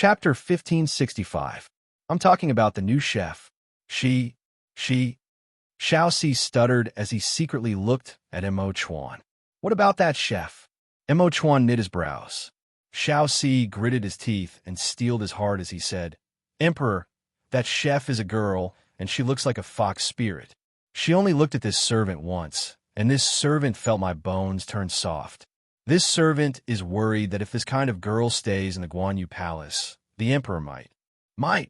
Chapter 1565. I'm talking about the new chef. She, Xiao Si stuttered as he secretly looked at Mo Chuan. What about that chef? Mo Chuan knit his brows. Xiao Si gritted his teeth and steeled his heart as he said, Emperor, that chef is a girl, and she looks like a fox spirit. She only looked at this servant once, and this servant felt my bones turn soft. This servant is worried that if this kind of girl stays in the Guan Yu Palace, the emperor might.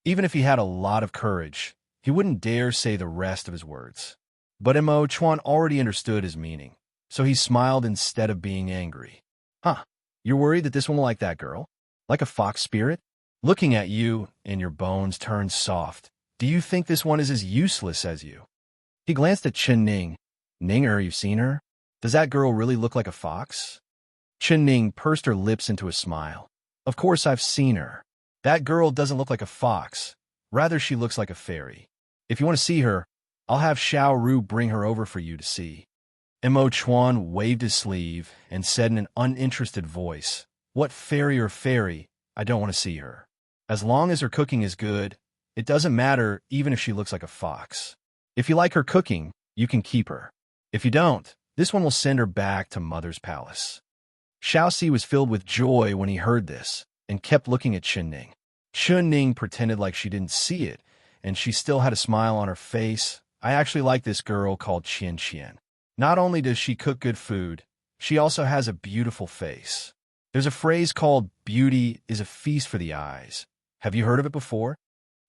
Even if he had a lot of courage, he wouldn't dare say the rest of his words. But Mo Chuan already understood his meaning, so he smiled instead of being angry. Huh, you're worried that this one will like that girl? Like a fox spirit? Looking at you, and your bones turned soft. Do you think this one is as useless as you? He glanced at Chen Ning. Ninger, you've seen her? Does that girl really look like a fox? Chen Ning pursed her lips into a smile. Of course I've seen her. That girl doesn't look like a fox. Rather, she looks like a fairy. If you want to see her, I'll have Xiao Ru bring her over for you to see. Mo Chuan waved his sleeve and said in an uninterested voice, What fairy or fairy? I don't want to see her. As long as her cooking is good, it doesn't matter even if she looks like a fox. If you like her cooking, you can keep her. If you don't, this one will send her back to Mother's palace. Xiao Si was filled with joy when he heard this and kept looking at Chen Ning. Chen Ning pretended like she didn't see it, and she still had a smile on her face. I actually like this girl called Qian Qian. Not only does she cook good food, she also has a beautiful face. There's a phrase called beauty is a feast for the eyes. Have you heard of it before?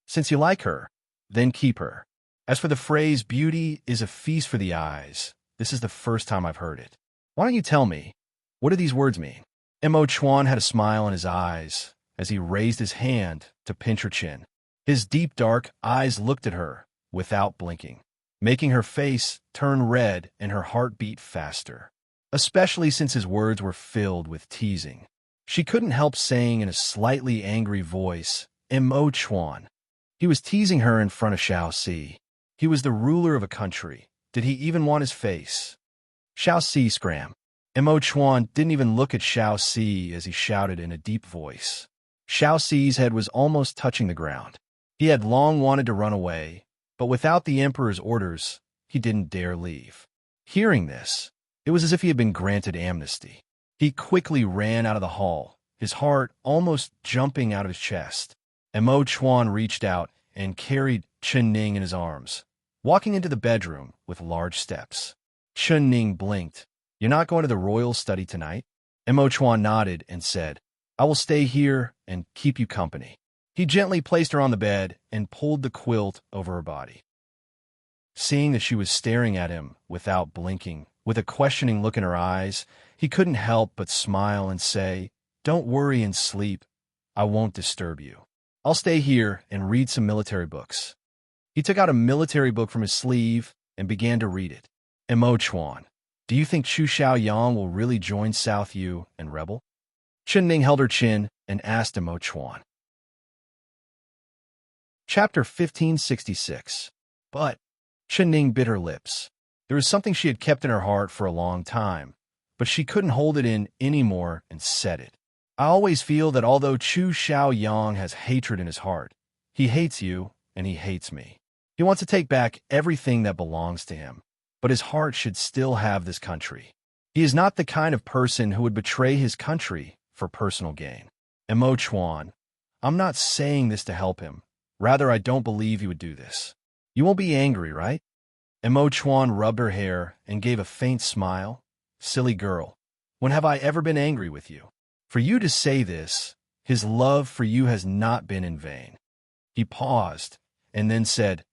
Since you like her, then keep her. As for the phrase beauty is a feast for the eyes, this is the first time I've heard it. Why don't you tell me, what do these words mean? Mo Chuan had a smile in his eyes as he raised his hand to pinch her chin. His deep dark eyes looked at her without blinking, making her face turn red and her heart beat faster, especially since his words were filled with teasing. She couldn't help saying in a slightly angry voice, Mo Chuan. He was teasing her in front of Xiao Si. He was the ruler of a country. Did he even want his face? Xiao Si scram. Mo Chuan didn't even look at Xiao Si as he shouted in a deep voice. Xiao Si's head was almost touching the ground. He had long wanted to run away, but without the emperor's orders, he didn't dare leave. Hearing this, it was as if he had been granted amnesty. He quickly ran out of the hall, his heart almost jumping out of his chest. Mo Chuan reached out and carried Chen Ning in his arms, walking into the bedroom with large steps. Chen Ning blinked. You're not going to the royal study tonight? Mo Chuan nodded and said, I will stay here and keep you company. He gently placed her on the bed and pulled the quilt over her body. Seeing that she was staring at him without blinking, with a questioning look in her eyes, he couldn't help but smile and say, Don't worry and sleep. I won't disturb you. I'll stay here and read some military books. He took out a military book from his sleeve and began to read it. Mo Chuan, do you think Chu Xiaoyang will really join South Yu and rebel? Chen Ning held her chin and asked Mo Chuan. Chapter 1566. But Chen Ning bit her lips. There was something she had kept in her heart for a long time, but she couldn't hold it in anymore and said it. I always feel that although Chu Xiaoyang has hatred in his heart, he hates you and he hates me. He wants to take back everything that belongs to him, but his heart should still have this country. He is not the kind of person who would betray his country for personal gain. Mo Chuan, I'm not saying this to help him. Rather, I don't believe he would do this. You won't be angry, right? Mo Chuan rubbed her hair and gave a faint smile. Silly girl, when have I ever been angry with you? For you to say this, his love for you has not been in vain. He paused and then said,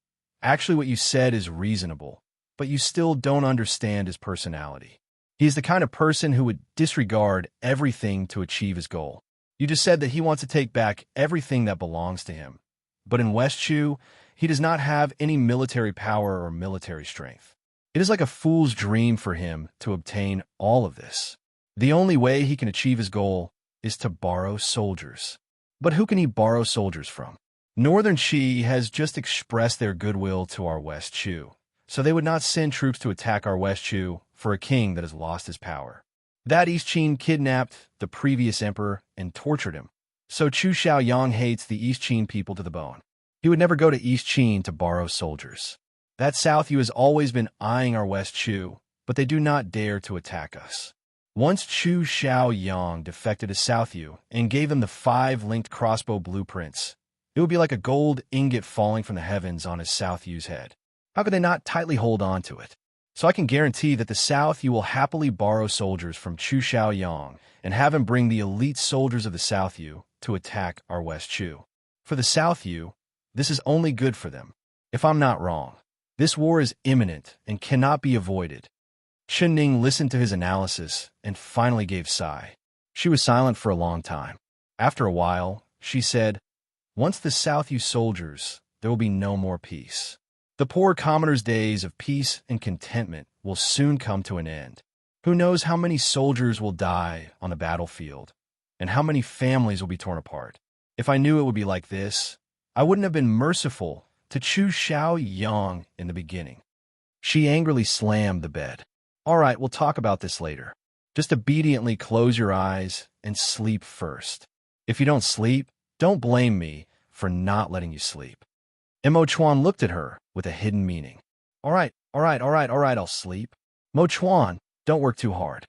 Actually, what you said is reasonable, but you still don't understand his personality. He is the kind of person who would disregard everything to achieve his goal. You just said that he wants to take back everything that belongs to him. But in West Chu, he does not have any military power or military strength. It is like a fool's dream for him to obtain all of this. The only way he can achieve his goal is to borrow soldiers. But who can he borrow soldiers from? Northern Qi has just expressed their goodwill to our West Chu, so they would not send troops to attack our West Chu for a king that has lost his power. That East Qin kidnapped the previous emperor and tortured him. So Chu Xiaoyang hates the East Qin people to the bone. He would never go to East Qin to borrow soldiers. That South Yu has always been eyeing our West Chu, but they do not dare to attack us. Once Chu Xiaoyang defected to South Yu and gave them the 5 linked crossbow blueprints, it would be like a gold ingot falling from the heavens on his South Yu's head. How could they not tightly hold on to it? So I can guarantee that the South Yu will happily borrow soldiers from Chu Xiaoyang and have him bring the elite soldiers of the South Yu to attack our West Chu. For the South Yu, this is only good for them. If I'm not wrong, this war is imminent and cannot be avoided. Chen Ning listened to his analysis and finally gave a sigh. She was silent for a long time. After a while, she said, "Once the South Yu soldiers, there will be no more peace. The poor commoner's days of peace and contentment will soon come to an end. Who knows how many soldiers will die on the battlefield, and how many families will be torn apart. If I knew it would be like this, I wouldn't have been merciful to Chu Xiaoyang in the beginning." She angrily slammed the bed. "All right, we'll talk about this later. Just obediently close your eyes and sleep first. If you don't sleep, don't blame me for not letting you sleep." Mo Chuan looked at her with a hidden meaning. All right, I'll sleep. Mo Chuan, don't work too hard."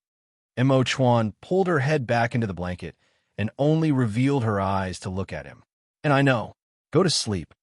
Mo Chuan pulled her head back into the blanket and only revealed her eyes to look at him. "And I know. Go to sleep."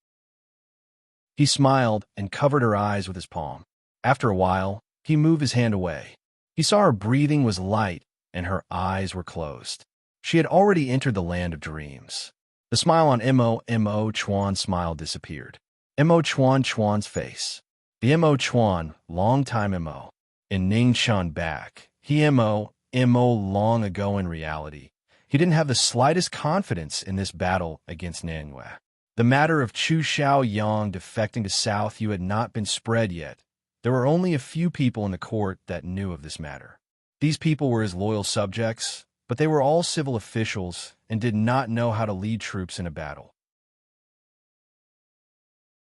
He smiled and covered her eyes with his palm. After a while, he moved his hand away. He saw her breathing was light and her eyes were closed. She had already entered the land of dreams. The smile on Mo Chuan's smile disappeared. Mo Chuan's face. The Mo Chuan, long time Mo. In Ning Chun back. He Mo long ago in reality. He didn't have the slightest confidence in this battle against Nangyue. The matter of Chu Xiaoyang defecting to South Yu had not been spread yet. There were only a few people in the court that knew of this matter. These people were his loyal subjects, but they were all civil officials and did not know how to lead troops in a battle.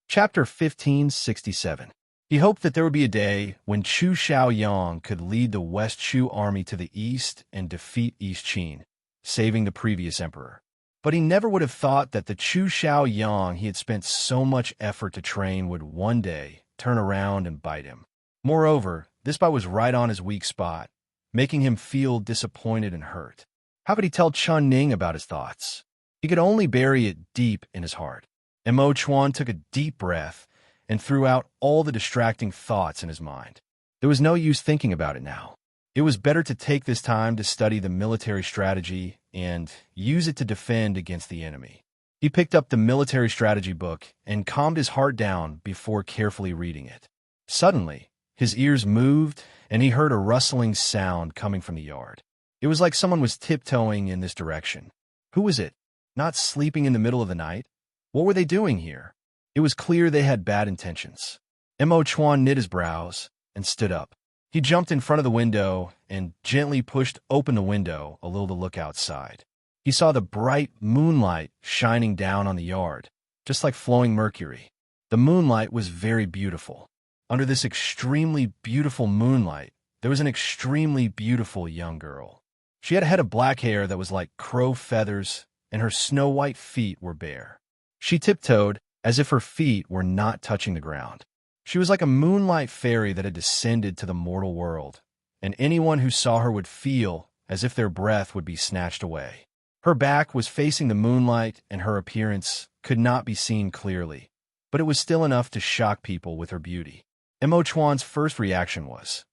Chapter 1567. He hoped that there would be a day when Chu Xiaoyang could lead the West Chu army to the east and defeat East Qin, saving the previous emperor. But he never would have thought that the Chu Xiaoyang he had spent so much effort to train would one day turn around and bite him. Moreover, this bite was right on his weak spot, making him feel disappointed and hurt. How could he tell Chen Ning about his thoughts? He could only bury it deep in his heart. Mo Chuan took a deep breath and threw out all the distracting thoughts in his mind. There was no use thinking about it now. It was better to take this time to study the military strategy and use it to defend against the enemy. He picked up the military strategy book and calmed his heart down before carefully reading it. Suddenly, his ears moved and he heard a rustling sound coming from the yard. It was like someone was tiptoeing in this direction. Who was it? Not sleeping in the middle of the night? What were they doing here? It was clear they had bad intentions. Mo Chuan knit his brows and stood up. He jumped in front of the window and gently pushed open the window a little to look outside. He saw the bright moonlight shining down on the yard, just like flowing mercury. The moonlight was very beautiful. Under this extremely beautiful moonlight, there was an extremely beautiful young girl. She had a head of black hair that was like crow feathers, and her snow-white feet were bare. She tiptoed as if her feet were not touching the ground. She was like a moonlight fairy that had descended to the mortal world, and anyone who saw her would feel as if their breath would be snatched away. Her back was facing the moonlight, and her appearance could not be seen clearly, but it was still enough to shock people with her beauty. Mo Chuan's first reaction was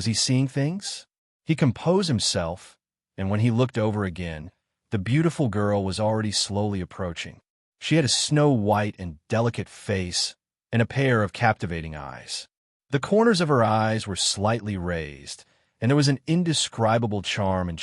he seeing things? He composed himself, and when he looked over again, the beautiful girl was already slowly approaching. She had a snow-white and delicate face and a pair of captivating eyes. The corners of her eyes were slightly raised, and there was an indescribable charm,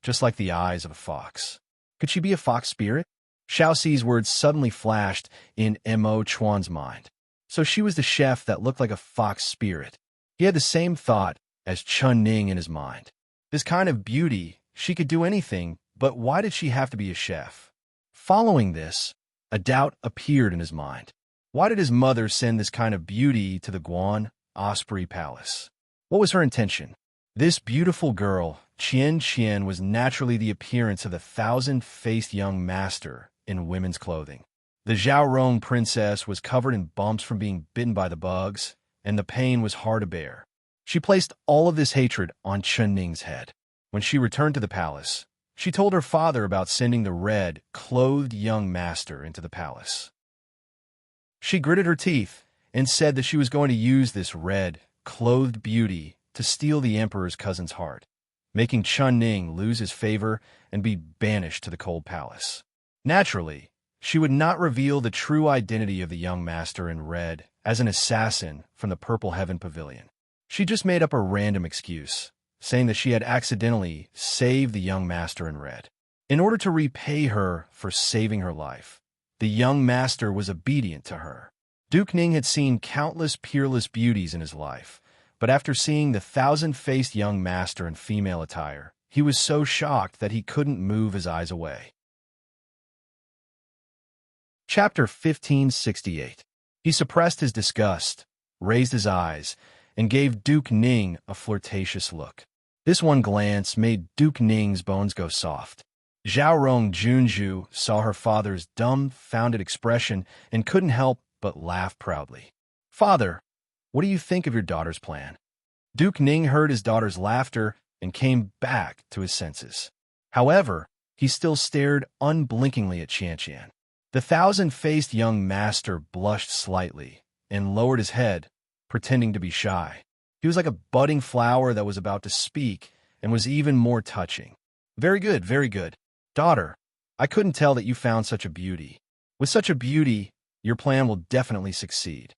just like the eyes of a fox. Could she be a fox spirit? Xiaoxi's words suddenly flashed in Mo Chuan's mind. So she was the chef that looked like a fox spirit. He had the same thought as Chen Ning in his mind. This kind of beauty, she could do anything, but why did she have to be a chef? Following this, a doubt appeared in his mind. Why did his mother send this kind of beauty to the Guan Osprey Palace? What was her intention? This beautiful girl Qian was naturally the appearance of the thousand-faced young master in women's clothing. The Zhaorong princess was covered in bumps from being bitten by the bugs, and the pain was hard to bear. She placed all of this hatred on Chenning's head. When she returned to the palace, she told her father about sending the red-clothed young master into the palace. She gritted her teeth and said that she was going to use this red-clothed beauty to steal the emperor's cousin's heart, making Chunning lose his favor and be banished to the cold palace. Naturally, she would not reveal the true identity of the young master in red as an assassin from the Purple Heaven Pavilion. She just made up a random excuse, saying that she had accidentally saved the young master in red. In order to repay her for saving her life, the young master was obedient to her. Duke Ning had seen countless peerless beauties in his life, but after seeing the thousand-faced young master in female attire, he was so shocked that he couldn't move his eyes away. Chapter 1568. He suppressed his disgust, raised his eyes, and gave Duke Ning a flirtatious look. This one glance made Duke Ning's bones go soft. Zhaorong Junju saw her father's dumbfounded expression and couldn't help but laugh proudly. "Father, what do you think of your daughter's plan?" Duke Ning heard his daughter's laughter and came back to his senses. However, he still stared unblinkingly at Qian. The thousand-faced young master blushed slightly and lowered his head, pretending to be shy. He was like a budding flower that was about to speak and was even more touching. Very good, very good. Daughter, I couldn't tell that you found such a beauty. With such a beauty, your plan will definitely succeed."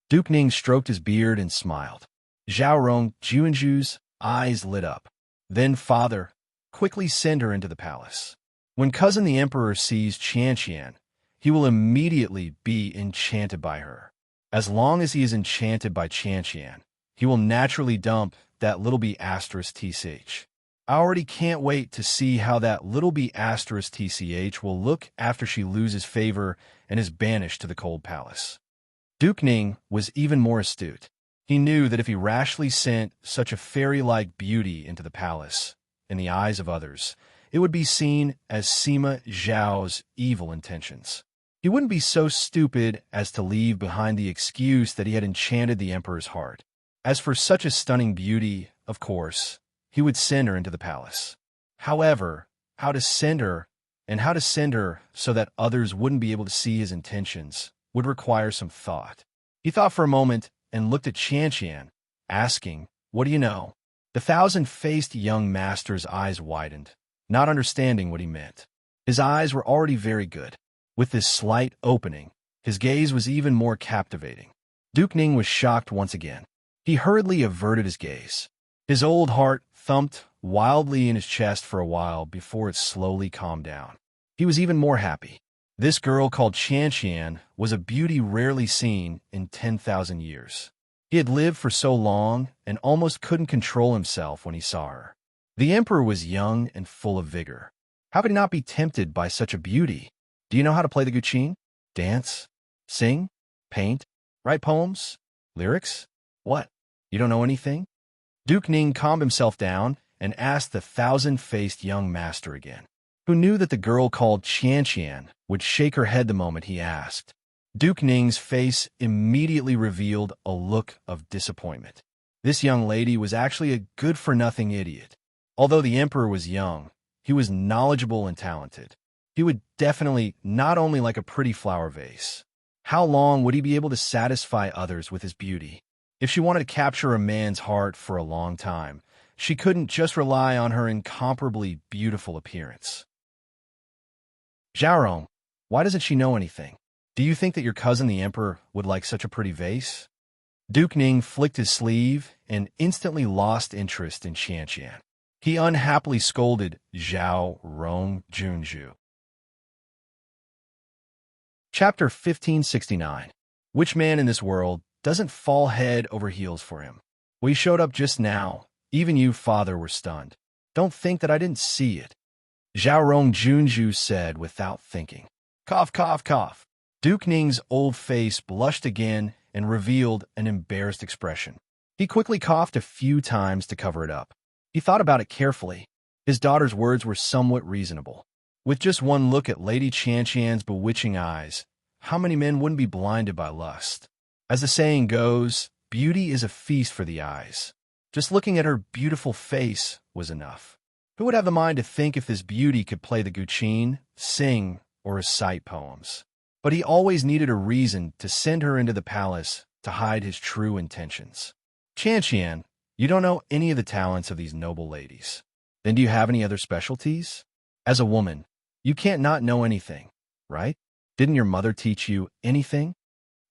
Duke Ning stroked his beard and smiled. Zhaorong Junju's eyes lit up. "Then, father, quickly send her into the palace. When cousin the emperor sees Qian, he will immediately be enchanted by her. As long as he is enchanted by Qian, he will naturally dump that little b asterisk tch. I already can't wait to see how that little b asterisk tch will look after she loses favor and is banished to the cold palace." Duke Ning was even more astute. He knew that if he rashly sent such a fairy-like beauty into the palace, in the eyes of others, it would be seen as Sima Zhao's evil intentions. He wouldn't be so stupid as to leave behind the excuse that he had enchanted the emperor's heart. As for such a stunning beauty, of course, he would send her into the palace. However, how to send her so that others wouldn't be able to see his intentions would require some thought. He thought for a moment and looked at Qian, asking, "What do you know?" The thousand-faced young master's eyes widened, not understanding what he meant. His eyes were already very good. With this slight opening, his gaze was even more captivating. Duke Ning was shocked once again. He hurriedly averted his gaze. His old heart thumped wildly in his chest for a while before it slowly calmed down. He was even more happy. This girl called Qian was a beauty rarely seen in 10,000 years. He had lived for so long and almost couldn't control himself when he saw her. The emperor was young and full of vigor. How could he not be tempted by such a beauty? Do you know how to play the guqin? Dance? Sing? Paint? Write poems? Lyrics? What? You don't know anything? Duke Ning calmed himself down and asked the thousand-faced young master again, who knew that the girl called Qian would shake her head the moment he asked. Duke Ning's face immediately revealed a look of disappointment. This young lady was actually a good-for-nothing idiot. Although the emperor was young, he was knowledgeable and talented. He would definitely not only like a pretty flower vase. How long would he be able to satisfy others with his beauty? If she wanted to capture a man's heart for a long time, she couldn't just rely on her incomparably beautiful appearance. Zhaorong, why doesn't she know anything? Do you think that your cousin the emperor would like such a pretty vase? Duke Ning flicked his sleeve and instantly lost interest in Qian. He unhappily scolded Zhaorong Junju. Chapter 1569. Which man in this world doesn't fall head over heels for him? We showed up just now. Even you, father, were stunned. Don't think that I didn't see it. Zhaorong Junju said without thinking. Cough, cough, cough. Duke Ning's old face blushed again and revealed an embarrassed expression. He quickly coughed a few times to cover it up. He thought about it carefully. His daughter's words were somewhat reasonable. With just one look at Lady Qianqian's bewitching eyes, how many men wouldn't be blinded by lust? As the saying goes, beauty is a feast for the eyes. Just looking at her beautiful face was enough. Who would have the mind to think if this beauty could play the guqin, sing, or recite poems? But he always needed a reason to send her into the palace to hide his true intentions. Qianqian, you don't know any of the talents of these noble ladies. Then do you have any other specialties? As a woman, you can't not know anything, right? Didn't your mother teach you anything?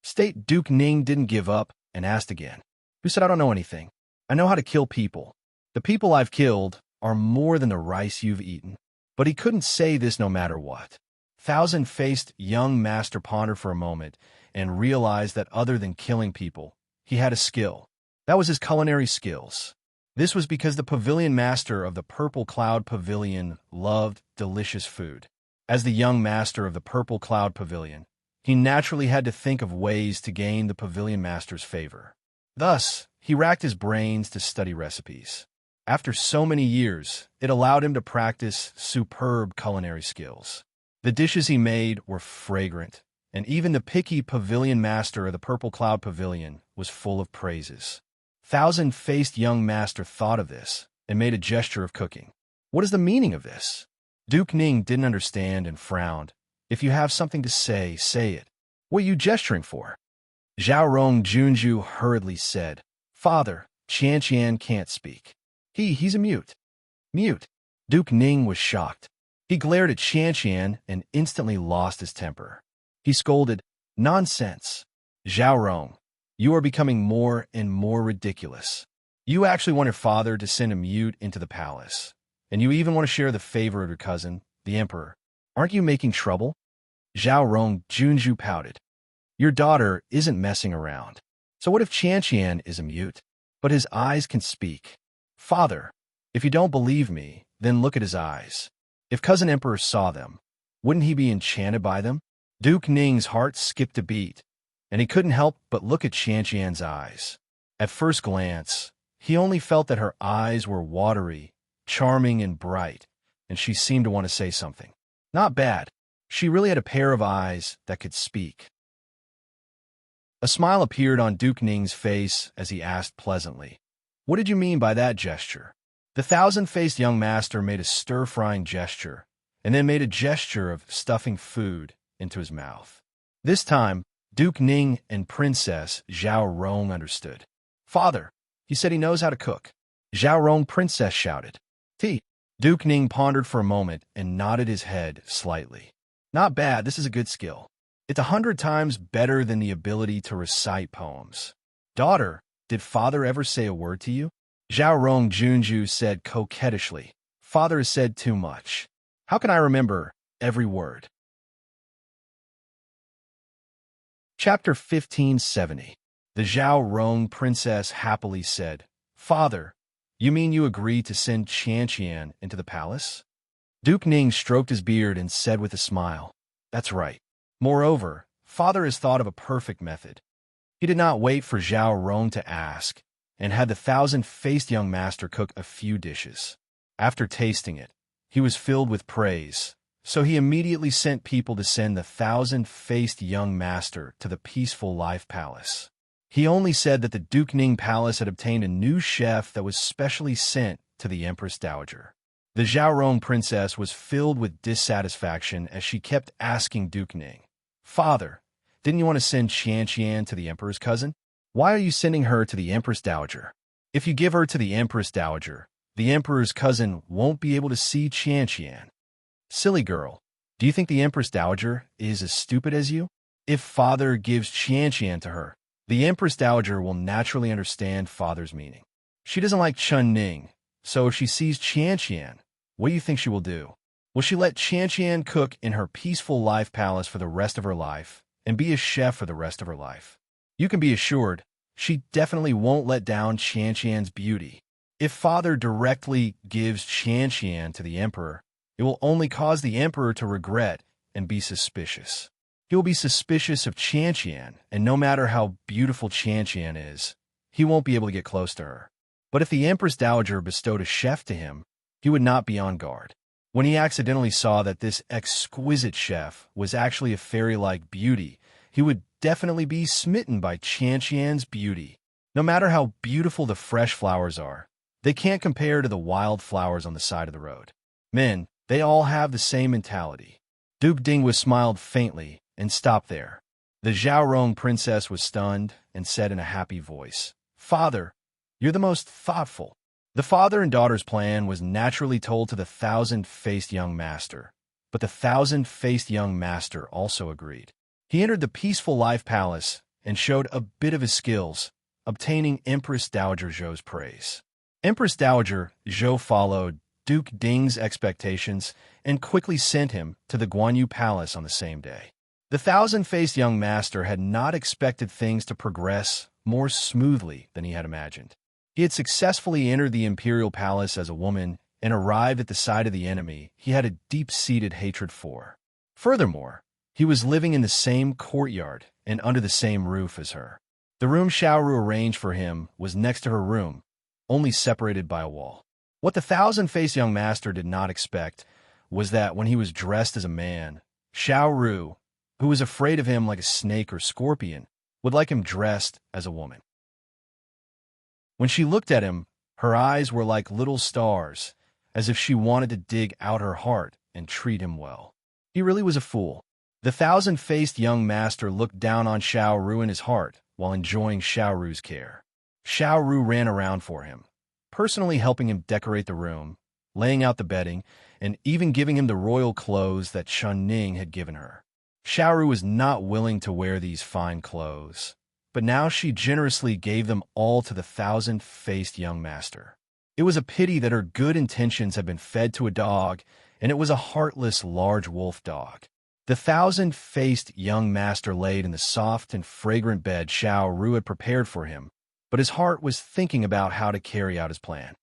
State Duke Ning didn't give up and asked again. Who said I don't know anything? I know how to kill people. The people I've killed are more than the rice you've eaten. But he couldn't say this no matter what. Thousand-faced young master pondered for a moment and realized that other than killing people, he had a skill. That was his culinary skills. This was because the pavilion master of the Purple Cloud Pavilion loved delicious food. As the young master of the Purple Cloud Pavilion, he naturally had to think of ways to gain the pavilion master's favor. Thus, he racked his brains to study recipes. After so many years, it allowed him to practice superb culinary skills. The dishes he made were fragrant, and even the picky pavilion master of the Purple Cloud Pavilion was full of praises. Thousand-faced young master thought of this and made a gesture of cooking. What is the meaning of this? Duke Ning didn't understand and frowned. If you have something to say, say it. What are you gesturing for? Zhao Junju hurriedly said, Father, Qianqian can't speak. He's a mute. Mute. Duke Ning was shocked. He glared at Qianqian and instantly lost his temper. He scolded, Nonsense. Zhao Rong, you are becoming more and more ridiculous. You actually want your father to send a mute into the palace. And you even want to share the favor of your cousin, the emperor. Aren't you making trouble? Zhao Rong Junju pouted. Your daughter isn't messing around. So what if Qianqian is a mute, but his eyes can speak? Father, if you don't believe me, then look at his eyes. If Cousin Emperor saw them, wouldn't he be enchanted by them? Duke Ning's heart skipped a beat, and he couldn't help but look at Qianqian's eyes. At first glance, he only felt that her eyes were watery, charming, and bright, and she seemed to want to say something. Not bad. She really had a pair of eyes that could speak. A smile appeared on Duke Ning's face as he asked pleasantly, What did you mean by that gesture? The thousand-faced young master made a stir-frying gesture, and then made a gesture of stuffing food into his mouth. This time, Duke Ning and Princess Zhao Rong understood. Father, he said he knows how to cook. Zhao Rong Princess shouted. Tea. Duke Ning pondered for a moment and nodded his head slightly. Not bad, this is a good skill. It's 100 times better than the ability to recite poems. Daughter, did father ever say a word to you? Zhao Rong Junju said coquettishly. Father has said too much. How can I remember every word? Chapter 1570. The Zhao Rong princess happily said, Father, you mean you agree to send Qianqian into the palace? Duke Ning stroked his beard and said with a smile, That's right. Moreover, father has thought of a perfect method. He did not wait for Zhao Rong to ask, and had the thousand-faced young master cook a few dishes. After tasting it, he was filled with praise, so he immediately sent people to send the thousand-faced young master to the Peaceful Life Palace. He only said that the Duke Ning Palace had obtained a new chef that was specially sent to the Empress Dowager. The Zhao Rong princess was filled with dissatisfaction as she kept asking Duke Ning, Father, didn't you want to send Qianqian to the Emperor's cousin? Why are you sending her to the Empress Dowager? If you give her to the Empress Dowager, the Emperor's cousin won't be able to see Qianqian. Silly girl, do you think the Empress Dowager is as stupid as you? If father gives Qianqian to her, the Empress Dowager will naturally understand father's meaning. She doesn't like Chun Ning, so if she sees Qianqian, what do you think she will do? Will she let Qianqian cook in her Peaceful Life Palace for the rest of her life and be a chef for the rest of her life? You can be assured, she definitely won't let down Qianqian's beauty. If father directly gives Qianqian to the emperor, it will only cause the emperor to regret and be suspicious. He will be suspicious of Qianqian, and no matter how beautiful Qianqian is, he won't be able to get close to her. But if the Empress Dowager bestowed a chef to him, he would not be on guard. When he accidentally saw that this exquisite chef was actually a fairy-like beauty, he would definitely be smitten by Qianqian's beauty. No matter how beautiful the fresh flowers are, they can't compare to the wild flowers on the side of the road. Men, they all have the same mentality. Duke Dingwa smiled faintly and stopped there. The Zhaorong princess was stunned and said in a happy voice, "Father, you're the most thoughtful." The father and daughter's plan was naturally told to the thousand-faced young master, but the thousand-faced young master also agreed. He entered the peaceful life palace and showed a bit of his skills, obtaining Empress Dowager Zhou's praise. Empress Dowager Zhou followed Duke Ding's expectations and quickly sent him to the Guanyu Palace on the same day. The thousand-faced young master had not expected things to progress more smoothly than he had imagined. He had successfully entered the imperial palace as a woman and arrived at the side of the enemy he had a deep-seated hatred for. Furthermore, he was living in the same courtyard and under the same roof as her. The room Xiaoru arranged for him was next to her room, only separated by a wall. What the thousand-faced young master did not expect was that when he was dressed as a man, Xiaoru, who was afraid of him like a snake or scorpion, would like him dressed as a woman. When she looked at him, her eyes were like little stars, as if she wanted to dig out her heart and treat him well. He really was a fool. The thousand-faced young master looked down on Xiaoru in his heart while enjoying Xiaoru's care. Xiaoru ran around for him, personally helping him decorate the room, laying out the bedding, and even giving him the royal clothes that Chun Ning had given her. Xiaoru was not willing to wear these fine clothes, but now she generously gave them all to the thousand-faced young master. It was a pity that her good intentions had been fed to a dog, and it was a heartless large wolf dog. The thousand-faced young master laid in the soft and fragrant bed Xiaoru had prepared for him, but his heart was thinking about how to carry out his plan.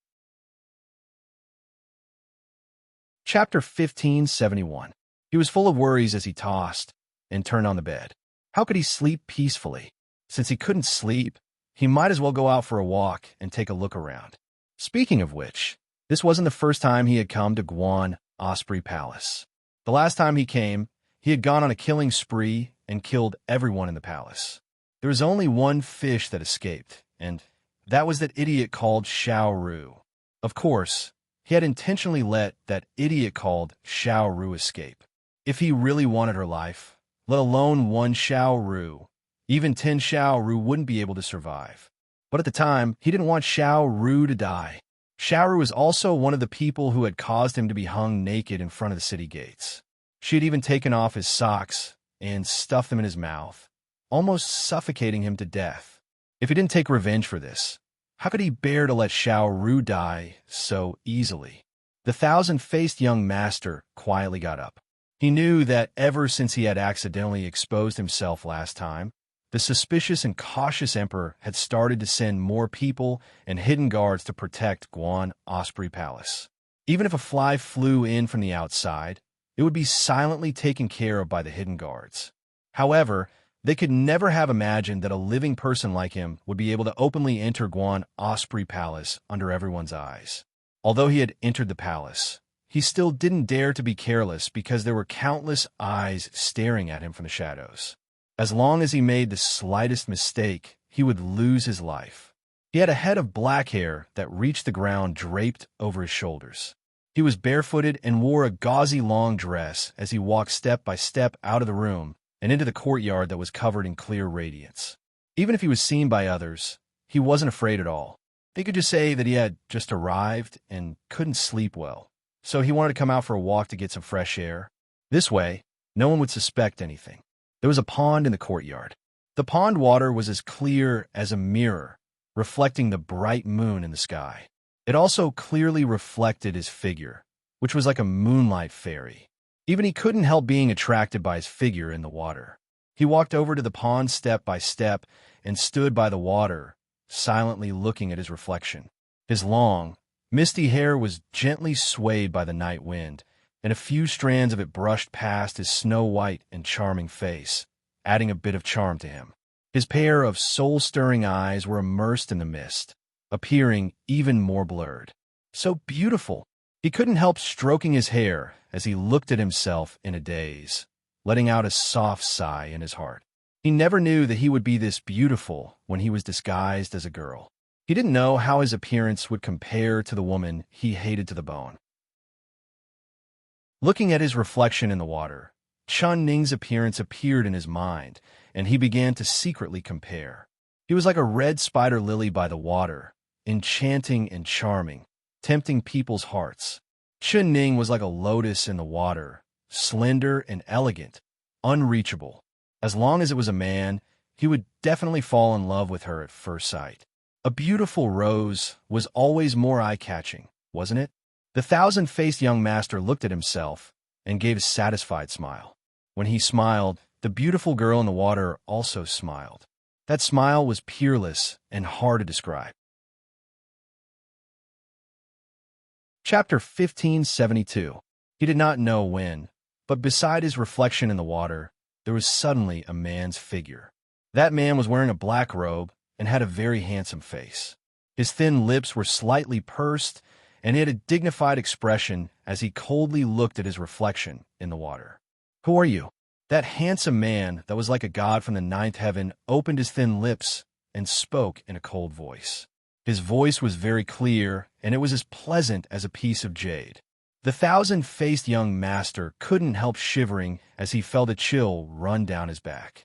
Chapter 1571. He was full of worries as he tossed and turned on the bed. How could he sleep peacefully? Since he couldn't sleep, he might as well go out for a walk and take a look around. Speaking of which, this wasn't the first time he had come to Guan Osprey Palace. The last time he came, he had gone on a killing spree and killed everyone in the palace. There was only one fish that escaped, and that was that idiot called Xiaoru. Of course, he had intentionally let that idiot called Xiaoru escape. If he really wanted her life, let alone one Xiaoru, even 10 Xiaoru wouldn't be able to survive. But at the time, he didn't want Xiaoru to die. Xiaoru was also one of the people who had caused him to be hung naked in front of the city gates. She had even taken off his socks and stuffed them in his mouth, almost suffocating him to death. If he didn't take revenge for this, how could he bear to let Xiaoru die so easily? The thousand-faced young master quietly got up. He knew that ever since he had accidentally exposed himself last time, the suspicious and cautious emperor had started to send more people and hidden guards to protect Guan Osprey Palace. Even if a fly flew in from the outside, it would be silently taken care of by the hidden guards. However, they could never have imagined that a living person like him would be able to openly enter Guan Osprey Palace under everyone's eyes. Although he had entered the palace, he still didn't dare to be careless because there were countless eyes staring at him from the shadows. As long as he made the slightest mistake, he would lose his life. He had a head of black hair that reached the ground draped over his shoulders. He was barefooted and wore a gauzy long dress as he walked step by step out of the room and into the courtyard that was covered in clear radiance. Even if he was seen by others, he wasn't afraid at all. They could just say that he had just arrived and couldn't sleep well, so he wanted to come out for a walk to get some fresh air. This way, no one would suspect anything. There was a pond in the courtyard. The pond water was as clear as a mirror, reflecting the bright moon in the sky. It also clearly reflected his figure, which was like a moonlight fairy. Even he couldn't help being attracted by his figure in the water. He walked over to the pond step by step and stood by the water, silently looking at his reflection. His long, misty hair was gently swayed by the night wind, and a few strands of it brushed past his snow-white and charming face, adding a bit of charm to him. His pair of soul-stirring eyes were immersed in the mist, appearing even more blurred. So beautiful! He couldn't help stroking his hair as he looked at himself in a daze, letting out a soft sigh in his heart. He never knew that he would be this beautiful when he was disguised as a girl. He didn't know how his appearance would compare to the woman he hated to the bone. Looking at his reflection in the water, Chun Ning's appearance appeared in his mind, and he began to secretly compare. He was like a red spider lily by the water, enchanting and charming, tempting people's hearts. Chun Ning was like a lotus in the water, slender and elegant, unreachable. As long as it was a man, he would definitely fall in love with her at first sight. A beautiful rose was always more eye-catching, wasn't it? The thousand-faced young master looked at himself and gave a satisfied smile. When he smiled, the beautiful girl in the water also smiled. That smile was peerless and hard to describe. Chapter 1572. He did not know when, but beside his reflection in the water, there was suddenly a man's figure. That man was wearing a black robe and had a very handsome face. His thin lips were slightly pursed, and he had a dignified expression as he coldly looked at his reflection in the water. "Who are you?" That handsome man that was like a god from the ninth heaven opened his thin lips and spoke in a cold voice. His voice was very clear, and it was as pleasant as a piece of jade. The thousand-faced young master couldn't help shivering as he felt a chill run down his back.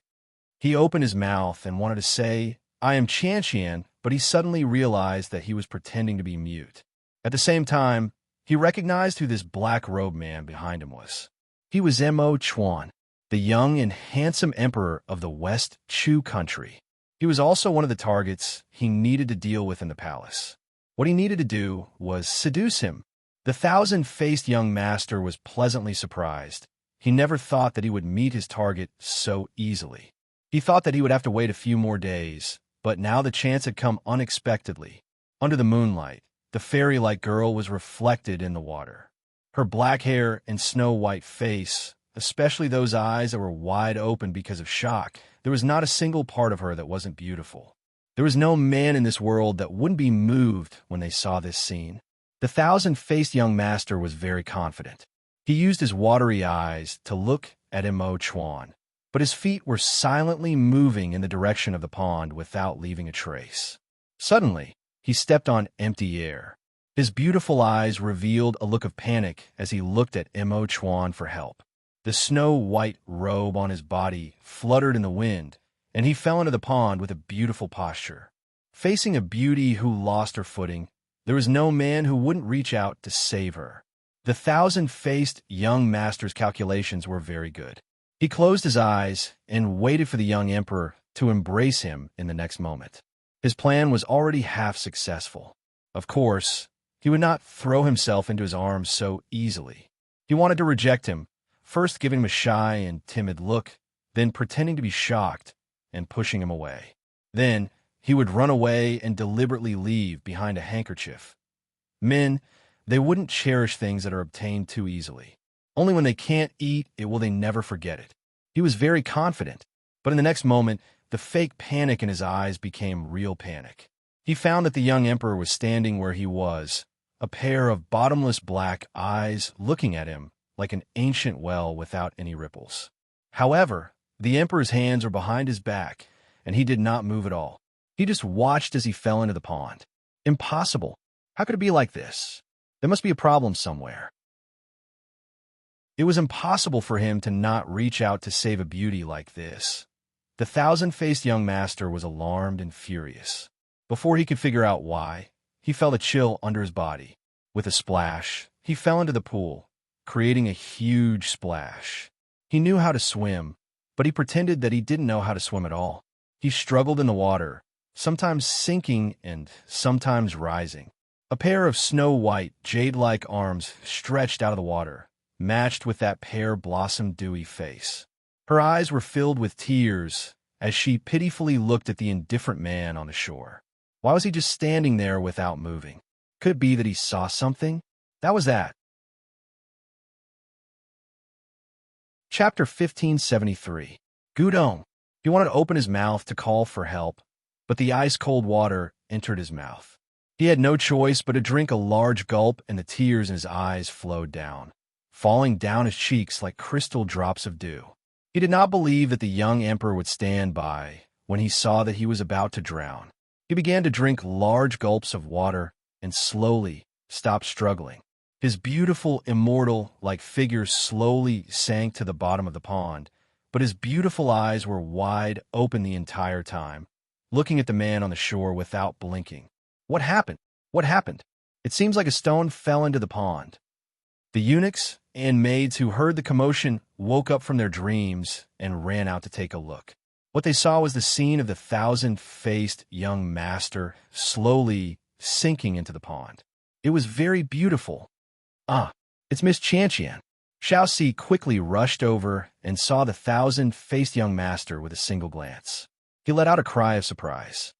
He opened his mouth and wanted to say, "I am Qian," but he suddenly realized that he was pretending to be mute. At the same time, he recognized who this black-robed man behind him was. He was Mo Chuan, the young and handsome emperor of the West Chu country. He was also one of the targets he needed to deal with in the palace. What he needed to do was seduce him. The thousand-faced young master was pleasantly surprised. He never thought that he would meet his target so easily. He thought that he would have to wait a few more days, but now the chance had come unexpectedly. Under the moonlight, the fairy-like girl was reflected in the water. Her black hair and snow-white face, especially those eyes that were wide open because of shock, there was not a single part of her that wasn't beautiful. There was no man in this world that wouldn't be moved when they saw this scene. The thousand-faced young master was very confident. He used his watery eyes to look at Mo Chuan, but his feet were silently moving in the direction of the pond without leaving a trace. Suddenly, he stepped on empty air. His beautiful eyes revealed a look of panic as he looked at Mo Chuan for help. The snow-white robe on his body fluttered in the wind, and he fell into the pond with a beautiful posture. Facing a beauty who lost her footing, there was no man who wouldn't reach out to save her. The thousand-faced young master's calculations were very good. He closed his eyes and waited for the young emperor to embrace him in the next moment. His plan was already half successful. Of course, he would not throw himself into his arms so easily. He wanted to reject him, first giving him a shy and timid look, then pretending to be shocked and pushing him away. Then he would run away and deliberately leave behind a handkerchief. Men, they wouldn't cherish things that are obtained too easily. Only when they can't eat it will they never forget it. He was very confident, but in the next moment, the fake panic in his eyes became real panic. He found that the young emperor was standing where he was, a pair of bottomless black eyes looking at him like an ancient well without any ripples. However, the emperor's hands were behind his back, and he did not move at all. He just watched as he fell into the pond. Impossible. How could it be like this? There must be a problem somewhere. It was impossible for him to not reach out to save a beauty like this. The thousand-faced young master was alarmed and furious. Before he could figure out why, he felt a chill under his body. With a splash, he fell into the pool, creating a huge splash. He knew how to swim, but he pretended that he didn't know how to swim at all. He struggled in the water, sometimes sinking and sometimes rising. A pair of snow-white, jade-like arms stretched out of the water, matched with that pear-blossom dewy face. Her eyes were filled with tears as she pitifully looked at the indifferent man on the shore. Why was he just standing there without moving? Could it be that he saw something? That was that. Chapter 1573. Gudong. He wanted to open his mouth to call for help, but the ice-cold water entered his mouth. He had no choice but to drink a large gulp, and the tears in his eyes flowed down, falling down his cheeks like crystal drops of dew. He did not believe that the young emperor would stand by when he saw that he was about to drown. He began to drink large gulps of water and slowly stopped struggling. His beautiful, immortal-like figure slowly sank to the bottom of the pond, but his beautiful eyes were wide open the entire time, looking at the man on the shore without blinking. What happened? What happened? It seems like a stone fell into the pond. The eunuchs and maids who heard the commotion woke up from their dreams and ran out to take a look. What they saw was the scene of the thousand-faced young master slowly sinking into the pond. It was very beautiful. Ah, it's Miss Chanchian. Xiaoxi quickly rushed over and saw the thousand-faced young master with a single glance. He let out a cry of surprise.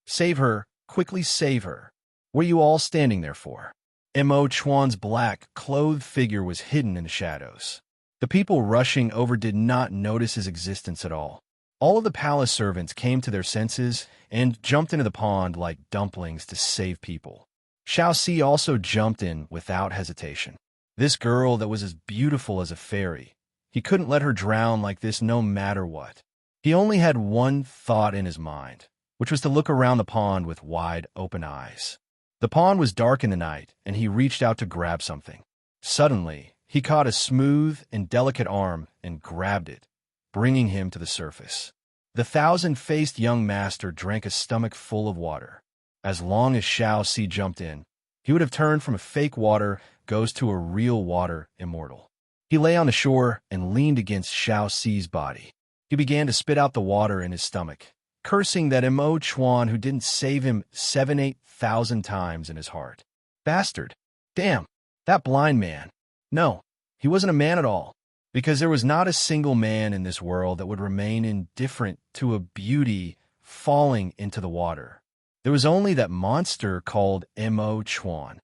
Save her! Quickly save her! What are you all standing there for? Mo Chuan's black-clothed figure was hidden in the shadows. The people rushing over did not notice his existence at all. All of the palace servants came to their senses and jumped into the pond like dumplings to save people. Xiaoxi also jumped in without hesitation. This girl that was as beautiful as a fairy. He couldn't let her drown like this no matter what. He only had one thought in his mind, which was to look around the pond with wide open eyes. The pond was dark in the night, and he reached out to grab something. Suddenly, he caught a smooth and delicate arm and grabbed it, bringing him to the surface. The thousand-faced young master drank a stomach full of water. As long as Xiaoxi jumped in, he would have turned from a fake water ghost to a real water immortal. He lay on the shore and leaned against Xiaoxi's body. He began to spit out the water in his stomach, cursing that Mo Chuan who didn't save him 7,000-8,000 times in his heart. Bastard! Damn! That blind man! No, he wasn't a man at all, because there was not a single man in this world that would remain indifferent to a beauty falling into the water. There was only that monster called Mo Chuan.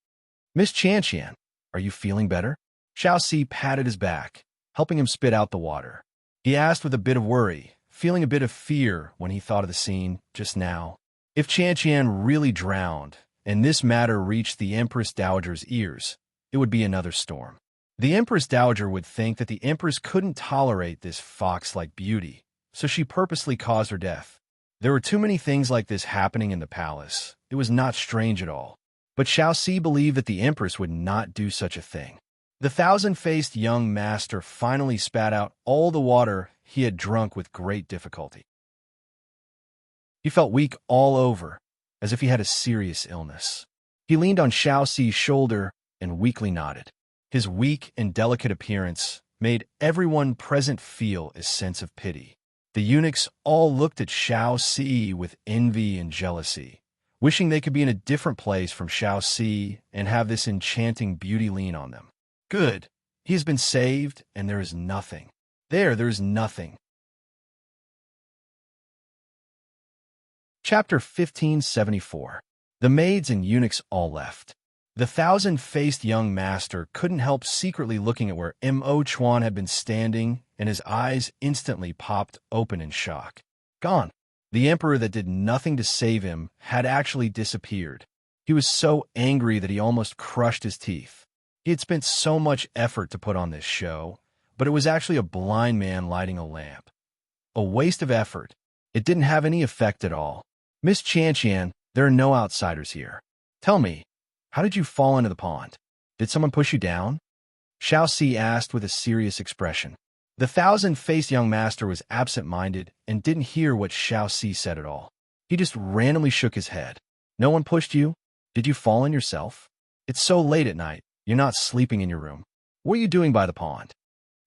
Miss Chanchian, are you feeling better? Xiaoxi patted his back, helping him spit out the water. He asked with a bit of worry, feeling a bit of fear when he thought of the scene just now. If Chanchian really drowned, and this matter reached the Empress Dowager's ears, it would be another storm. The Empress Dowager would think that the Empress couldn't tolerate this fox-like beauty, so she purposely caused her death. There were too many things like this happening in the palace. It was not strange at all. But Xiaoxi believed that the Empress would not do such a thing. The thousand-faced young master finally spat out all the water he had drunk with great difficulty. He felt weak all over, as if he had a serious illness. He leaned on Xiaoxi's shoulder and weakly nodded. His weak and delicate appearance made everyone present feel a sense of pity. The eunuchs all looked at Xiaoxi with envy and jealousy, wishing they could be in a different place from Xiaoxi and have this enchanting beauty lean on them. Good. He has been saved, and there is nothing. There is nothing. Chapter 1574. The maids and eunuchs all left. The thousand-faced young master couldn't help secretly looking at where Mo Chuan had been standing, and his eyes instantly popped open in shock. Gone. The emperor that did nothing to save him had actually disappeared. He was so angry that he almost crushed his teeth. He had spent so much effort to put on this show, but it was actually a blind man lighting a lamp. A waste of effort. It didn't have any effect at all. Miss Chanchian, there are no outsiders here. Tell me, how did you fall into the pond? Did someone push you down? Xiaoxi asked with a serious expression. The thousand-faced young master was absent-minded and didn't hear what Xiaoxi said at all. He just randomly shook his head. No one pushed you? Did you fall in yourself? It's so late at night. You're not sleeping in your room. What are you doing by the pond?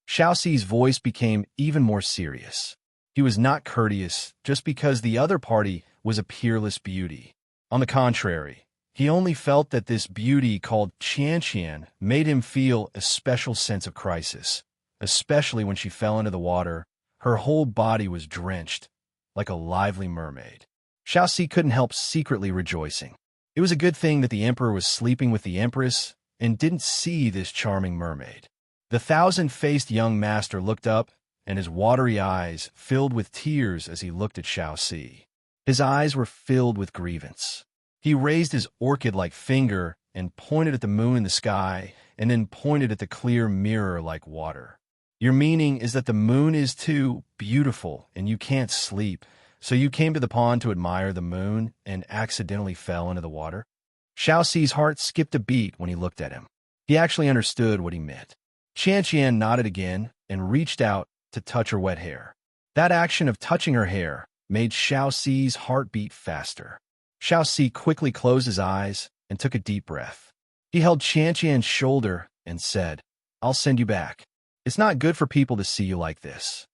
Xiaoxi's voice became even more serious. He was not courteous just because the other party was a peerless beauty. On the contrary, he only felt that this beauty called Chanchian made him feel a special sense of crisis, especially when she fell into the water. Her whole body was drenched, like a lively mermaid. Xiaoxi couldn't help secretly rejoicing. It was a good thing that the emperor was sleeping with the empress and didn't see this charming mermaid. The thousand-faced young master looked up, and his watery eyes filled with tears as he looked at Xiaoxi. His eyes were filled with grievance. He raised his orchid-like finger and pointed at the moon in the sky, and then pointed at the clear mirror like water. Your meaning is that the moon is too beautiful and you can't sleep, so you came to the pond to admire the moon and accidentally fell into the water? Xiaoxi's heart skipped a beat when he looked at him. He actually understood what he meant. Qian nodded again and reached out to touch her wet hair. That action of touching her hair made Xiaoxi's heart beat faster. Xiaoxi quickly closed his eyes and took a deep breath. He held Qian's shoulder and said, "I'll send you back. It's not good for people to see you like this."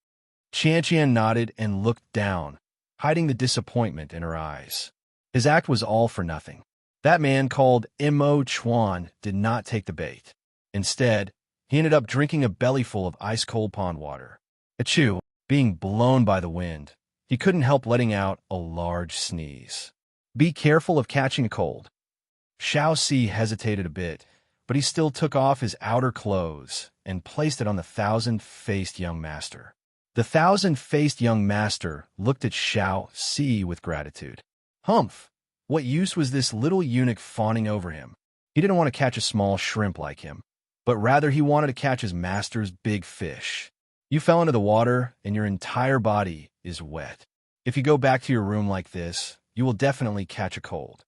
Qian nodded and looked down, hiding the disappointment in her eyes. His act was all for nothing. That man called Mo Chuan did not take the bait. Instead, he ended up drinking a bellyful of ice-cold pond water. Achoo, being blown by the wind, he couldn't help letting out a large sneeze. Be careful of catching a cold. Xiaoxi hesitated a bit, but he still took off his outer clothes and placed it on the thousand-faced young master. The thousand-faced young master looked at Xiaoxi with gratitude. Humph! What use was this little eunuch fawning over him? He didn't want to catch a small shrimp like him, but rather he wanted to catch his master's big fish. You fell into the water, and your entire body is wet. If you go back to your room like this, you will definitely catch a cold.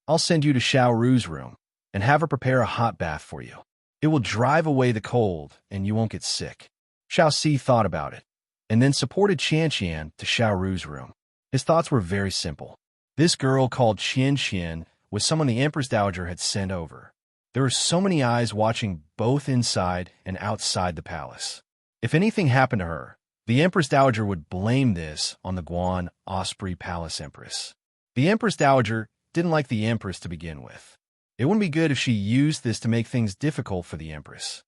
I'll send you to Xiaoru's room and have her prepare a hot bath for you. It will drive away the cold, and you won't get sick. Xiaoxi thought about it, and then supported Qian to Xiaoru's room. His thoughts were very simple. This girl called Qian was someone the Empress Dowager had sent over. There were so many eyes watching both inside and outside the palace. If anything happened to her, the Empress Dowager would blame this on the Guan Osprey Palace Empress. The Empress Dowager didn't like the Empress to begin with. It wouldn't be good if she used this to make things difficult for the Empress.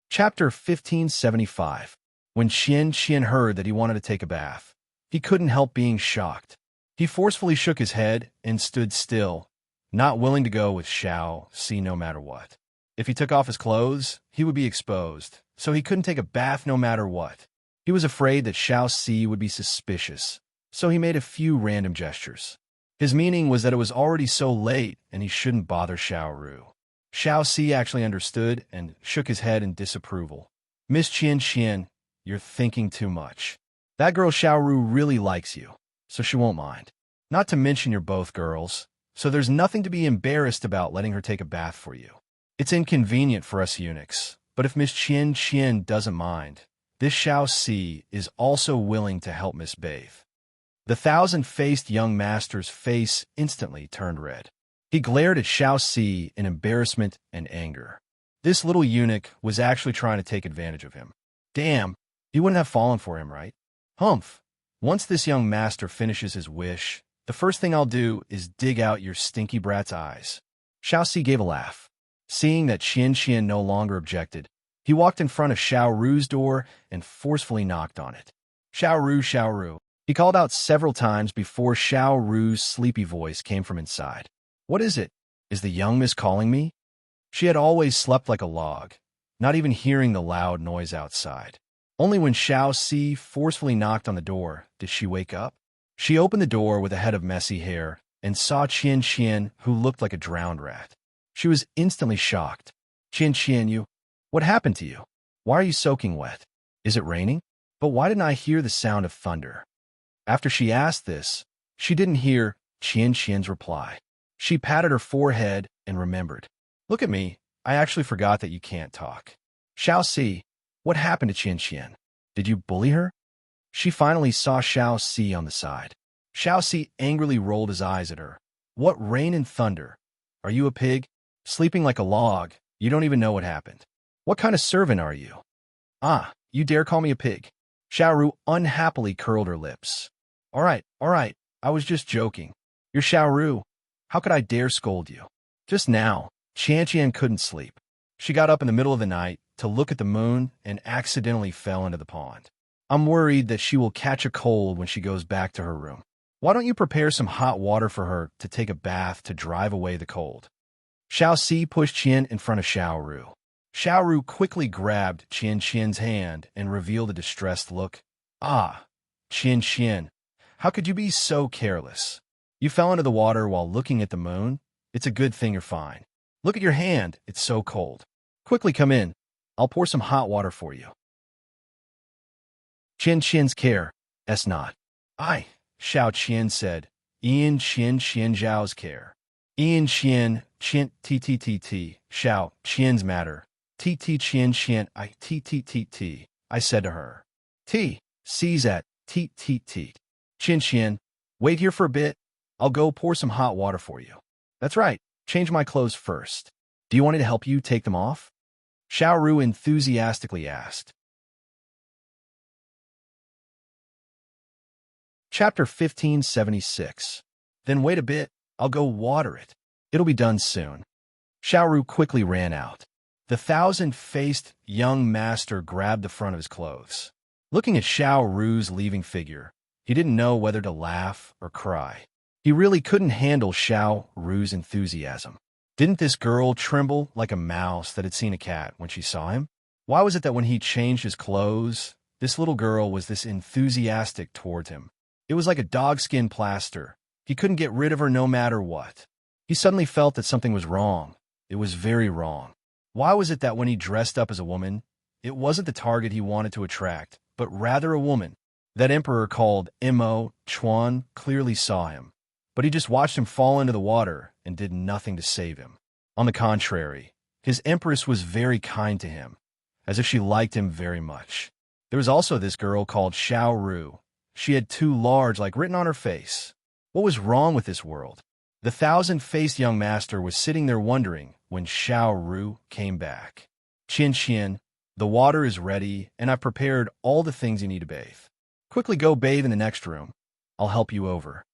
Chapter 1575. When Qian heard that he wanted to take a bath, he couldn't help being shocked. He forcefully shook his head and stood still, not willing to go with Xiaoxi no matter what. If he took off his clothes, he would be exposed, so he couldn't take a bath no matter what. He was afraid that Xiaoxi would be suspicious, so he made a few random gestures. His meaning was that it was already so late and he shouldn't bother Xiaoru. Xiaoxi actually understood and shook his head in disapproval. Miss Qian, you're thinking too much. That girl Xiaoru really likes you, so she won't mind. Not to mention you're both girls, so there's nothing to be embarrassed about letting her take a bath for you. It's inconvenient for us eunuchs, but if Miss Qian doesn't mind, this Xiaoxi is also willing to help Miss bathe. The thousand-faced young master's face instantly turned red. He glared at Xiaoxi in embarrassment and anger. This little eunuch was actually trying to take advantage of him. Damn, he wouldn't have fallen for him, right? Humph. Once this young master finishes his wish, the first thing I'll do is dig out your stinky brat's eyes. Xiaoxi gave a laugh. Seeing that Qian no longer objected, he walked in front of Xiaoru's door and forcefully knocked on it. Xiaoru. He called out several times before Xiaoru's sleepy voice came from inside. What is it? Is the young miss calling me? She had always slept like a log, not even hearing the loud noise outside. Only when Xiaoxi forcefully knocked on the door did she wake up. She opened the door with a head of messy hair and saw Qian, who looked like a drowned rat. She was instantly shocked. Qian, what happened to you? Why are you soaking wet? Is it raining? But why didn't I hear the sound of thunder? After she asked this, she didn't hear Qian's reply. She patted her forehead and remembered. Look at me, I actually forgot that you can't talk. Xiaoxi, what happened to Qian? Did you bully her? She finally saw Xiaoxi on the side. Xiaoxi angrily rolled his eyes at her. What rain and thunder? Are you a pig? Sleeping like a log, you don't even know what happened. What kind of servant are you? Ah, you dare call me a pig? Xiaoru unhappily curled her lips. All right, I was just joking. You're Xiaoru. How could I dare scold you? Just now, Qian couldn't sleep. She got up in the middle of the night to look at the moon and accidentally fell into the pond. I'm worried that she will catch a cold when she goes back to her room. Why don't you prepare some hot water for her to take a bath to drive away the cold? Xiaoxi pushed Qian in front of Xiaoru. Xiaoru quickly grabbed Qian's hand and revealed a distressed look. Ah, Qian, how could you be so careless? You fell into the water while looking at the moon? It's a good thing you're fine. Look at your hand, it's so cold. Quickly come in. I'll pour some hot water for you. Qian's care, s not. I, Xiao Qian said. Qian Zhao's care. Qian t, Xiao Qian's matter. Qian I said to her. Sees at Qian, wait here for a bit. I'll go pour some hot water for you. That's right, change my clothes first. Do you want me to help you take them off? Xiao Ru enthusiastically asked. Chapter 1576. Then wait a bit, I'll go water it. It'll be done soon. Xiao Ru quickly ran out. The thousand-faced young master grabbed the front of his clothes. Looking at Xiao Ru's leaving figure, he didn't know whether to laugh or cry. He really couldn't handle Xiao Ru's enthusiasm. Didn't this girl tremble like a mouse that had seen a cat when she saw him? Why was it that when he changed his clothes, this little girl was this enthusiastic towards him? It was like a dogskin plaster. He couldn't get rid of her no matter what. He suddenly felt that something was wrong. It was very wrong. Why was it that when he dressed up as a woman, it wasn't the target he wanted to attract, but rather a woman? That emperor called Mo Chuan clearly saw him, but he just watched him fall into the water and did nothing to save him. On the contrary, his empress was very kind to him, as if she liked him very much. There was also this girl called Xiao Ru. She had too large, like written on her face. What was wrong with this world? The thousand-faced young master was sitting there wondering when Xiao Ru came back. Qian, the water is ready, and I've prepared all the things you need to bathe. Quickly go bathe in the next room. I'll help you over.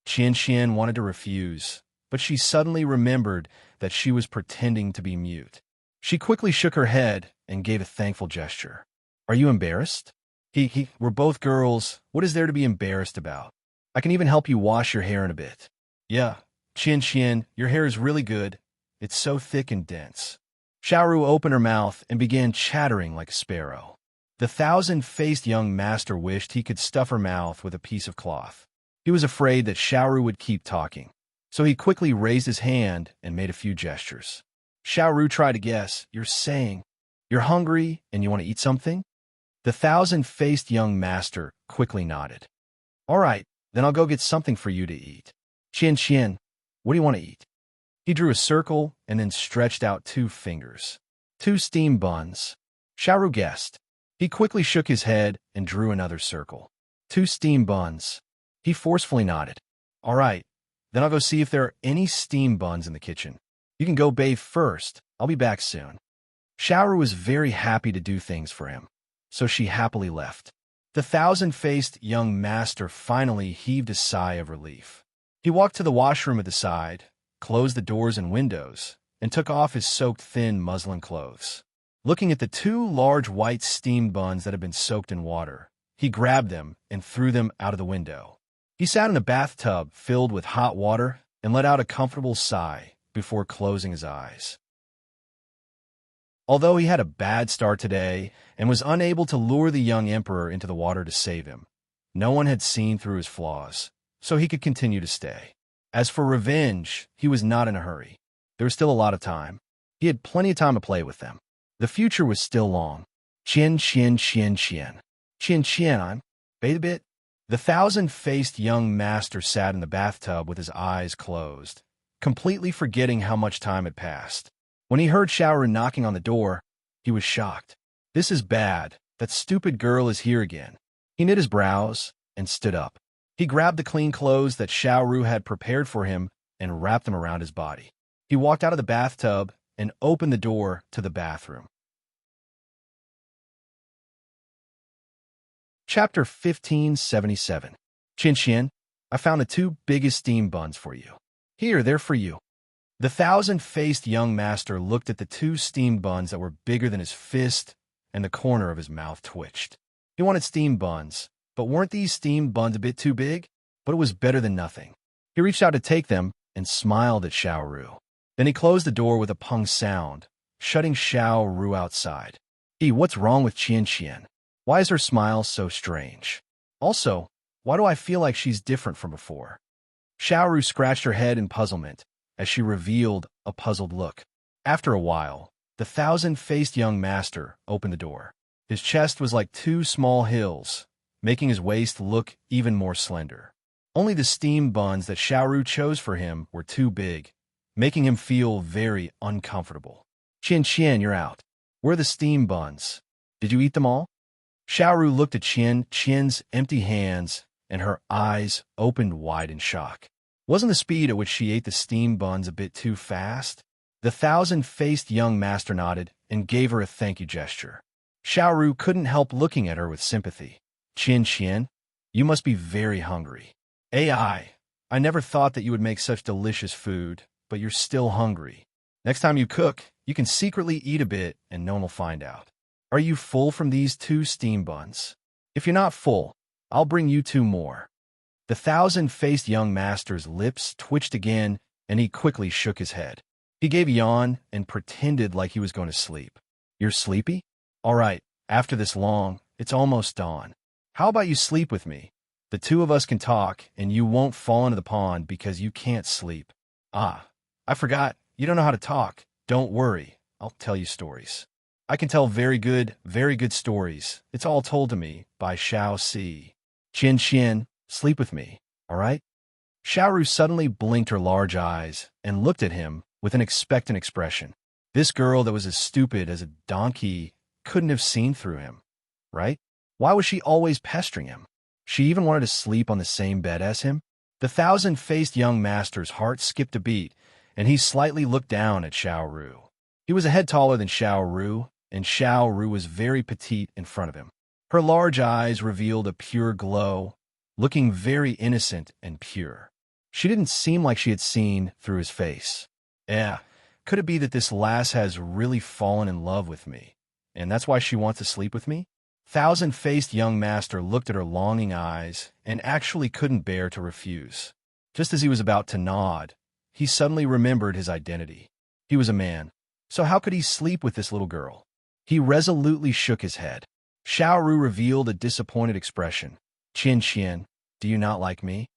Qian wanted to refuse, but she suddenly remembered that she was pretending to be mute. She quickly shook her head and gave a thankful gesture. Are you embarrassed? We're both girls. What is there to be embarrassed about? I can even help you wash your hair in a bit. Yeah, Qian, your hair is really good. It's so thick and dense. Xiao Ru opened her mouth and began chattering like a sparrow. The thousand-faced young master wished he could stuff her mouth with a piece of cloth. He was afraid that Xiao Ru would keep talking, so he quickly raised his hand and made a few gestures. Xiao Ru tried to guess. You're saying you're hungry and you want to eat something? The thousand-faced young master quickly nodded. All right, then I'll go get something for you to eat. Qian, what do you want to eat? He drew a circle and then stretched out 2 fingers. 2 steamed buns. Xiao Ru guessed. He quickly shook his head and drew another circle. 2 steamed buns. He forcefully nodded. All right, then I'll go see if there are any steamed buns in the kitchen. You can go bathe first. I'll be back soon. Xiao Ru was very happy to do things for him, so she happily left. The thousand-faced young master finally heaved a sigh of relief. He walked to the washroom at the side, closed the doors and windows, and took off his soaked thin muslin clothes. Looking at the 2 large white steamed buns that had been soaked in water, he grabbed them and threw them out of the window. He sat in a bathtub filled with hot water and let out a comfortable sigh before closing his eyes. Although he had a bad start today and was unable to lure the young emperor into the water to save him, no one had seen through his flaws, so he could continue to stay. As for revenge, he was not in a hurry. There was still a lot of time. He had plenty of time to play with them. The future was still long. Qian, I'm bathe a bit. The thousand-faced young master sat in the bathtub with his eyes closed, completely forgetting how much time had passed. When he heard Xiao Ru knocking on the door, he was shocked. This is bad. That stupid girl is here again. He knit his brows and stood up. He grabbed the clean clothes that Xiao Ru had prepared for him and wrapped them around his body. He walked out of the bathtub and opened the door to the bathroom. Chapter 1577. Qian, I found the 2 biggest steamed buns for you. Here, they're for you. The thousand-faced young master looked at the 2 steamed buns that were bigger than his fist, and the corner of his mouth twitched. He wanted steamed buns, but weren't these steamed buns a bit too big? But it was better than nothing. He reached out to take them and smiled at Xiao Ru. Then he closed the door with a pung sound, shutting Xiao Ru outside. What's wrong with Qian? Why is her smile so strange? Also, why do I feel like she's different from before? Xiaoru scratched her head in puzzlement as she revealed a puzzled look. After a while, the thousand-faced young master opened the door. His chest was like two small hills, making his waist look even more slender. Only the steam buns that Xiaoru chose for him were too big, making him feel very uncomfortable. Qian, you're out. Where are the steam buns? Did you eat them all? Xiaoru looked at Qian's empty hands, and her eyes opened wide in shock. Wasn't the speed at which she ate the steam buns a bit too fast? The thousand-faced young master nodded and gave her a thank-you gesture. Xiaoru couldn't help looking at her with sympathy. Qian, you must be very hungry. I never thought that you would make such delicious food, but you're still hungry. Next time you cook, you can secretly eat a bit and no one will find out. Are you full from these two steam buns? If you're not full, I'll bring you two more. The thousand-faced young master's lips twitched again, and he quickly shook his head. He gave a yawn and pretended like he was going to sleep. You're sleepy? All right, after this long, it's almost dawn. How about you sleep with me? The two of us can talk, and you won't fall into the pond because you can't sleep. I forgot. You don't know how to talk. Don't worry. I'll tell you stories. I can tell very good stories. It's all told to me by Xiao Si. Qian, sleep with me, all right? Xiaoru suddenly blinked her large eyes and looked at him with an expectant expression. This girl that was as stupid as a donkey couldn't have seen through him, right? Why was she always pestering him? She even wanted to sleep on the same bed as him? The thousand-faced young master's heart skipped a beat, and he slightly looked down at Xiaoru. He was a head taller than Xiaoru, and Xiaoru was very petite in front of him. Her large eyes revealed a pure glow, looking very innocent and pure. She didn't seem like she had seen through his face. Could it be that this lass has really fallen in love with me, and that's why she wants to sleep with me? Thousand-faced young master looked at her longing eyes and actually couldn't bear to refuse. Just as he was about to nod, he suddenly remembered his identity. He was a man, so how could he sleep with this little girl? He resolutely shook his head. Xiaoru revealed a disappointed expression. Qian, do you not like me?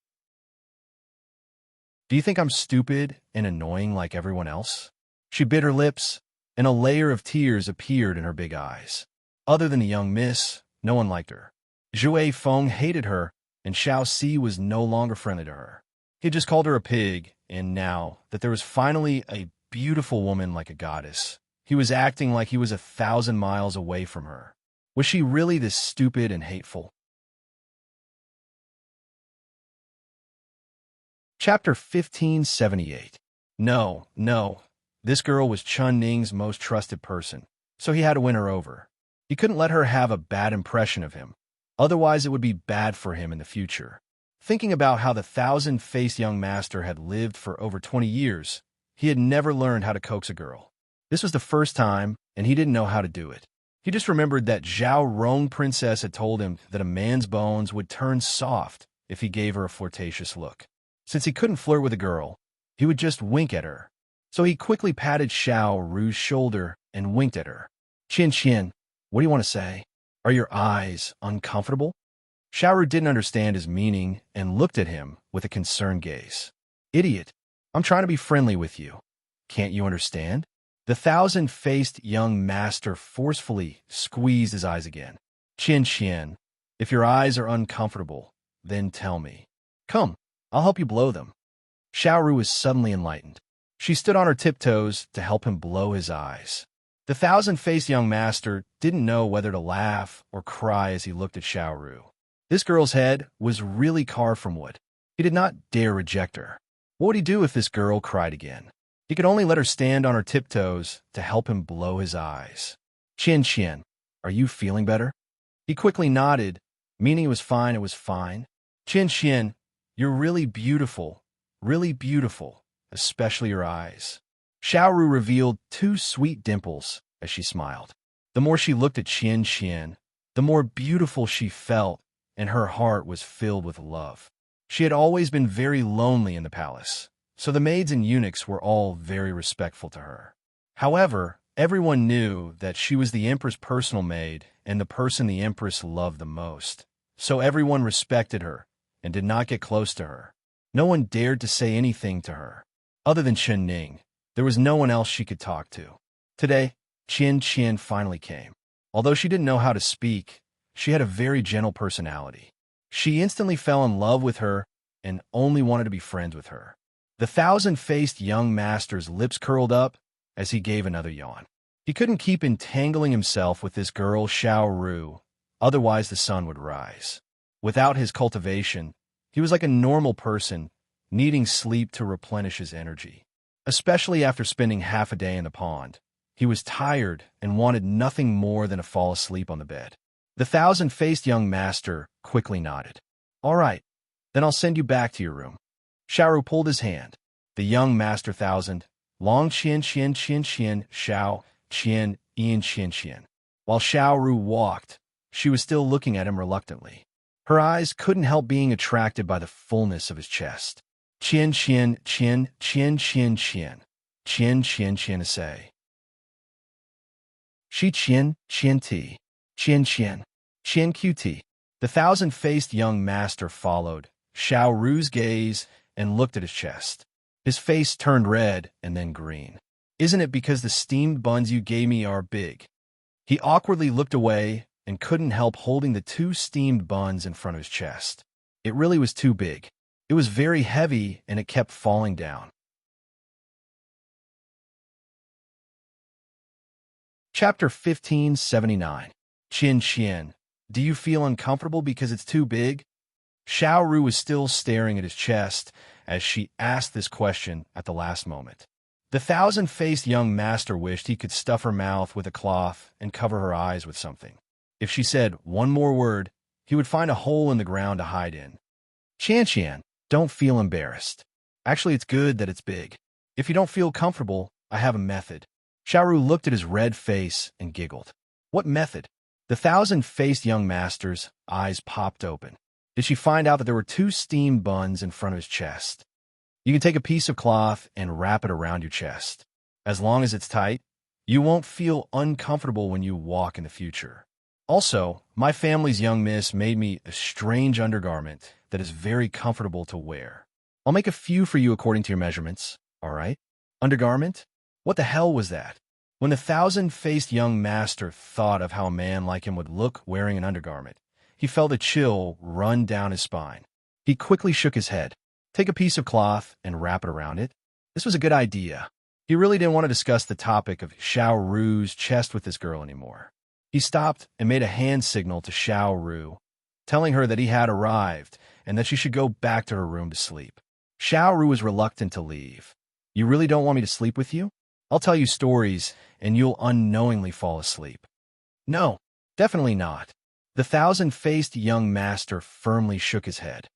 Do you think I'm stupid and annoying like everyone else? She bit her lips, and a layer of tears appeared in her big eyes. Other than the young miss, no one liked her. Zhui Feng hated her, and Xiao Si was no longer friendly to her. He had just called her a pig, and now that there was finally a beautiful woman like a goddess, he was acting like he was 1,000 miles away from her. Was she really this stupid and hateful? Chapter 1578. No. This girl was Chun Ning's most trusted person, so he had to win her over. He couldn't let her have a bad impression of him. Otherwise, it would be bad for him in the future. Thinking about how the thousand-faced young master had lived for over 20 years, he had never learned how to coax a girl. This was the first time, and he didn't know how to do it. He just remembered that Zhao Rong Princess had told him that a man's bones would turn soft if he gave her a flirtatious look. Since he couldn't flirt with a girl, he would just wink at her. So he quickly patted Xiao Ru's shoulder and winked at her. Qian, what do you want to say? Are your eyes uncomfortable? Xiaoru didn't understand his meaning and looked at him with a concerned gaze. Idiot, I'm trying to be friendly with you. Can't you understand? The thousand-faced young master forcefully squeezed his eyes again. Qian, if your eyes are uncomfortable, then tell me. Come, I'll help you blow them. Xiaoru was suddenly enlightened. She stood on her tiptoes to help him blow his eyes. The thousand-faced young master didn't know whether to laugh or cry as he looked at Xiaoru. This girl's head was really carved from wood. He did not dare reject her. What would he do if this girl cried again? He could only let her stand on her tiptoes to help him blow his eyes. Qian, are you feeling better? He quickly nodded, meaning it was fine. Qian, you're really beautiful, especially your eyes. Xiaoru revealed two sweet dimples as she smiled. The more she looked at Qian, the more beautiful she felt, and her heart was filled with love. She had always been very lonely in the palace, so the maids and eunuchs were all very respectful to her. However, everyone knew that she was the empress' personal maid and the person the empress loved the most, so everyone respected her and did not get close to her. No one dared to say anything to her. Other than Chen Ning, there was no one else she could talk to. Today, Qian finally came. Although she didn't know how to speak, she had a very gentle personality. She instantly fell in love with her and only wanted to be friends with her. The thousand-faced young master's lips curled up as he gave another yawn. He couldn't keep entangling himself with this girl Xiao Ru, otherwise the sun would rise. Without his cultivation, he was like a normal person, needing sleep to replenish his energy. Especially after spending half a day in the pond, he was tired and wanted nothing more than to fall asleep on the bed. The thousand-faced young master quickly nodded. "All right, then I'll send you back to your room." Xiao pulled his hand. The young master thousand, Long Qian, Xiao, Qian, Ian Qian. While Xiao Ru walked, she was still looking at him reluctantly. Her eyes couldn't help being attracted by the fullness of his chest. Qian, say. Shi Qian T. Qian QT. The thousand-faced young master followed Xiao Ru's gaze and looked at his chest. His face turned red and then green. "Isn't it because the steamed buns you gave me are big?" He awkwardly looked away and couldn't help holding the two steamed buns in front of his chest. It really was too big. It was very heavy and it kept falling down. Chapter 1579. Qian, do you feel uncomfortable because it's too big? Xiao Ru was still staring at his chest as she asked this question at the last moment. The thousand-faced young master wished he could stuff her mouth with a cloth and cover her eyes with something. If she said one more word, he would find a hole in the ground to hide in. Qian, don't feel embarrassed. Actually, it's good that it's big. If you don't feel comfortable, I have a method. Xiao Ru looked at his red face and giggled. What method? The thousand-faced young master's eyes popped open. Did she find out that there were two steamed buns in front of his chest? You can take a piece of cloth and wrap it around your chest. As long as it's tight, you won't feel uncomfortable when you walk in the future. Also, my family's young miss made me a strange undergarment that is very comfortable to wear. I'll make a few for you according to your measurements, all right? Undergarment? What the hell was that? When the thousand-faced young master thought of how a man like him would look wearing an undergarment, he felt a chill run down his spine. He quickly shook his head. Take a piece of cloth and wrap it around it. This was a good idea. He really didn't want to discuss the topic of Xiao Ru's chest with this girl anymore. He stopped and made a hand signal to Xiao Ru, telling her that he had arrived and that she should go back to her room to sleep. Xiao Ru was reluctant to leave. You really don't want me to sleep with you? I'll tell you stories and you'll unknowingly fall asleep. No, definitely not. The thousand-faced young master firmly shook his head.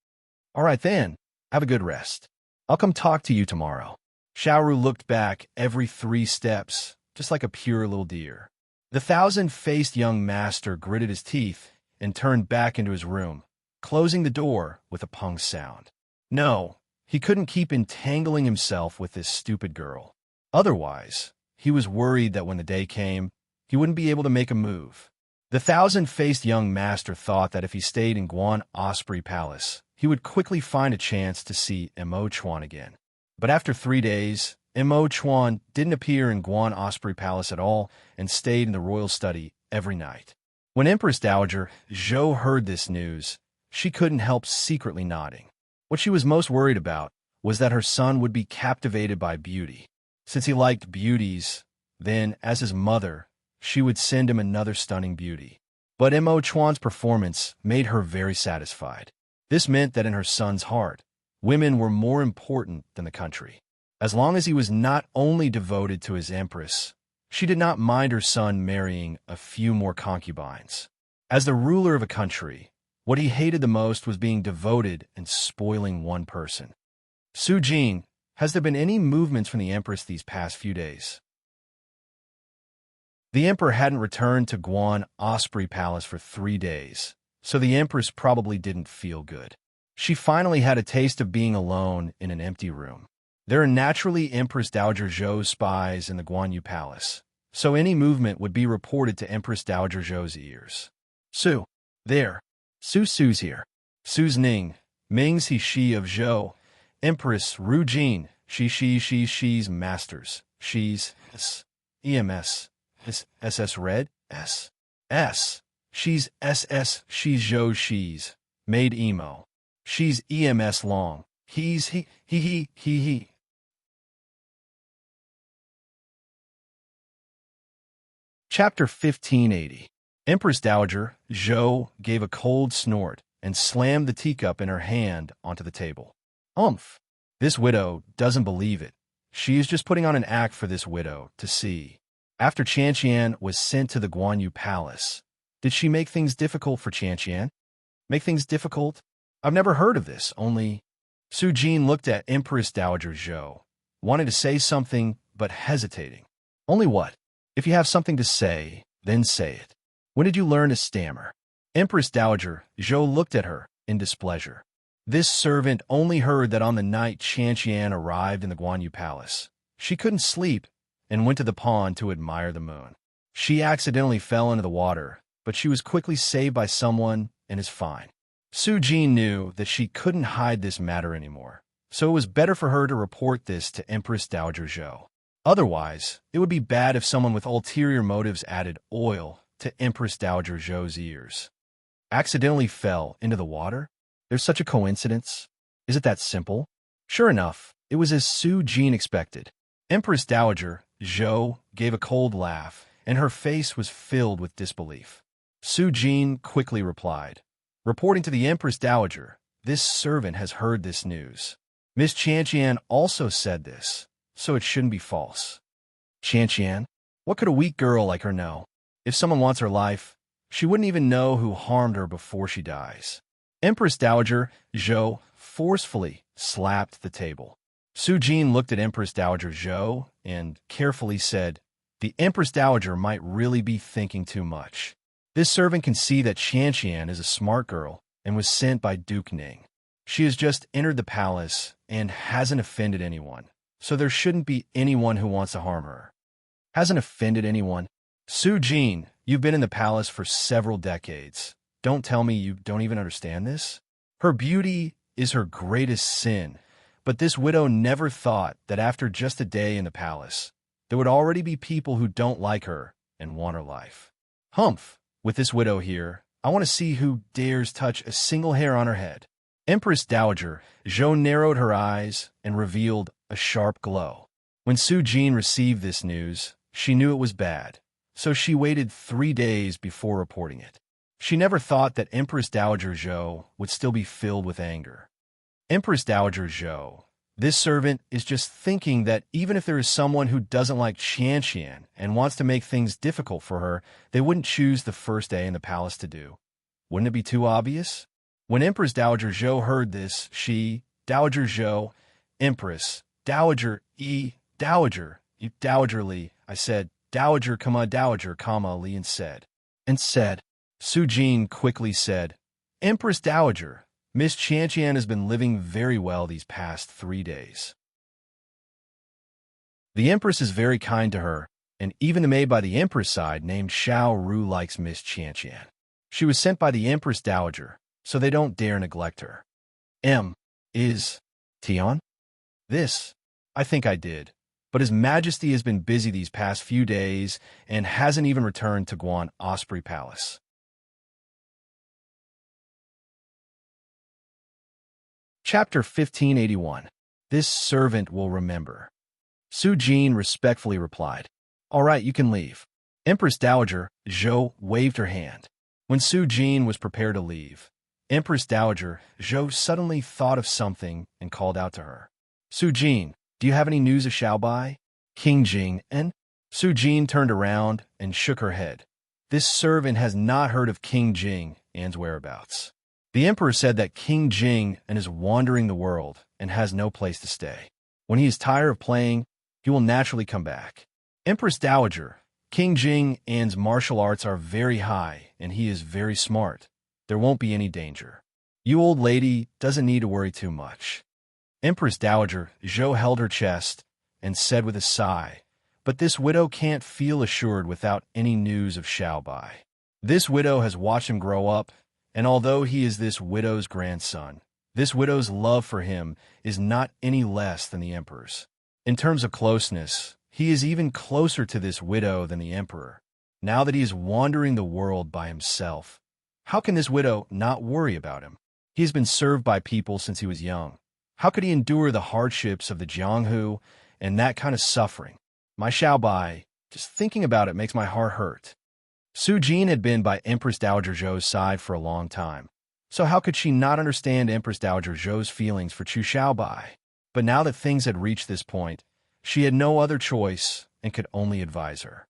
All right then, have a good rest. I'll come talk to you tomorrow. Xiao Ru looked back every 3 steps, just like a pure little deer. The thousand-faced young master gritted his teeth and turned back into his room, closing the door with a pung sound. No, he couldn't keep entangling himself with this stupid girl. Otherwise, he was worried that when the day came, he wouldn't be able to make a move. The thousand-faced young master thought that if he stayed in Guan Osprey Palace, he would quickly find a chance to see Mo Chuan again. But after 3 days, Mo Chuan didn't appear in Guan Osprey Palace at all and stayed in the royal study every night. When Empress Dowager Zhou heard this news, she couldn't help secretly nodding. What she was most worried about was that her son would be captivated by beauty. Since he liked beauties, then, as his mother, she would send him another stunning beauty. But Mo Chuan's performance made her very satisfied. This meant that in her son's heart, women were more important than the country. As long as he was not only devoted to his empress, she did not mind her son marrying a few more concubines. As the ruler of a country, what he hated the most was being devoted and spoiling one person. Su Jing, has there been any movements from the empress these past few days? The emperor hadn't returned to Guan Osprey Palace for 3 days, so the empress probably didn't feel good. She finally had a taste of being alone in an empty room. There are naturally Empress Dowager Zhou's spies in the Guanyu Palace, so any movement would be reported to Empress Dowager Zhou's ears. Su, there. Su's here. Su's Ning, Ming's he she of Zhou, Empress Ru Jin, she's masters, she's EMS, SS red, S. She's SS, she's Zhou, she's made emo. She's EMS long, he's he. Chapter 1580. Empress Dowager Zhou gave a cold snort and slammed the teacup in her hand onto the table. Umph! This widow doesn't believe it. She is just putting on an act for this widow to see. After Qian was sent to the Guanyu Palace, did she make things difficult for Qian? Make things difficult? I've never heard of this, only... Su Jin looked at Empress Dowager Zhou, wanting to say something, but hesitating. Only what? If you have something to say, then say it. When did you learn to stammer? Empress Dowager Zhou looked at her in displeasure. This servant only heard that on the night Qian arrived in the Guanyu Palace, she couldn't sleep and went to the pond to admire the moon. She accidentally fell into the water, but she was quickly saved by someone and is fine. Su Jin knew that she couldn't hide this matter anymore, so it was better for her to report this to Empress Dowager Zhou. Otherwise, it would be bad if someone with ulterior motives added oil to Empress Dowager Zhou's ears. Accidentally fell into the water? There's such a coincidence? Is it that simple? Sure enough, it was as Su Jin expected. Empress Dowager Zhou gave a cold laugh, and her face was filled with disbelief. Su Jin quickly replied, reporting to the Empress Dowager, this servant has heard this news. Miss Qian also said this, so it shouldn't be false. Qian? What could a weak girl like her know? If someone wants her life, she wouldn't even know who harmed her before she dies. Empress Dowager Zhou forcefully slapped the table. Su Jin looked at Empress Dowager Zhou and carefully said, the Empress Dowager might really be thinking too much. This servant can see that Qian is a smart girl and was sent by Duke Ning. She has just entered the palace and hasn't offended anyone, so there shouldn't be anyone who wants to harm her. Hasn't offended anyone? Su Jin, you've been in the palace for several decades. Don't tell me you don't even understand this? Her beauty is her greatest sin, but this widow never thought that after just a day in the palace, there would already be people who don't like her and want her life. Humph! With this widow here, I want to see who dares touch a single hair on her head. Empress Dowager Zhou narrowed her eyes and revealed a sharp glow. When Su Jin received this news, she knew it was bad, so she waited 3 days before reporting it. She never thought that Empress Dowager Zhou would still be filled with anger. Empress Dowager Zhou, this servant is just thinking that even if there is someone who doesn't like Qian and wants to make things difficult for her, they wouldn't choose the first day in the palace to do. Wouldn't it be too obvious? When Empress Dowager Zhou heard this, she, Dowager Zhou, Empress, Dowager, Dowager, Dowagerly, I said, Dowager, Dowager, Li, and said, Su Jin quickly said, Empress Dowager, Miss Qian has been living very well these past 3 days. The Empress is very kind to her, and even the maid by the Empress side named Xiao Ru likes Miss Qian. She was sent by the Empress Dowager, so they don't dare neglect her. Is Tian? This, I think I did, but His Majesty has been busy these past few days and hasn't even returned to Guan Osprey Palace. Chapter 1581. This servant will remember. Su Jin respectfully replied, all right, you can leave. Empress Dowager Zhou waved her hand. When Su Jin was prepared to leave, Empress Dowager Zhou suddenly thought of something and called out to her. Su Jin, do you have any news of Xiaobai? King Jing and Su Jin turned around and shook her head. This servant has not heard of King Jing and's whereabouts. The emperor said that King Jing is wandering the world and has no place to stay. When he is tired of playing, he will naturally come back. Empress Dowager, King Jing and's martial arts are very high and he is very smart. There won't be any danger. You old lady doesn't need to worry too much. Empress Dowager Zhou held her chest and said with a sigh, but this widow can't feel assured without any news of Xiaobai. This widow has watched him grow up And although he is this widow's grandson, this widow's love for him is not any less than the emperor's. In terms of closeness, he is even closer to this widow than the emperor. Now that he is wandering the world by himself, how can this widow not worry about him? He has been served by people since he was young. How could he endure the hardships of the Jianghu and that kind of suffering? My Xiaobai, just thinking about it makes my heart hurt. Su Jin had been by Empress Dowager Zhou's side for a long time. So how could she not understand Empress Dowager Zhou's feelings for Chu Xiaobai? But now that things had reached this point, she had no other choice and could only advise her.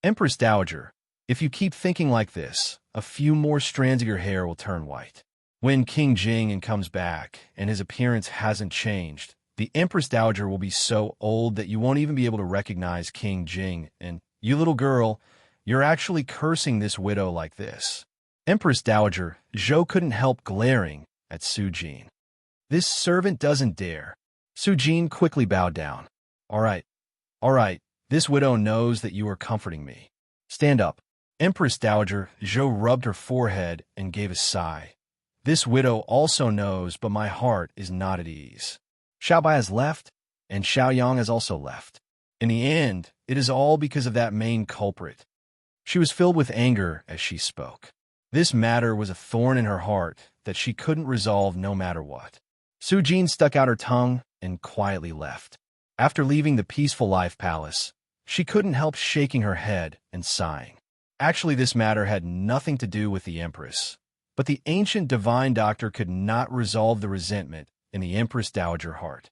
Empress Dowager, if you keep thinking like this, a few more strands of your hair will turn white. When King Jing comes back and his appearance hasn't changed, the Empress Dowager will be so old that you won't even be able to recognize King Jing, and you little girl, you're actually cursing this widow like this. Empress Dowager Zhou couldn't help glaring at Su Jin. This servant doesn't dare. Su Jin quickly bowed down. All right, this widow knows that you are comforting me. Stand up. Empress Dowager Zhou rubbed her forehead and gave a sigh. This widow also knows, but my heart is not at ease. Xiaobai has left, and Xiaoyang has also left. In the end, it is all because of that main culprit. She was filled with anger as she spoke. This matter was a thorn in her heart that she couldn't resolve no matter what. Su Jin stuck out her tongue and quietly left. After leaving the peaceful life palace, she couldn't help shaking her head and sighing. Actually, this matter had nothing to do with the Empress, but the ancient divine doctor could not resolve the resentment in the Empress Dowager heart.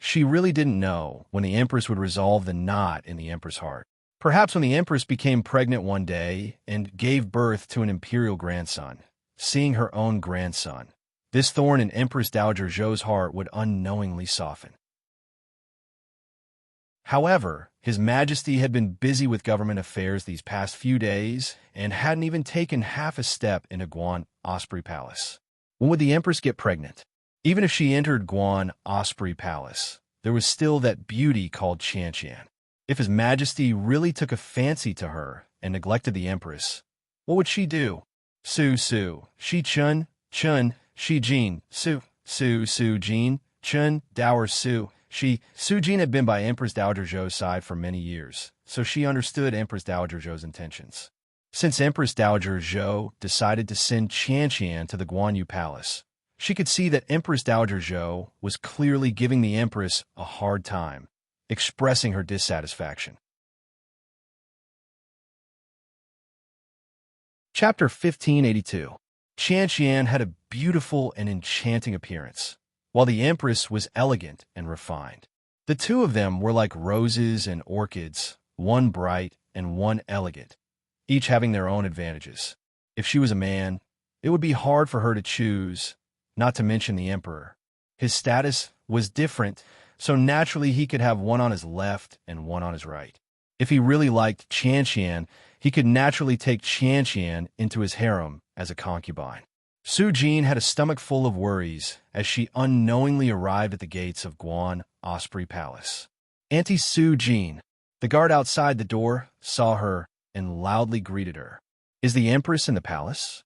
She really didn't know when the Empress would resolve the knot in the Empress heart. Perhaps when the Empress became pregnant one day and gave birth to an imperial grandson, seeing her own grandson, this thorn in Empress Dowager Zhou's heart would unknowingly soften. However, His Majesty had been busy with government affairs these past few days and hadn't even taken half a step into Guan Osprey Palace. When would the Empress get pregnant? Even if she entered Guan Osprey Palace, there was still that beauty called Qianqian. If His Majesty really took a fancy to her and neglected the Empress, what would she do? Su, Shi Chun, Shi Jin, Su Jin, Chun, Dower Su. Su Jin had been by Empress Dowager Zhou's side for many years, so she understood Empress Dowager Zhou's intentions. Since Empress Dowager Zhou decided to send Qianqian to the Guanyu Palace, she could see that Empress Dowager Zhou was clearly giving the Empress a hard time, expressing her dissatisfaction. Chapter 1582. Qianqian had a beautiful and enchanting appearance, while the Empress was elegant and refined. The two of them were like roses and orchids, one bright and one elegant, each having their own advantages. If she was a man, it would be hard for her to choose, not to mention the Emperor. His status was different, so naturally he could have one on his left and one on his right. If he really liked Qianqian, he could naturally take Qianqian into his harem as a concubine. Su Jin had a stomach full of worries as she unknowingly arrived at the gates of Guan Osprey Palace. Auntie Su Jin, the guard outside the door, saw her and loudly greeted her. Is the Empress in the palace?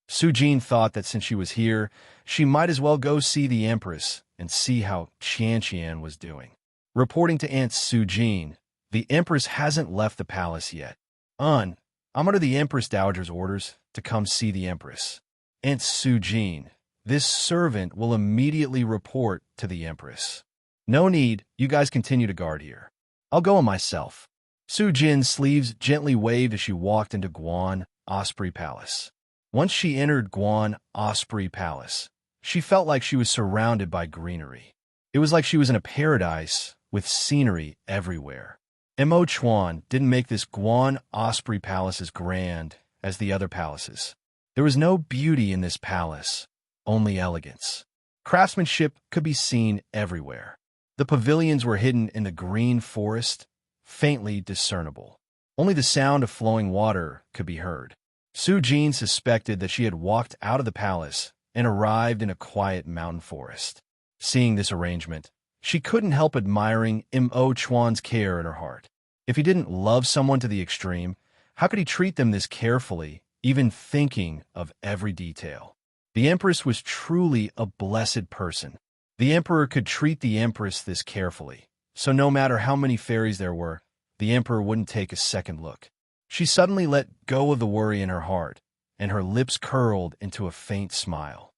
Su Jin thought that since she was here, she might as well go see the Empress and see how Qianqian was doing. Reporting to Aunt Su Jin, the Empress hasn't left the palace yet. I'm under the Empress Dowager's orders to come see the Empress. Aunt Su Jin, this servant will immediately report to the Empress. No need, you guys continue to guard here. I'll go on myself. Su Jin's sleeves gently waved as she walked into Guan Osprey Palace. Once she entered Guan Osprey Palace, she felt like she was surrounded by greenery. It was like she was in a paradise with scenery everywhere. Mo Chuan didn't make this Guan Osprey Palace as grand as the other palaces. There was no beauty in this palace, only elegance. Craftsmanship could be seen everywhere. The pavilions were hidden in the green forest, faintly discernible. Only the sound of flowing water could be heard. Su Jin suspected that she had walked out of the palace and arrived in a quiet mountain forest. Seeing this arrangement, she couldn't help admiring Mo Chuan's care in her heart. If he didn't love someone to the extreme, how could he treat them this carefully even thinking of every detail. The Empress was truly a blessed person. The Emperor could treat the Empress this carefully, so no matter how many fairies there were, the Emperor wouldn't take a second look. She suddenly let go of the worry in her heart, and her lips curled into a faint smile.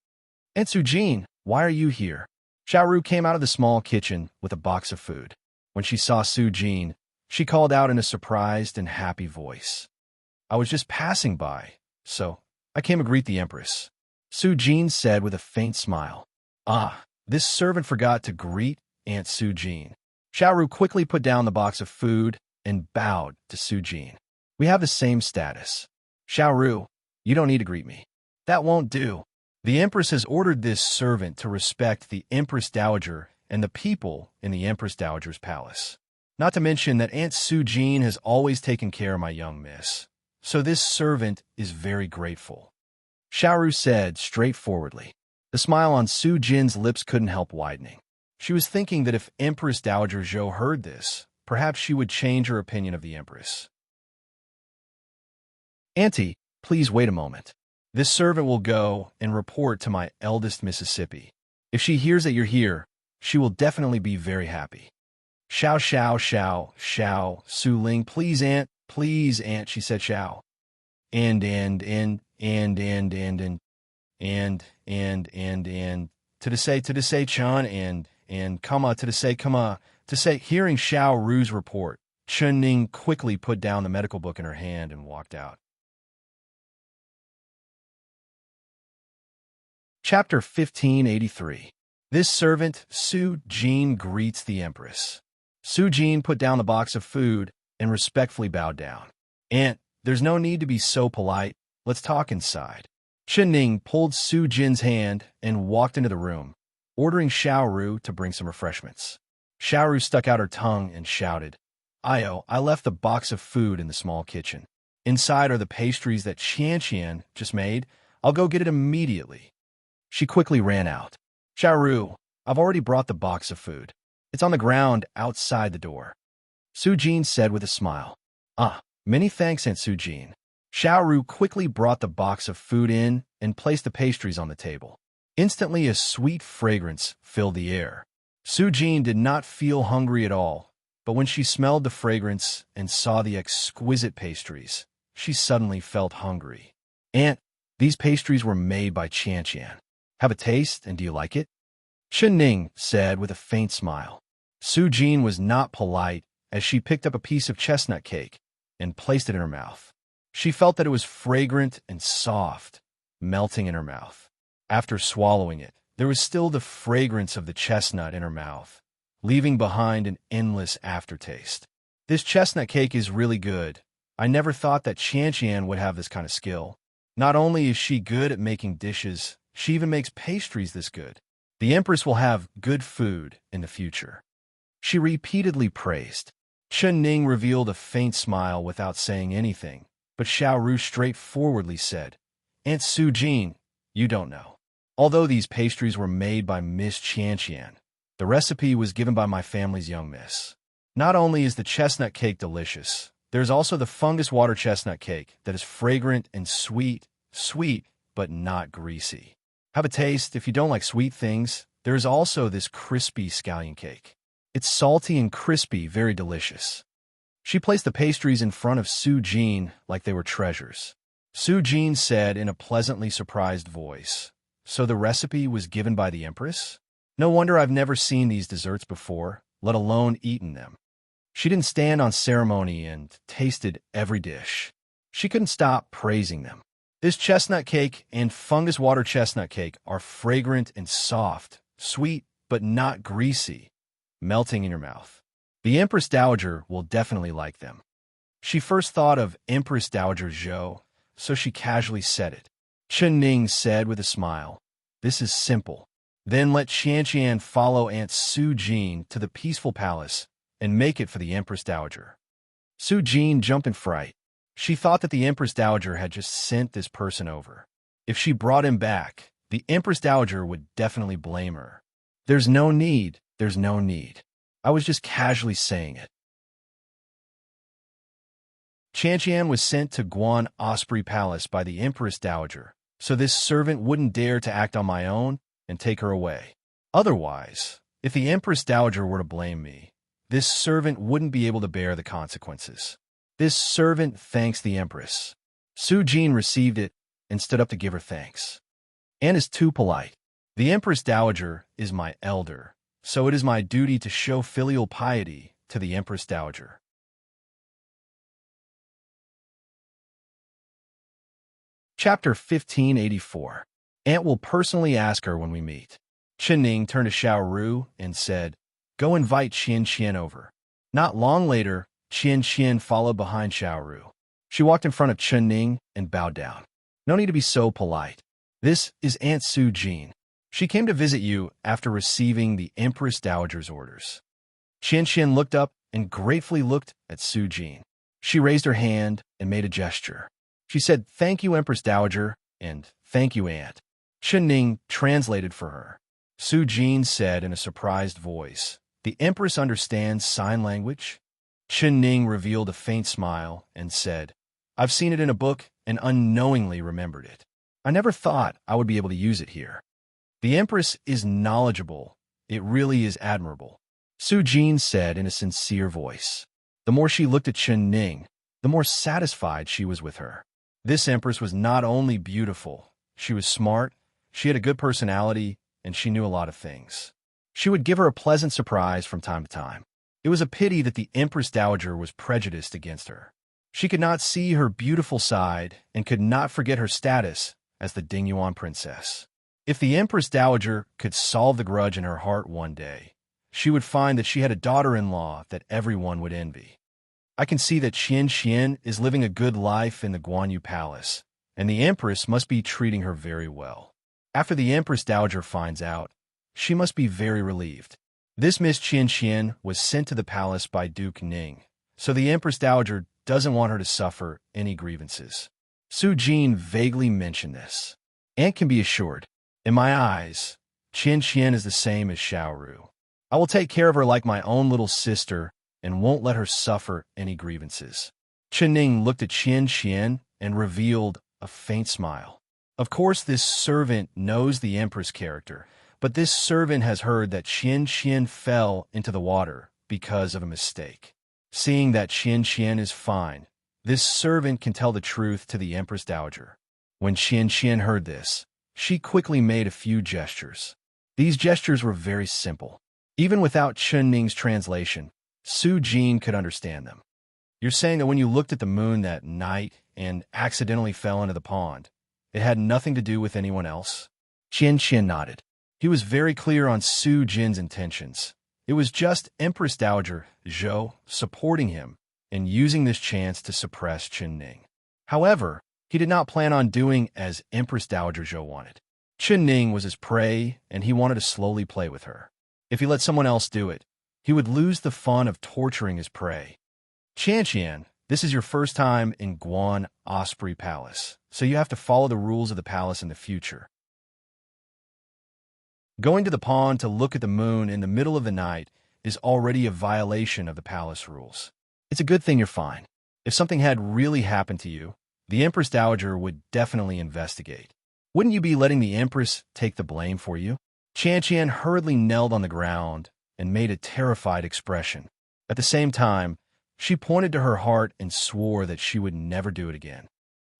"Aunt Sujin, why are you here?" Xiaoru came out of the small kitchen with a box of food. When she saw Sujin, she called out in a surprised and happy voice. "I was just passing by, so I came to greet the Empress," Sujin said with a faint smile. "Ah, this servant forgot to greet Aunt Sujin." Xiaoru quickly put down the box of food and bowed to Sujin. "We have the same status. Xiaoru, you don't need to greet me." "That won't do. The Empress has ordered this servant to respect the Empress Dowager and the people in the Empress Dowager's palace. Not to mention that Aunt Sujin has always taken care of my young miss, so this servant is very grateful," Xiaoru said straightforwardly. The smile on Sujin's lips couldn't help widening. She was thinking that if Empress Dowager Zhou heard this, perhaps she would change her opinion of the Empress. "Auntie, please wait a moment. This servant will go and report to my eldest Mississippi. If she hears that you're here, she will definitely be very happy." "Xiao, xiao, xiao, xiao, Su Ling, please, aunt, she said xiao. And, to say, Chan, comma, to say, hearing Xiao Ru's report, Chen Ning quickly put down the medical book in her hand and walked out. Chapter 1583. This servant, Su Jin, greets the Empress. Su Jin put down the box of food and respectfully bowed down. "Aunt, there's no need to be so polite. Let's talk inside." Chen Ning pulled Su Jin's hand and walked into the room, ordering Xiao Ru to bring some refreshments. Xiao Ru stuck out her tongue and shouted, I left the box of food in the small kitchen. Inside are the pastries that Qian just made. I'll go get it immediately." She quickly ran out. "Xiao Ru, I've already brought the box of food. It's on the ground outside the door," Su Jin said with a smile. "Ah, many thanks, Aunt Su Jin." Xiao Ru quickly brought the box of food in and placed the pastries on the table. Instantly, a sweet fragrance filled the air. Su Jin did not feel hungry at all, but when she smelled the fragrance and saw the exquisite pastries, she suddenly felt hungry. "Aunt, these pastries were made by Qian. Have a taste, and do you like it?" Chen Ning said with a faint smile. Su Jin was not polite as she picked up a piece of chestnut cake and placed it in her mouth. She felt that it was fragrant and soft, melting in her mouth. After swallowing it, there was still the fragrance of the chestnut in her mouth, leaving behind an endless aftertaste. "This chestnut cake is really good. I never thought that Qian would have this kind of skill. Not only is she good at making dishes, she even makes pastries this good. The Empress will have good food in the future," she repeatedly praised. Chen Ning revealed a faint smile without saying anything, but Xiao Ru straightforwardly said, "Aunt Su Jin, you don't know. Although these pastries were made by Miss Qian, the recipe was given by my family's young miss. Not only is the chestnut cake delicious, there's also the fungus water chestnut cake that is fragrant and sweet, but not greasy. Have a taste. If you don't like sweet things, there is also this crispy scallion cake. It's salty and crispy, very delicious." She placed the pastries in front of Su Jin like they were treasures. Su Jin said in a pleasantly surprised voice, "So the recipe was given by the Empress? No wonder I've never seen these desserts before, let alone eaten them." She didn't stand on ceremony and tasted every dish. She couldn't stop praising them. This chestnut cake and fungus water chestnut cake are fragrant and soft, sweet, but not greasy, melting in your mouth. The Empress Dowager will definitely like them. She first thought of Empress Dowager Zhou, so she casually said it. Chen Ning said with a smile, "This is simple. Then let Qian follow Aunt Su Jin to the peaceful palace and make it for the Empress Dowager." Su Jin jumped in fright. She thought that the Empress Dowager had just sent this person over. If she brought him back, the Empress Dowager would definitely blame her. There's no need. I was just casually saying it." Qian was sent to Guan Osprey Palace by the Empress Dowager, so this servant wouldn't dare to act on my own and take her away. Otherwise, if the Empress Dowager were to blame me, this servant wouldn't be able to bear the consequences. This servant thanks the Empress. Su Jin received it and stood up to give her thanks. Anne is too polite. The Empress Dowager is my elder, so it is my duty to show filial piety to the Empress Dowager. Chapter 1584. Aunt will personally ask her when we meet. Chen Ning turned to Xiao Ru and said, "Go invite Qian over." Not long later, Qian followed behind Xiao Ru. She walked in front of Chen Ning and bowed down. "No need to be so polite. This is Aunt Su Jin. She came to visit you after receiving the Empress Dowager's orders." Qian looked up and gratefully looked at Su Jin. She raised her hand and made a gesture. She said, "Thank you, Empress Dowager," and "Thank you, Aunt." Chen Ning translated for her. Su Jin said in a surprised voice, "The Empress understands sign language?" Chen Ning revealed a faint smile and said, "I've seen it in a book and unknowingly remembered it. I never thought I would be able to use it here. The Empress is knowledgeable. It really is admirable," Su Jin said in a sincere voice. The more she looked at Chen Ning, the more satisfied she was with her. This Empress was not only beautiful, she was smart, she had a good personality, and she knew a lot of things. She would give her a pleasant surprise from time to time. It was a pity that the Empress Dowager was prejudiced against her. She could not see her beautiful side and could not forget her status as the Dingyuan princess. If the Empress Dowager could solve the grudge in her heart one day, she would find that she had a daughter-in-law that everyone would envy. I can see that Qian is living a good life in the Guanyu Palace, and the Empress must be treating her very well. After the Empress Dowager finds out, she must be very relieved. This Miss Qian was sent to the palace by Duke Ning, so the Empress Dowager doesn't want her to suffer any grievances. Su Jin vaguely mentioned this. Aunt can be assured, in my eyes, Qian is the same as Xiao Ru. I will take care of her like my own little sister and won't let her suffer any grievances. Chen Ning looked at Qian and revealed a faint smile. Of course, this servant knows the Empress character, but this servant has heard that Qian fell into the water because of a mistake. Seeing that Qian is fine, this servant can tell the truth to the Empress Dowager. When Qian heard this, she quickly made a few gestures. These gestures were very simple. Even without Chen Ning's translation, Su Jin could understand them. "You're saying that when you looked at the moon that night and accidentally fell into the pond, it had nothing to do with anyone else?" Qian nodded. He was very clear on Su Jin's intentions. It was just Empress Dowager Zhou supporting him and using this chance to suppress Chen Ning. However, he did not plan on doing as Empress Dowager Zhou wanted. Chen Ning was his prey, and he wanted to slowly play with her. If he let someone else do it, he would lose the fun of torturing his prey. "Qian, this is your first time in Guan Osprey Palace, so you have to follow the rules of the palace in the future. Going to the pond to look at the moon in the middle of the night is already a violation of the palace rules. It's a good thing you're fine. If something had really happened to you, the Empress Dowager would definitely investigate. Wouldn't you be letting the Empress take the blame for you?" Qian hurriedly knelt on the ground and made a terrified expression. At the same time, she pointed to her heart and swore that she would never do it again.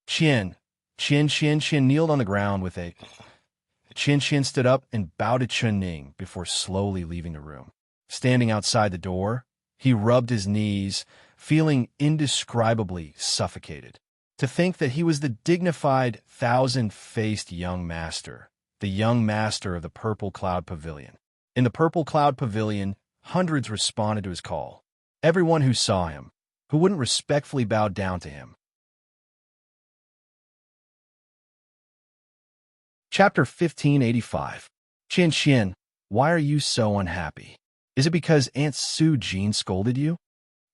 Qian kneeled on the ground with a... Qian stood up and bowed to Chen Ning before slowly leaving the room. Standing outside the door, he rubbed his knees, feeling indescribably suffocated. To think that he was the dignified, thousand-faced young master, the young master of the Purple Cloud Pavilion. In the Purple Cloud Pavilion, hundreds responded to his call. Everyone who saw him, who wouldn't respectfully bow down to him. Chapter 1585. Qian, why are you so unhappy? Is it because Aunt Su Jin scolded you?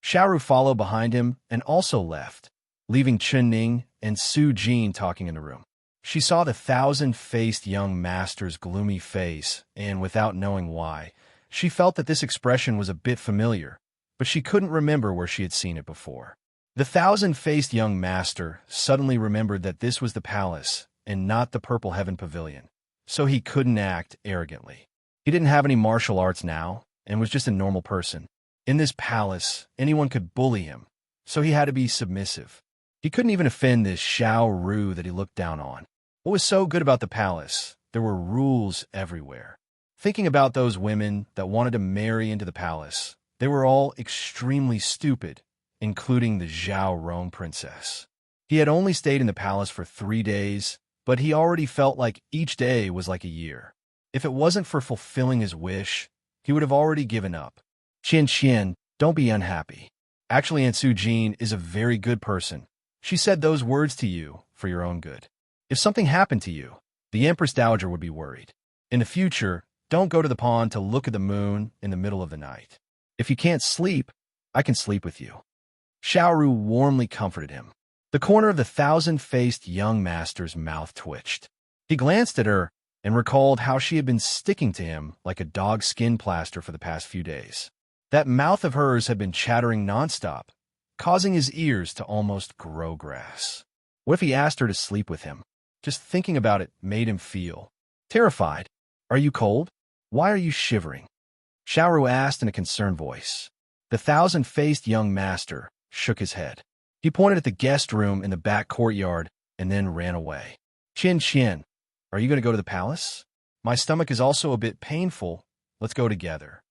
Xiaoru followed behind him and also left, leaving Chen Ning and Su Jin talking in the room. She saw the thousand-faced young master's gloomy face, and without knowing why, she felt that this expression was a bit familiar, but she couldn't remember where she had seen it before. The thousand-faced young master suddenly remembered that this was the palace and not the Purple Heaven Pavilion, so he couldn't act arrogantly. He didn't have any martial arts now and was just a normal person. In this palace, anyone could bully him, so he had to be submissive. He couldn't even offend this Xiao Ru that he looked down on. What was so good about the palace? There were rules everywhere. Thinking about those women that wanted to marry into the palace, they were all extremely stupid, including the Zhao Rong princess. He had only stayed in the palace for 3 days, but he already felt like each day was like a year. If it wasn't for fulfilling his wish, he would have already given up. Qian, don't be unhappy. Actually, Aunt Su Jin is a very good person. She said those words to you for your own good. If something happened to you, the Empress Dowager would be worried. In the future, don't go to the pond to look at the moon in the middle of the night. If you can't sleep, I can sleep with you. Xiaoru warmly comforted him. The corner of the thousand-faced young master's mouth twitched. He glanced at her and recalled how she had been sticking to him like a dog's skin plaster for the past few days. That mouth of hers had been chattering nonstop, causing his ears to almost grow grass. What if he asked her to sleep with him? Just thinking about it made him feel terrified. Are you cold? Why are you shivering? Xiaoru asked in a concerned voice. The thousand-faced young master shook his head. He pointed at the guest room in the back courtyard and then ran away. Qian, are you going to go to the palace? My stomach is also a bit painful. Let's go together.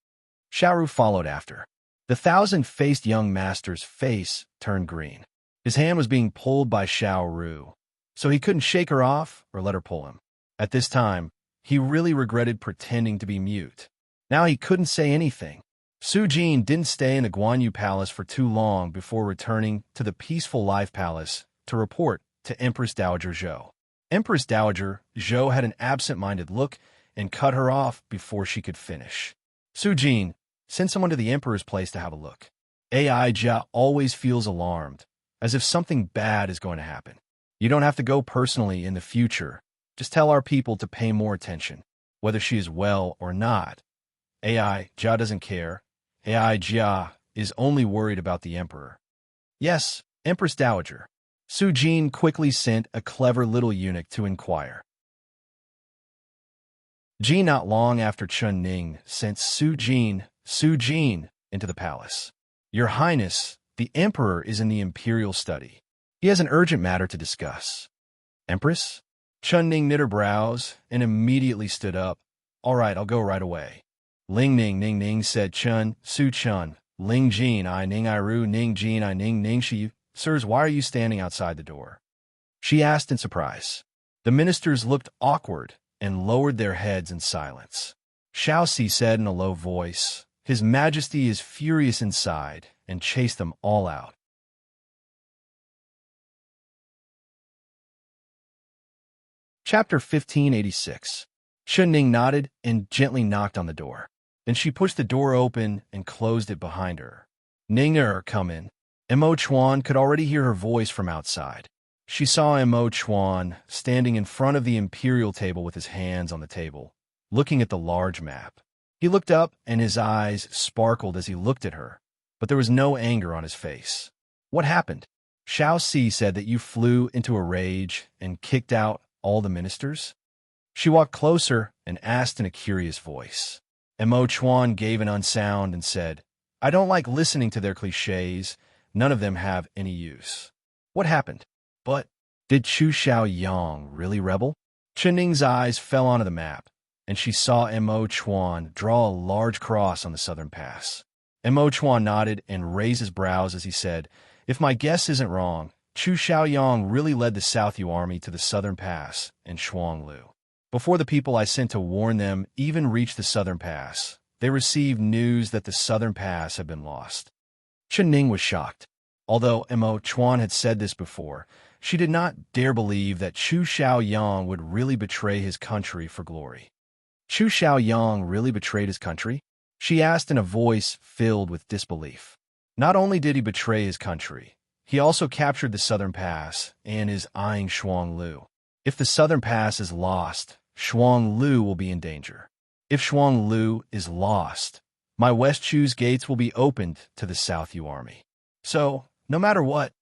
Xiaoru followed after. The thousand-faced young master's face turned green. His hand was being pulled by Xiaoru, so he couldn't shake her off or let her pull him. At this time, he really regretted pretending to be mute. Now he couldn't say anything. Su Jin didn't stay in the Guanyu Palace for too long before returning to the Peaceful Life Palace to report to Empress Dowager Zhou. Empress Dowager Zhou had an absent-minded look and cut her off before she could finish. Su Jin, send someone to the Emperor's place to have a look. AI Jia always feels alarmed, as if something bad is going to happen. You don't have to go personally in the future. Just tell our people to pay more attention, whether she is well or not. AI Jia doesn't care. AI Jia is only worried about the Emperor. Yes, Empress Dowager. Su Jin quickly sent a clever little eunuch to inquire. Ji not long after Chun Ning sent Su Jin, into the palace. Your Highness, the Emperor is in the Imperial study. He has an urgent matter to discuss. Empress? Chun Ning knit her brows and immediately stood up. All right, I'll go right away. Ling Ning, said Su Chun. Ling Jin, I Ning I Ru, Ning Jin, I Ning Shi. Sirs, why are you standing outside the door? She asked in surprise. The ministers looked awkward and lowered their heads in silence. Xiao Si said in a low voice, His Majesty is furious inside and chased them all out. Chapter 1586. Chun Ning nodded and gently knocked on the door. Then she pushed the door open and closed it behind her. Ning come in. Mo Chuan could already hear her voice from outside. She saw Mo Chuan standing in front of the imperial table with his hands on the table, looking at the large map. He looked up and his eyes sparkled as he looked at her, but there was no anger on his face. What happened? Xiao Si said that you flew into a rage and kicked out all the ministers? She walked closer and asked in a curious voice. Mo Chuan gave an unsound and said, I don't like listening to their cliches. None of them have any use. What happened? But did Chu Xiaoyang really rebel? Chun Ning's eyes fell onto the map, and she saw Mo Chuan draw a large cross on the southern pass. Mo Chuan nodded and raised his brows as he said, If my guess isn't wrong, Chu Xiaoyang really led the South Yu army to the southern pass in Shuanglu. Before the people I sent to warn them even reached the southern pass, they received news that the southern pass had been lost. Chun Ning was shocked. Although Mo Chuan had said this before, she did not dare believe that Chu Xiaoyang would really betray his country for glory. Chu Xiaoyang really betrayed his country? She asked in a voice filled with disbelief. Not only did he betray his country, he also captured the southern pass and is eyeing Shuanglu. If the southern pass is lost, Shuanglu will be in danger. If Shuanglu is lost, my West Chu's gates will be opened to the South Yu army. So, No matter what,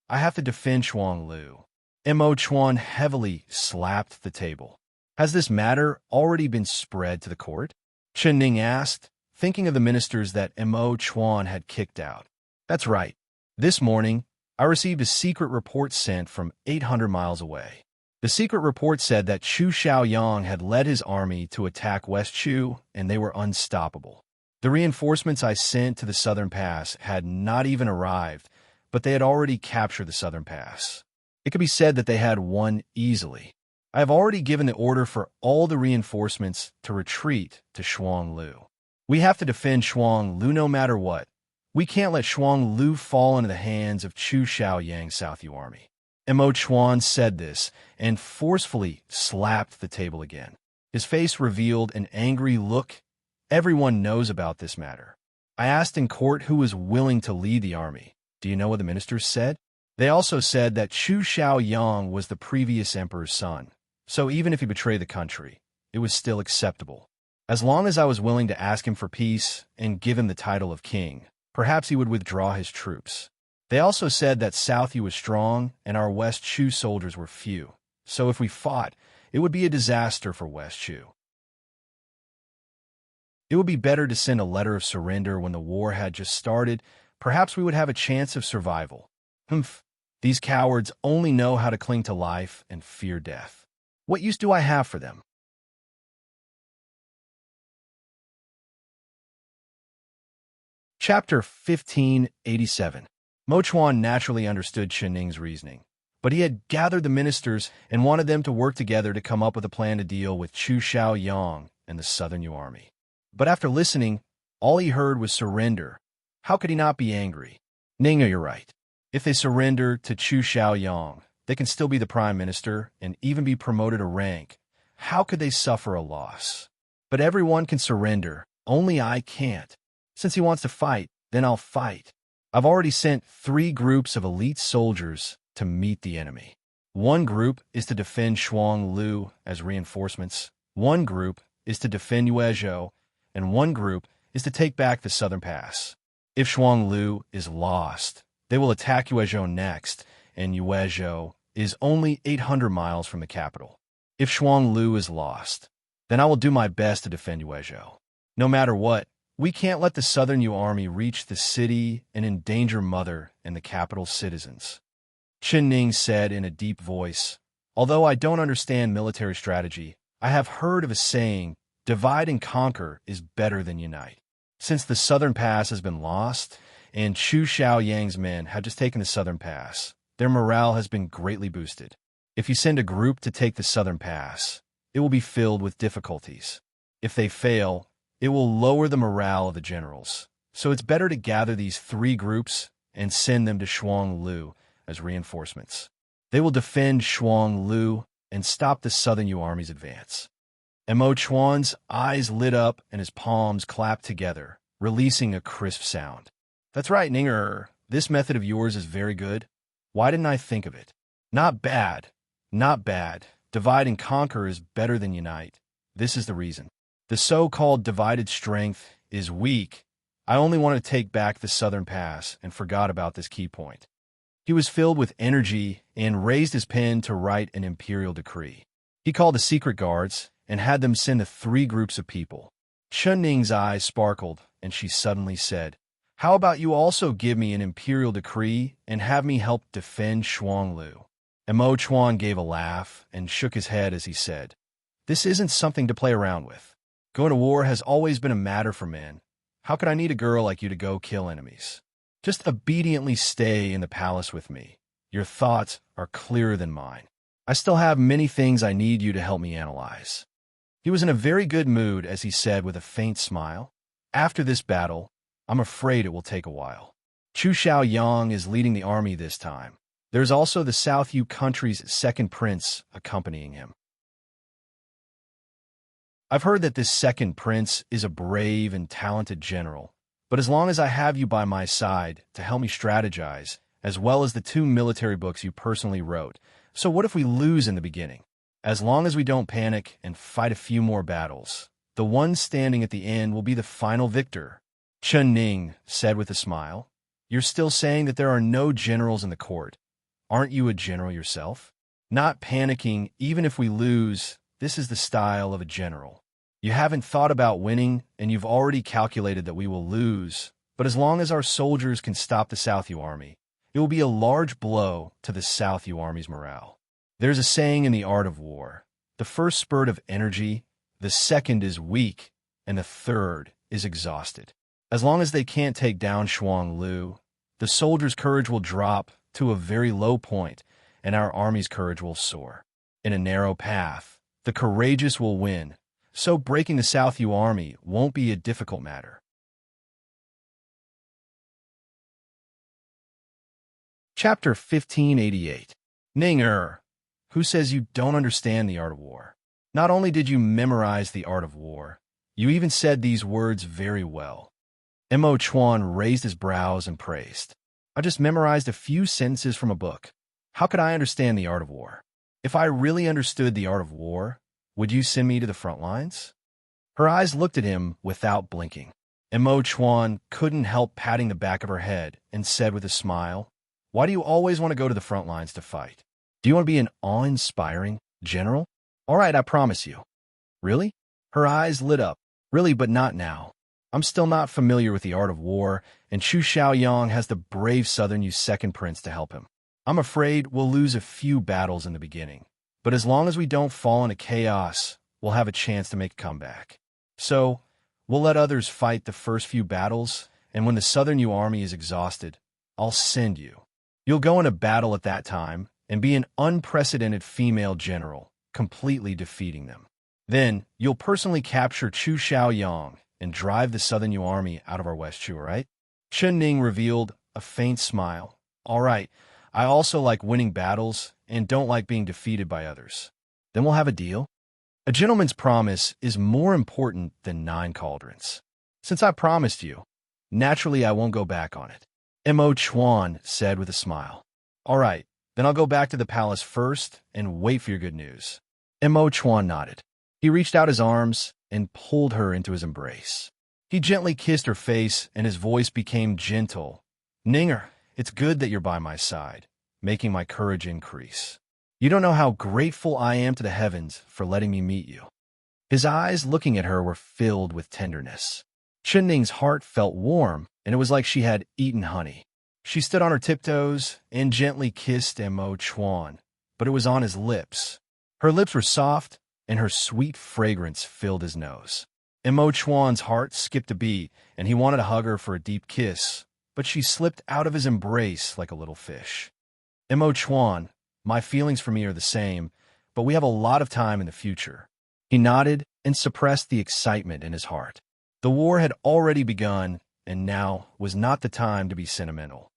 I have to defend Shuanglu. Mo Chuan heavily slapped the table. Has this matter already been spread to the court? Chen Ning asked, thinking of the ministers that Mo Chuan had kicked out. That's right. This morning, I received a secret report sent from 800 miles away. The secret report said that Chu Xiaoyang had led his army to attack West Chu, and they were unstoppable. The reinforcements I sent to the southern pass had not even arrived, but they had already captured the southern pass. It could be said that they had won easily. I have already given the order for all the reinforcements to retreat to Shuanglu. We have to defend Shuanglu no matter what. We can't let Shuanglu fall into the hands of Chu Xiaoyang's South Yu army. Mo Chuan said this and forcefully slapped the table again. His face revealed an angry look. Everyone knows about this matter. I asked in court who was willing to lead the army. Do you know what the ministers said? They also said that Chu Xiaoyang was the previous emperor's son, so even if he betrayed the country, it was still acceptable. As long as I was willing to ask him for peace and give him the title of king, perhaps he would withdraw his troops. They also said that South Yu was strong and our West Chu soldiers were few, so if we fought, it would be a disaster for West Chu. It would be better to send a letter of surrender when the war had just started. Perhaps we would have a chance of survival. Humph. These cowards only know how to cling to life and fear death. What use do I have for them? Chapter 1587. Mo Chuan naturally understood Chen Ning's reasoning, but he had gathered the ministers and wanted them to work together to come up with a plan to deal with Chu Xiaoyang and the Southern Yu army. But after listening, all he heard was surrender. How could he not be angry? Ning, you're right. If they surrender to Chu Xiaoyang, they can still be the prime minister and even be promoted a rank. How could they suffer a loss? But everyone can surrender, only I can't. Since he wants to fight, then I'll fight. I've already sent 3 groups of elite soldiers to meet the enemy. One group is to defend Shuanglu as reinforcements, one group is to defend Yuezhou, and one group is to take back the southern pass. If Shuanglu is lost, they will attack Yuezhou next, and Yuezhou is only 800 miles from the capital. If Shuanglu is lost, then I will do my best to defend Yuezhou. No matter what, we can't let the Southern Yu army reach the city and endanger Mother and the capital's citizens. Chen Ning said in a deep voice, although I don't understand military strategy, I have heard of a saying, divide and conquer is better than unite. Since the southern pass has been lost, and Chu Xiaoyang's men have just taken the southern pass, their morale has been greatly boosted. If you send a group to take the southern pass, it will be filled with difficulties. If they fail, it will lower the morale of the generals. So it's better to gather these 3 groups and send them to Shuanglu as reinforcements. They will defend Shuanglu and stop the Southern Yu army's advance. Mo Chuan's eyes lit up and his palms clapped together, releasing a crisp sound. That's right, Ninger. This method of yours is very good. Why didn't I think of it? Not bad. Not bad. Divide and conquer is better than unite. This is the reason. The so-called divided strength is weak. I only want to take back the southern pass and forgot about this key point. He was filled with energy and raised his pen to write an imperial decree. He called the secret guards and had them send the 3 groups of people. Chen Ning's eyes sparkled, and she suddenly said, how about you also give me an imperial decree and have me help defend Shuanglu? And Mo Chuan gave a laugh and shook his head as he said, this isn't something to play around with. Going to war has always been a matter for men. How could I need a girl like you to go kill enemies? Just obediently stay in the palace with me. Your thoughts are clearer than mine. I still have many things I need you to help me analyze. He was in a very good mood as he said with a faint smile, after this battle, I'm afraid it will take a while. Chu Xiaoyang is leading the army this time. There's also the South Yu country's second prince accompanying him. I've heard that this second prince is a brave and talented general, but as long as I have you by my side to help me strategize, as well as the 2 military books you personally wrote, so what if we lose in the beginning? As long as we don't panic and fight a few more battles, the one standing at the end will be the final victor. Chen Ning said with a smile. You're still saying that there are no generals in the court. Aren't you a general yourself? Not panicking, even if we lose, this is the style of a general. You haven't thought about winning, and you've already calculated that we will lose, but as long as our soldiers can stop the South U Army, it will be a large blow to the South U Army's morale. There's a saying in the art of war: the first spurt of energy, the second is weak, and the third is exhausted. As long as they can't take down Shuang Lu, the soldiers' courage will drop to a very low point, and our army's courage will soar. In a narrow path, the courageous will win, so breaking the South U Army won't be a difficult matter. Chapter 1588. Ning who says you don't understand the art of war? Not only did you memorize the art of war, you even said these words very well. Mo Chuan raised his brows and praised. I just memorized a few sentences from a book. How could I understand the art of war? If I really understood the art of war, would you send me to the front lines? Her eyes looked at him without blinking. Mo Chuan couldn't help patting the back of her head and said with a smile, "Why do you always want to go to the front lines to fight? Do you want to be an awe-inspiring general? All right, I promise you." Really? Her eyes lit up. Really, but not now. I'm still not familiar with the art of war, and Chu Xiaoyang has the brave Southern U second prince to help him. I'm afraid we'll lose a few battles in the beginning, but as long as we don't fall into chaos, we'll have a chance to make a comeback. So, we'll let others fight the first few battles, and when the Southern U Army is exhausted, I'll send you. You'll go into battle at that time and be an unprecedented female general, completely defeating them. Then, you'll personally capture Chu Xiaoyang and drive the Southern U Army out of our West Chu, right? Chen Ning revealed a faint smile. All right, I also like winning battles and don't like being defeated by others. Then we'll have a deal? A gentleman's promise is more important than 9 cauldrons. Since I promised you, naturally I won't go back on it. Mo Chuan said with a smile. All right, then I'll go back to the palace first and wait for your good news. Mo Chuan nodded. He reached out his arms and pulled her into his embrace. He gently kissed her face, and his voice became gentle. Ninger, it's good that you're by my side, making my courage increase. You don't know how grateful I am to the heavens for letting me meet you. His eyes looking at her were filled with tenderness. Chen Ning's heart felt warm, and it was like she had eaten honey. She stood on her tiptoes and gently kissed Mo Chuan, but it was on his lips. Her lips were soft, and her sweet fragrance filled his nose. Mo Chuan's heart skipped a beat, and he wanted to hug her for a deep kiss, but she slipped out of his embrace like a little fish. Mo Chuan, my feelings for me are the same, but we have a lot of time in the future. He nodded and suppressed the excitement in his heart. The war had already begun, and now was not the time to be sentimental.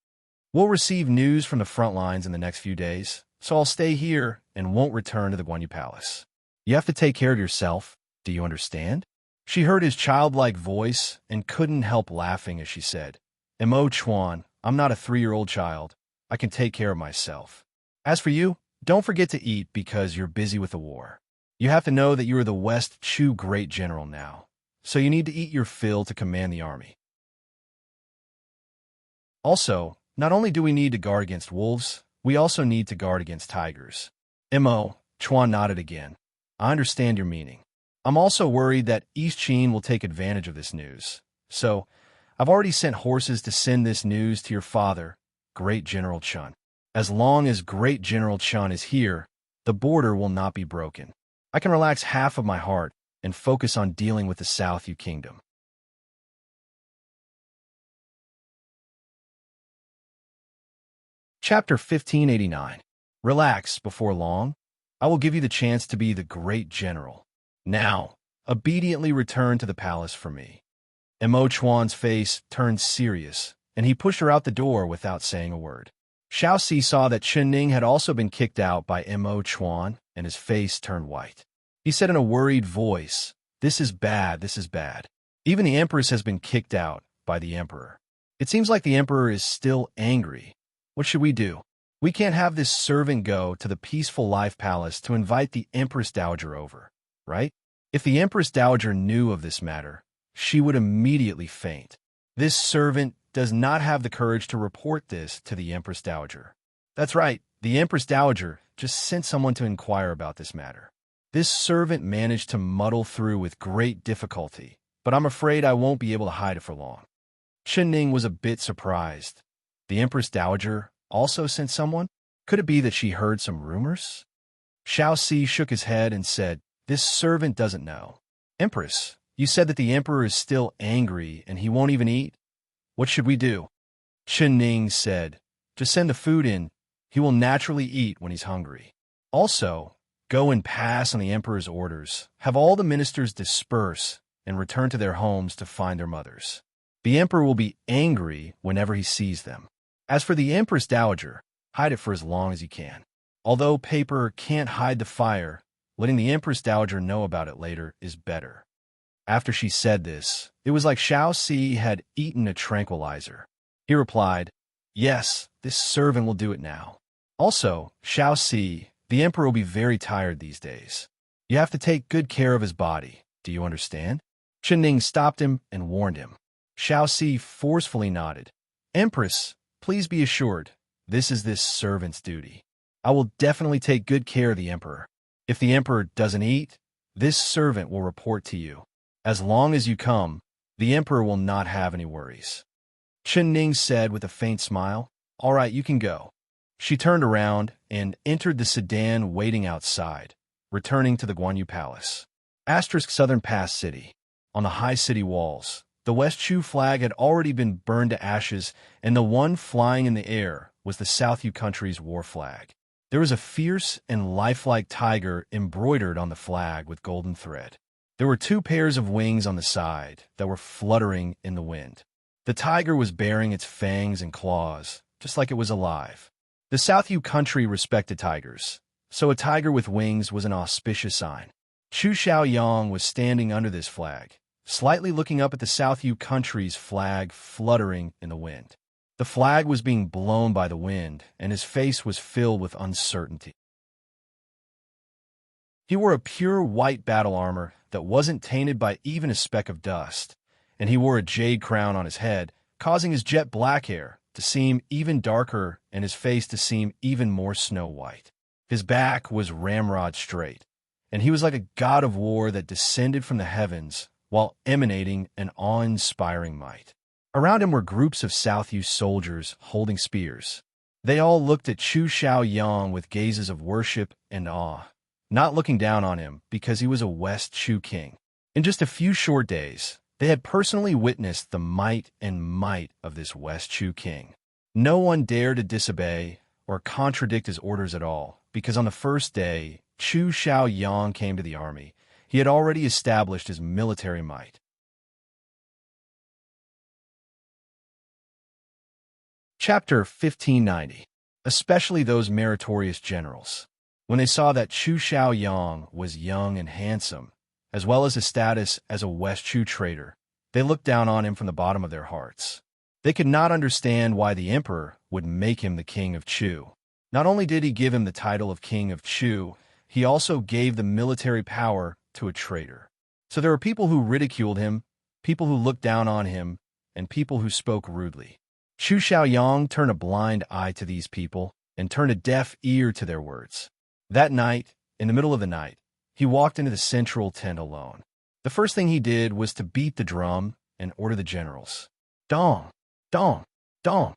We'll receive news from the front lines in the next few days, so I'll stay here and won't return to the Guanyu Palace. You have to take care of yourself. Do you understand? She heard his childlike voice and couldn't help laughing as she said, Mo Chuan, I'm not a 3-year-old child. I can take care of myself. As for you, don't forget to eat because you're busy with the war. You have to know that you are the West Chu great general now, so you need to eat your fill to command the army. Also, not only do we need to guard against wolves, we also need to guard against tigers. Mo Chuan nodded again. I understand your meaning. I'm also worried that East Qin will take advantage of this news. So, I've already sent horses to send this news to your father, Great General Chun. As long as Great General Chun is here, the border will not be broken. I can relax half of my heart and focus on dealing with the South U Kingdom. Chapter 1589. Relax, before long, I will give you the chance to be the great general. Now, obediently return to the palace for me. Mo Chuan's face turned serious, and he pushed her out the door without saying a word. Xiaoxi saw that Chen Ning had also been kicked out by Mo Chuan, and his face turned white. He said in a worried voice, "This is bad, this is bad. Even the Empress has been kicked out by the Emperor. It seems like the Emperor is still angry. What should we do? We can't have this servant go to the Peaceful Life Palace to invite the Empress Dowager over, right? If the Empress Dowager knew of this matter, she would immediately faint. This servant does not have the courage to report this to the Empress Dowager. That's right, the Empress Dowager just sent someone to inquire about this matter. This servant managed to muddle through with great difficulty, but I'm afraid I won't be able to hide it for long. Chen Ning was a bit surprised. The Empress Dowager also sent someone? Could it be that she heard some rumors? Xiao Si shook his head and said, "This servant doesn't know. Empress, you said that the emperor is still angry and he won't even eat? What should we do?" Chen Ning said, "Just send the food in. He will naturally eat when he's hungry. Also, go and pass on the emperor's orders. Have all the ministers disperse and return to their homes to find their mothers. The emperor will be angry whenever he sees them. As for the Empress Dowager, hide it for as long as you can. Although paper can't hide the fire, letting the Empress Dowager know about it later is better." After she said this, it was like Xiao Si had eaten a tranquilizer. He replied, "Yes, this servant will do it now. Also, Xiao Si, the emperor will be very tired these days. You have to take good care of his body. Do you understand?" Chen Ning stopped him and warned him. Xiao Si forcefully nodded. "Empress, please be assured, this is this servant's duty. I will definitely take good care of the emperor. If the emperor doesn't eat, this servant will report to you. As long as you come, the emperor will not have any worries." Chen Ning said with a faint smile, "All right, you can go." She turned around and entered the sedan waiting outside, returning to the Guanyu Palace. Southern Pass City. On the high city walls, the West Chu flag had already been burned to ashes, and the one flying in the air was the South Yu country's war flag. There was a fierce and lifelike tiger embroidered on the flag with golden thread. There were 2 pairs of wings on the side that were fluttering in the wind. The tiger was baring its fangs and claws, just like it was alive. The South Yu country respected tigers, so a tiger with wings was an auspicious sign. Chu Xiaoyang was standing under this flag, slightly looking up at the South Yu country's flag fluttering in the wind. The flag was being blown by the wind, and his face was filled with uncertainty. He wore a pure white battle armor that wasn't tainted by even a speck of dust, and he wore a jade crown on his head, causing his jet black hair to seem even darker and his face to seem even more snow white. His back was ramrod straight, and he was like a god of war that descended from the heavens while emanating an awe-inspiring might. Around him were groups of South Yu soldiers holding spears. They all looked at Chu Xiaoyang with gazes of worship and awe, not looking down on him because he was a West Chu king. In just a few short days, they had personally witnessed the might and might of this West Chu king. No one dared to disobey or contradict his orders at all, because on the first day Chu Xiaoyang came to the army, he had already established his military might. Chapter 1590. Especially those meritorious generals. When they saw that Chu Xiaoyang was young and handsome, as well as his status as a West Chu trader, they looked down on him from the bottom of their hearts. They could not understand why the emperor would make him the king of Chu. Not only did he give him the title of king of Chu, he also gave the military power to a traitor. So there were people who ridiculed him, people who looked down on him, and people who spoke rudely. Chu Xiaoyang turned a blind eye to these people and turned a deaf ear to their words. That night, in the middle of the night, he walked into the central tent alone. The first thing he did was to beat the drum and order the generals. Dong! Dong! Dong!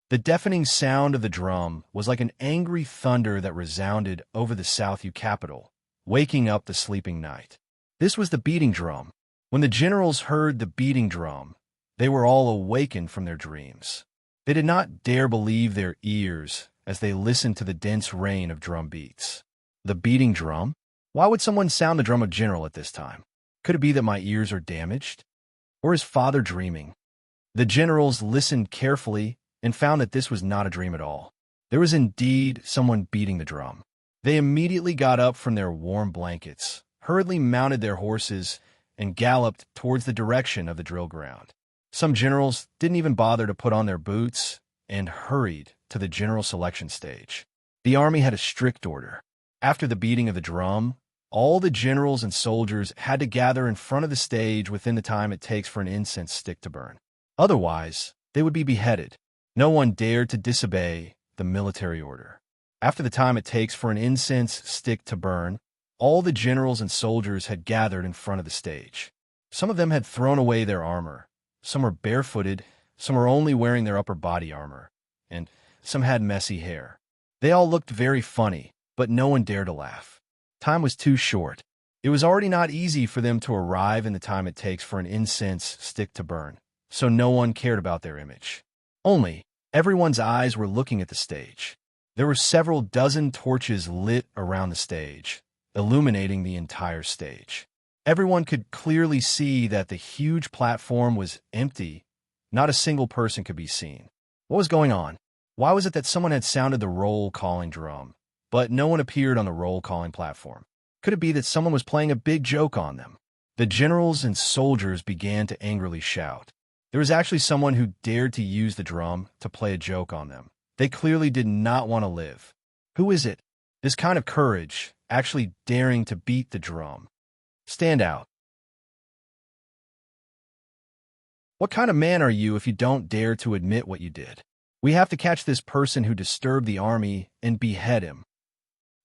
The deafening sound of the drum was like an angry thunder that resounded over the South Yu capital, waking up the sleeping night. This was the beating drum. When the generals heard the beating drum, they were all awakened from their dreams. They did not dare believe their ears as they listened to the dense rain of drum beats. The beating drum? Why would someone sound the drum of general at this time? Could it be that my ears are damaged? Or is father dreaming? The generals listened carefully and found that this was not a dream at all. There was indeed someone beating the drum. They immediately got up from their warm blankets, hurriedly mounted their horses, and galloped towards the direction of the drill ground. Some generals didn't even bother to put on their boots and hurried to the general selection stage. The army had a strict order. After the beating of the drum, all the generals and soldiers had to gather in front of the stage within the time it takes for an incense stick to burn. Otherwise, they would be beheaded. No one dared to disobey the military order. After the time it takes for an incense stick to burn, all the generals and soldiers had gathered in front of the stage. Some of them had thrown away their armor. Some were barefooted, some were only wearing their upper body armor, and some had messy hair. They all looked very funny, but no one dared to laugh. Time was too short. It was already not easy for them to arrive in the time it takes for an incense stick to burn, so no one cared about their image. Only, everyone's eyes were looking at the stage. There were several dozen torches lit around the stage, illuminating the entire stage. Everyone could clearly see that the huge platform was empty. Not a single person could be seen. What was going on? Why was it that someone had sounded the roll-calling drum, but no one appeared on the roll-calling platform? Could it be that someone was playing a big joke on them? The generals and soldiers began to angrily shout. There was actually someone who dared to use the drum to play a joke on them. They clearly did not want to live. Who is it? This kind of courage, actually daring to beat the drum. Stand out. What kind of man are you if you don't dare to admit what you did? We have to catch this person who disturbed the army and behead him.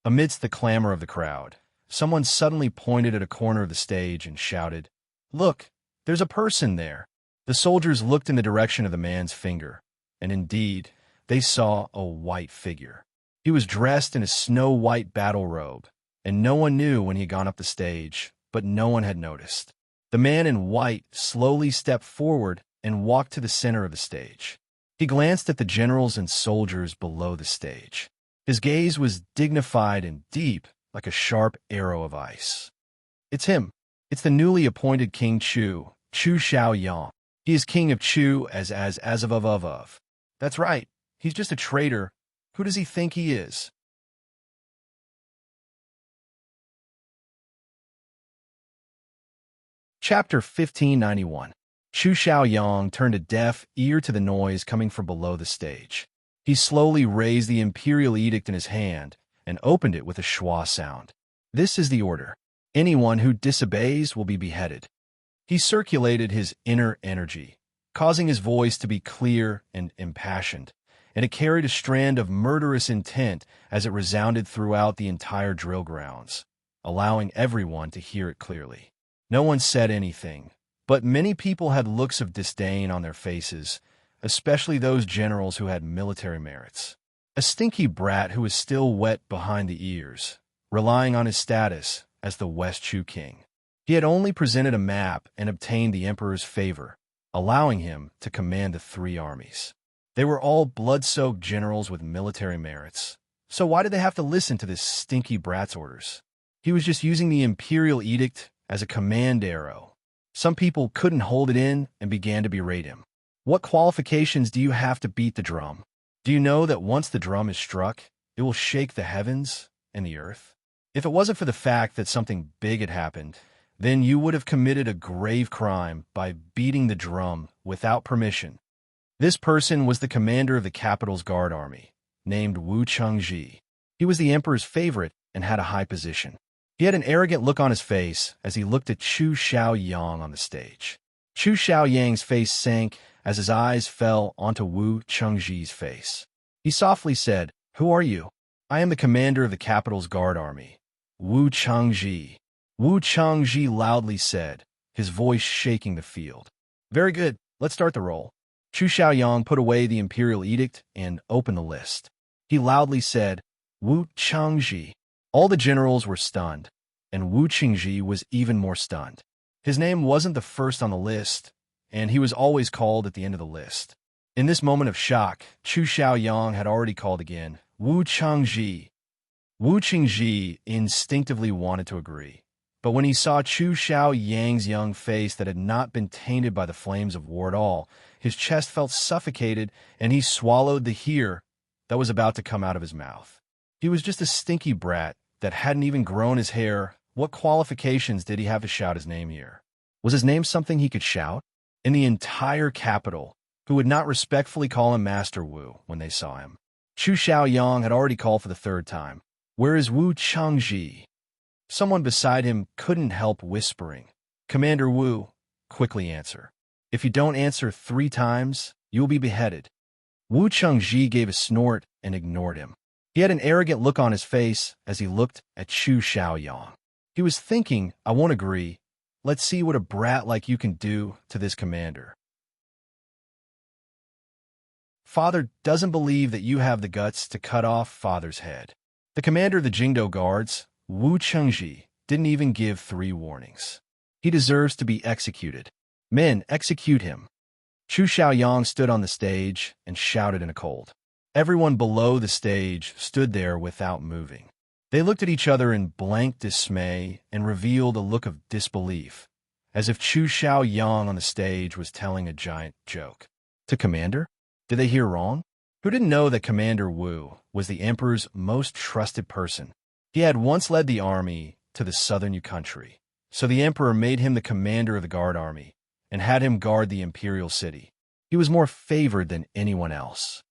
Amidst the clamor of the crowd, someone suddenly pointed at a corner of the stage and shouted, "Look, there's a person there." The soldiers looked in the direction of the man's finger, and indeed, they saw a white figure. He was dressed in a snow-white battle robe, and no one knew when he had gone up the stage, but no one had noticed. The man in white slowly stepped forward and walked to the center of the stage. He glanced at the generals and soldiers below the stage. His gaze was dignified and deep, like a sharp arrow of ice. It's him. It's the newly appointed King Chu Xiaoyang. He is king of Chu as of. That's right. He's just a traitor. Who does he think he is? Chapter 1591. Chu Xiaoyang turned a deaf ear to the noise coming from below the stage. He slowly raised the imperial edict in his hand and opened it with a schwa sound. This is the order. Anyone who disobeys will be beheaded. He circulated his inner energy, causing his voice to be clear and impassioned, and it carried a strand of murderous intent as it resounded throughout the entire drill grounds, allowing everyone to hear it clearly. No one said anything, but many people had looks of disdain on their faces, especially those generals who had military merits. A stinky brat who was still wet behind the ears, relying on his status as the West Chu king. He had only presented a map and obtained the emperor's favor, allowing him to command the three armies. They were all blood-soaked generals with military merits, so why did they have to listen to this stinky brat's orders? He was just using the imperial edict as a command arrow. Some people couldn't hold it in and began to berate him. What qualifications do you have to beat the drum? Do you know that once the drum is struck, it will shake the heavens and the earth? If it wasn't for the fact that something big had happened, then you would have committed a grave crime by beating the drum without permission. This person was the commander of the capital's guard army, named Wu Chengji. He was the emperor's favorite and had a high position. He had an arrogant look on his face as he looked at Chu Xiaoyang on the stage. Chu Xiaoyang's face sank as his eyes fell onto Wu Chengji's face. He softly said, "Who are you?" "I am the commander of the capital's guard army, Wu Chengji." Wu Chengji loudly said, his voice shaking the field. "Very good, let's start the roll." Chu Xiaoyang put away the imperial edict and opened the list. He loudly said, "Wu Chengji." All the generals were stunned, and Wu Chengji was even more stunned. His name wasn't the first on the list, and he was always called at the end of the list. In this moment of shock, Chu Xiaoyang had already called again, "Wu Chengji." Wu Chengji instinctively wanted to agree, but when he saw Chu Xiaoyang's young face that had not been tainted by the flames of war at all, his chest felt suffocated, and he swallowed the "here" that was about to come out of his mouth. He was just a stinky brat that hadn't even grown his hair. What qualifications did he have to shout his name here? Was his name something he could shout? In the entire capital, who would not respectfully call him Master Wu when they saw him? Chu Xiaoyang had already called for the third time. "Where is Wu Chengji?" Someone beside him couldn't help whispering, "Commander Wu, quickly answer. If you don't answer 3 times, You will be beheaded." Wu Chengji gave a snort and ignored him. He had an arrogant look on his face as he looked at Chu Xiaoyang. He was thinking, "I won't agree. Let's see what a brat like you can do to this commander. Father doesn't believe that you have the guts to cut off Father's head." The commander of the Jingdo guards, Wu Chengji, didn't even give 3 warnings. "He deserves to be executed. Men, execute him." Chu Xiaoyang stood on the stage and shouted in a cold. Everyone below the stage stood there without moving. They looked at each other in blank dismay and revealed a look of disbelief, as if Chu Xiaoyang on the stage was telling a giant joke. To Commander? Did they hear wrong? Who didn't know that Commander Wu was the Emperor's most trusted person? He had once led the army to the southern country, so the Emperor made him the commander of the guard army and had him guard the imperial city. He was more favored than anyone else.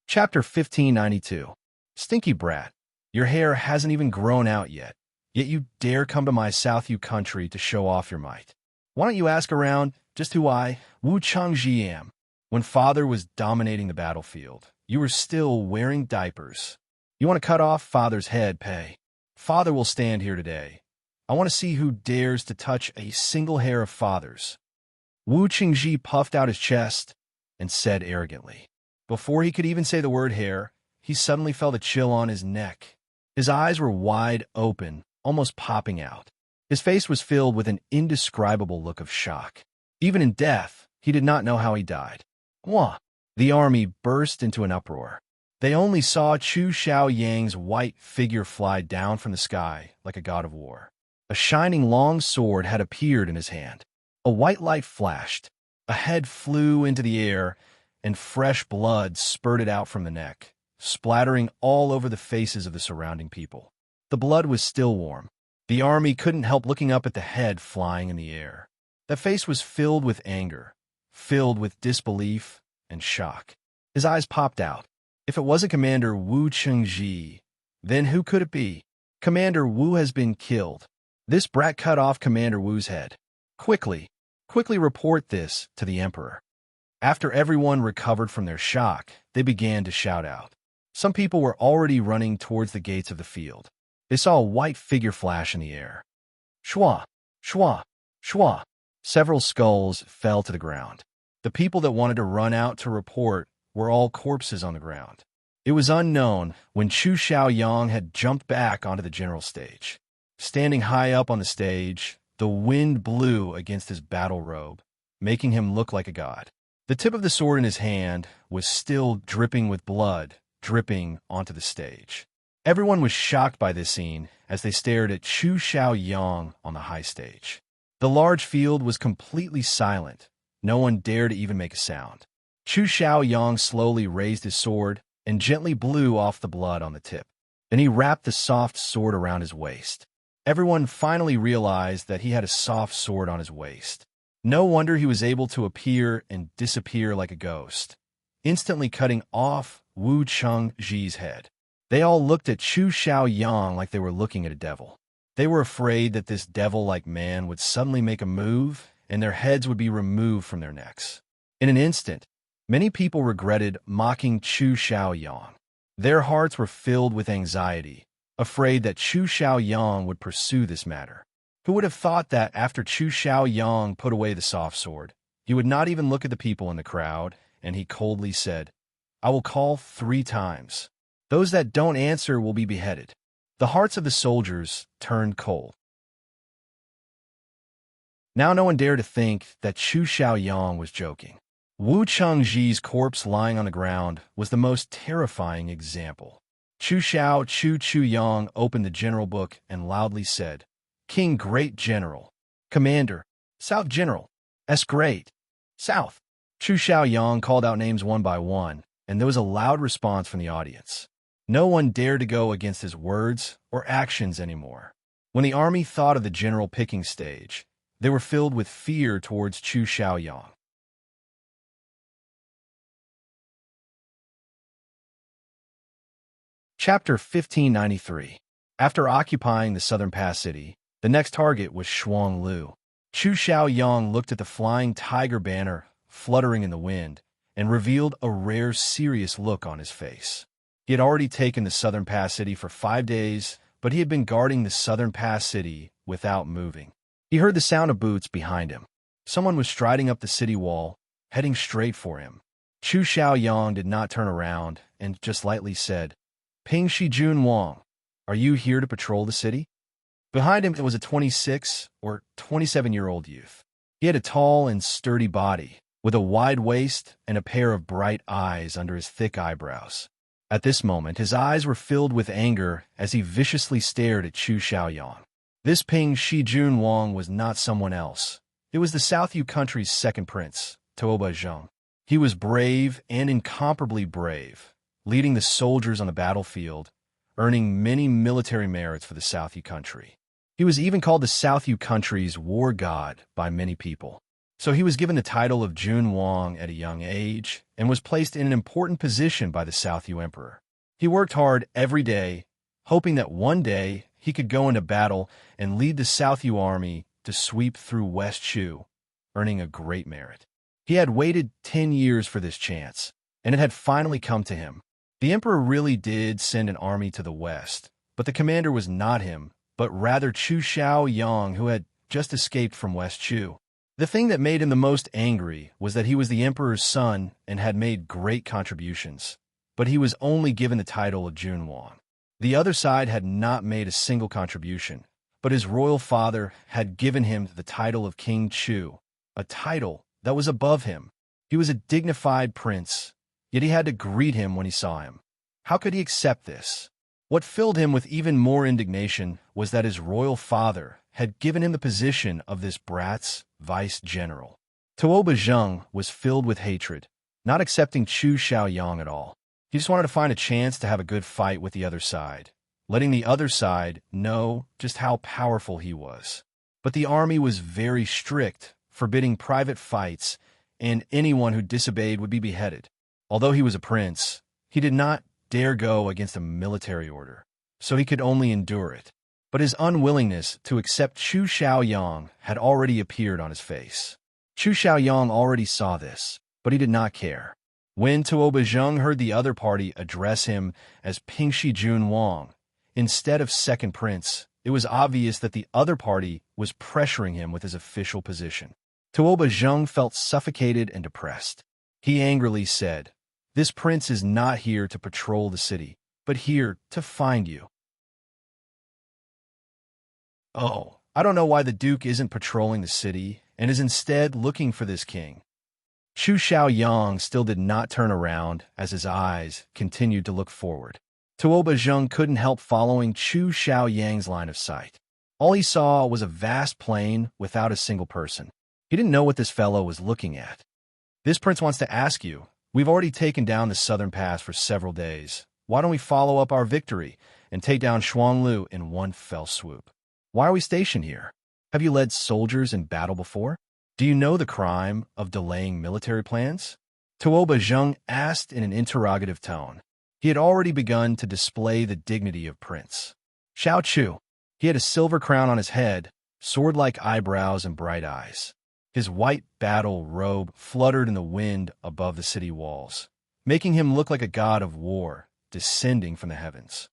Chapter 1592. Stinky brat, your hair hasn't even grown out yet you dare come to my South country to show off your might. Why don't you ask around just who I, Wu Chengji, am? When Father was dominating the battlefield, you were still wearing diapers. You want to cut off Father's head, Pei? Father will stand here today. I want to see who dares to touch a single hair of Father's. Wu Chengji puffed out his chest and said arrogantly. Before he could even say the word hair, he suddenly felt a chill on his neck. His eyes were wide open, almost popping out. His face was filled with an indescribable look of shock. Even in death, he did not know how he died. Wah! The army burst into an uproar. They only saw Chu Xiaoyang's white figure fly down from the sky like a god of war. A shining long sword had appeared in his hand. A white light flashed. A head flew into the air, and fresh blood spurted out from the neck, splattering all over the faces of the surrounding people. The blood was still warm. The army couldn't help looking up at the head flying in the air. The face was filled with anger, filled with disbelief and shock. His eyes popped out. If it wasn't Commander Wu Chengji, then who could it be? Commander Wu has been killed. This brat cut off Commander Wu's head. Quickly report this to the Emperor. After everyone recovered from their shock, they began to shout out. Some people were already running towards the gates of the field. They saw a white figure flash in the air. Shwa! Shwa! Shwa! Several skulls fell to the ground. The people that wanted to run out to report were all corpses on the ground. It was unknown when Chu Xiaoyang had jumped back onto the general stage. Standing high up on the stage, the wind blew against his battle robe, making him look like a god. The tip of the sword in his hand was still dripping with blood, dripping onto the stage. Everyone was shocked by this scene as they stared at Chu Xiaoyang on the high stage. The large field was completely silent. No one dared to even make a sound. Chu Xiaoyang slowly raised his sword and gently blew off the blood on the tip. Then he wrapped the soft sword around his waist. Everyone finally realized that he had a soft sword on his waist. No wonder he was able to appear and disappear like a ghost, instantly cutting off Wu Chengji's head. They all looked at Chu Xiaoyang like they were looking at a devil. They were afraid that this devil-like man would suddenly make a move and their heads would be removed from their necks. In an instant, many people regretted mocking Chu Xiaoyang. Their hearts were filled with anxiety, afraid that Chu Xiaoyang would pursue this matter. Who would have thought that after Chu Xiaoyang put away the soft sword, he would not even look at the people in the crowd, and he coldly said, "I will call 3 times. Those that don't answer will be beheaded." The hearts of the soldiers turned cold. Now no one dared to think that Chu Xiaoyang was joking. Wu Chengji's corpse lying on the ground was the most terrifying example. Chu Chuyang opened the general book and loudly said, "King Great General, Commander, South General, S Great, South." Chu Xiaoyang called out names one by one, and there was a loud response from the audience. No one dared to go against his words or actions anymore. When the army thought of the general picking stage, they were filled with fear towards Chu Xiaoyang. Chapter 1593. After occupying the southern pass city, The next target was Shuang Lu. Chu Xiaoyang looked at the flying tiger banner fluttering in the wind and revealed a rare, serious look on his face. He had already taken the southern pass city for 5 days, but he had been guarding the southern pass city without moving. He heard the sound of boots behind him. Someone was striding up the city wall, heading straight for him. Chu Xiaoyang did not turn around and just lightly said, "Ping Shijun Wang, are you here to patrol the city?" Behind him, it was a 26 or 27-year-old youth. He had a tall and sturdy body, with a wide waist and a pair of bright eyes under his thick eyebrows. At this moment, his eyes were filled with anger as he viciously stared at Chu Xiaoyang. This Ping Shijun Wang was not someone else. It was the South Yu country's second prince, Tuoba Zheng. He was brave and incomparably brave, leading the soldiers on the battlefield, earning many military merits for the South Yu country. He was even called the South Yu country's war god by many people. So he was given the title of Jun Wang at a young age and was placed in an important position by the South Yu emperor. He worked hard every day, hoping that one day he could go into battle and lead the South Yu army to sweep through West Chu, earning a great merit. He had waited 10 years for this chance, and it had finally come to him. The emperor really did send an army to the west, but the commander was not him, but rather Chu Xiaoyang, who had just escaped from West Chu. The thing that made him the most angry was that he was the emperor's son and had made great contributions, but he was only given the title of Jun Wang. The other side had not made a single contribution, but his royal father had given him the title of King Chu, a title that was above him. He was a dignified prince, yet he had to greet him when he saw him. How could he accept this? What filled him with even more indignation was that his royal father had given him the position of this brat's vice-general. Tuoba Zheng was filled with hatred, not accepting Chu Xiaoyang at all. He just wanted to find a chance to have a good fight with the other side, letting the other side know just how powerful he was. But the army was very strict, forbidding private fights, and anyone who disobeyed would be beheaded. Although he was a prince, he did not dare go against a military order, so he could only endure it. But his unwillingness to accept Chu Xiaoyang had already appeared on his face. Chu Xiaoyang already saw this, but he did not care. When Tuoba Zheng heard the other party address him as Ping Shijun Wang instead of second prince, it was obvious that the other party was pressuring him with his official position. Tuoba Zheng felt suffocated and depressed. He angrily said, "This prince is not here to patrol the city, but here to find you." Oh, I don't know why the Duke isn't patrolling the city and is instead looking for this king. Chu Xiaoyang still did not turn around as his eyes continued to look forward. Tuoba Zheng couldn't help following Chu Xiaoyang's line of sight. All he saw was a vast plain without a single person. He didn't know what this fellow was looking at. "This prince wants to ask you, we've already taken down the southern pass for several days. Why don't we follow up our victory and take down Shuanglu in one fell swoop? Why are we stationed here? Have you led soldiers in battle before? Do you know the crime of delaying military plans?" Tuoba Zheng asked in an interrogative tone. He had already begun to display the dignity of prince. Xiao Chu. He had a silver crown on his head, sword-like eyebrows and bright eyes. His white battle robe fluttered in the wind above the city walls, making him look like a god of war descending from the heavens.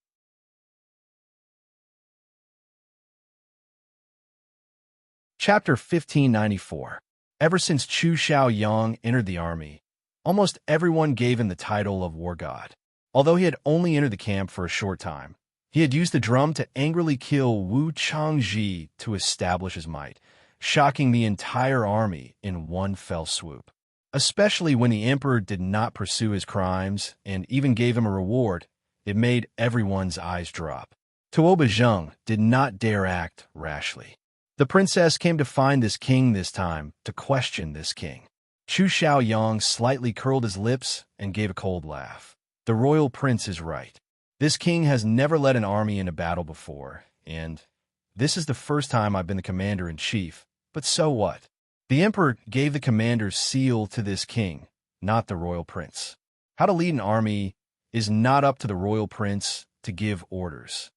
Chapter 1594. Ever since Chu Xiaoyang entered the army, almost everyone gave him the title of war god. Although he had only entered the camp for a short time, he had used the drum to angrily kill Wu Changji to establish his might, shocking the entire army in one fell swoop. Especially when the emperor did not pursue his crimes and even gave him a reward, it made everyone's eyes drop. Tuoba Zheng did not dare act rashly. The princess came to find this king this time to question this king. Chu Xiaoyang slightly curled his lips and gave a cold laugh. The royal prince is right. This king has never led an army into battle before, and this is the first time I've been the commander-in-chief, but so what? The emperor gave the commander's seal to this king, not the royal prince. How to lead an army is not up to the royal prince to give orders.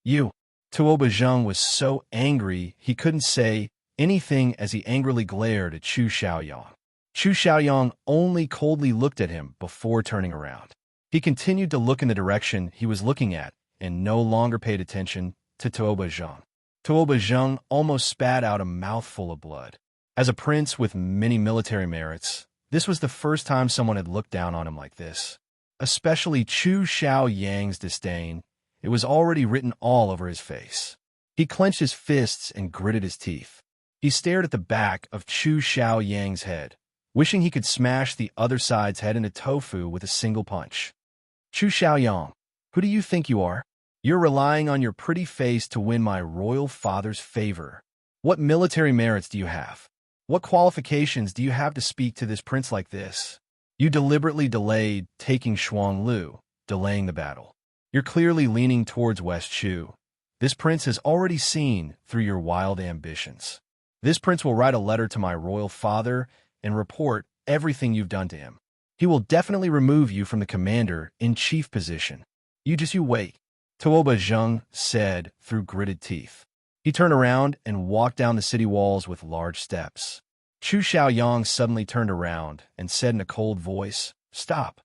You, Tuoba Zheng was so angry he couldn't say anything as he angrily glared at Chu Xiaoyang. Chu Xiaoyang only coldly looked at him before turning around. He continued to look in the direction he was looking at and no longer paid attention to Tuoba Zheng. Tuoba Zheng almost spat out a mouthful of blood. As a prince with many military merits, this was the first time someone had looked down on him like this. Especially Chu Xiaoyang's disdain. It was already written all over his face. He clenched his fists and gritted his teeth. He stared at the back of Chu Xiaoyang's head, wishing he could smash the other side's head into tofu with a single punch. Chu Xiaoyang, who do you think you are? You're relying on your pretty face to win my royal father's favor. What military merits do you have? What qualifications do you have to speak to this prince like this? You deliberately delayed taking Shuanglu, delaying the battle. You're clearly leaning towards West Chu. This prince has already seen through your wild ambitions. This prince will write a letter to my royal father and report everything you've done to him. He will definitely remove you from the commander-in-chief position. You wait, Tuoba Zheng said through gritted teeth. He turned around and walked down the city walls with large steps. Chu Xiaoyang suddenly turned around and said in a cold voice, "Stop."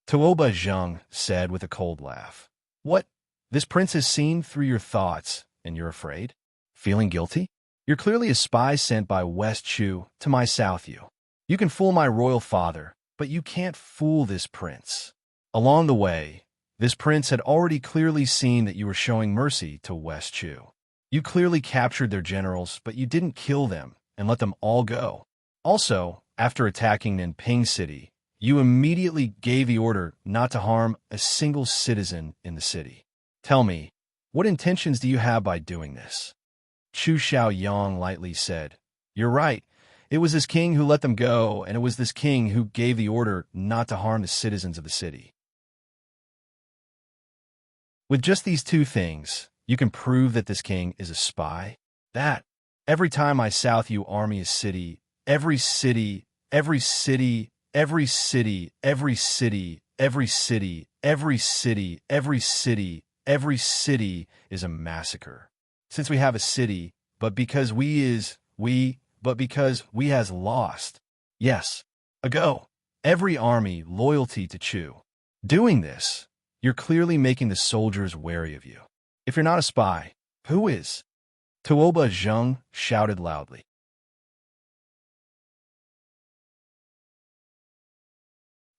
Tuoba Zheng said with a cold laugh, "What? This prince has seen through your thoughts, and you're afraid? Feeling guilty? You're clearly a spy sent by West Chu to my South Yu. You can fool my royal father, but you can't fool this prince." Along the way, this prince had already clearly seen that you were showing mercy to West Chu. You clearly captured their generals, but you didn't kill them and let them all go. Also, after attacking Nanping City, you immediately gave the order not to harm a single citizen in the city. Tell me, what intentions do you have by doing this? Chu Xiaoyang lightly said, "You're right. It was this king who let them go, and it was this king who gave the order not to harm the citizens of the city." With just these two things, you can prove that this king is a spy? That, every time my South Yu army is city, every city, every city, every city, every city, every city, every city, every city, every city is a massacre. Since we have a city, but because we has lost. Yes, ago, every army loyalty to Chu. Doing this, you're clearly making the soldiers wary of you. If you're not a spy, who is? Tuoba Zheng shouted loudly.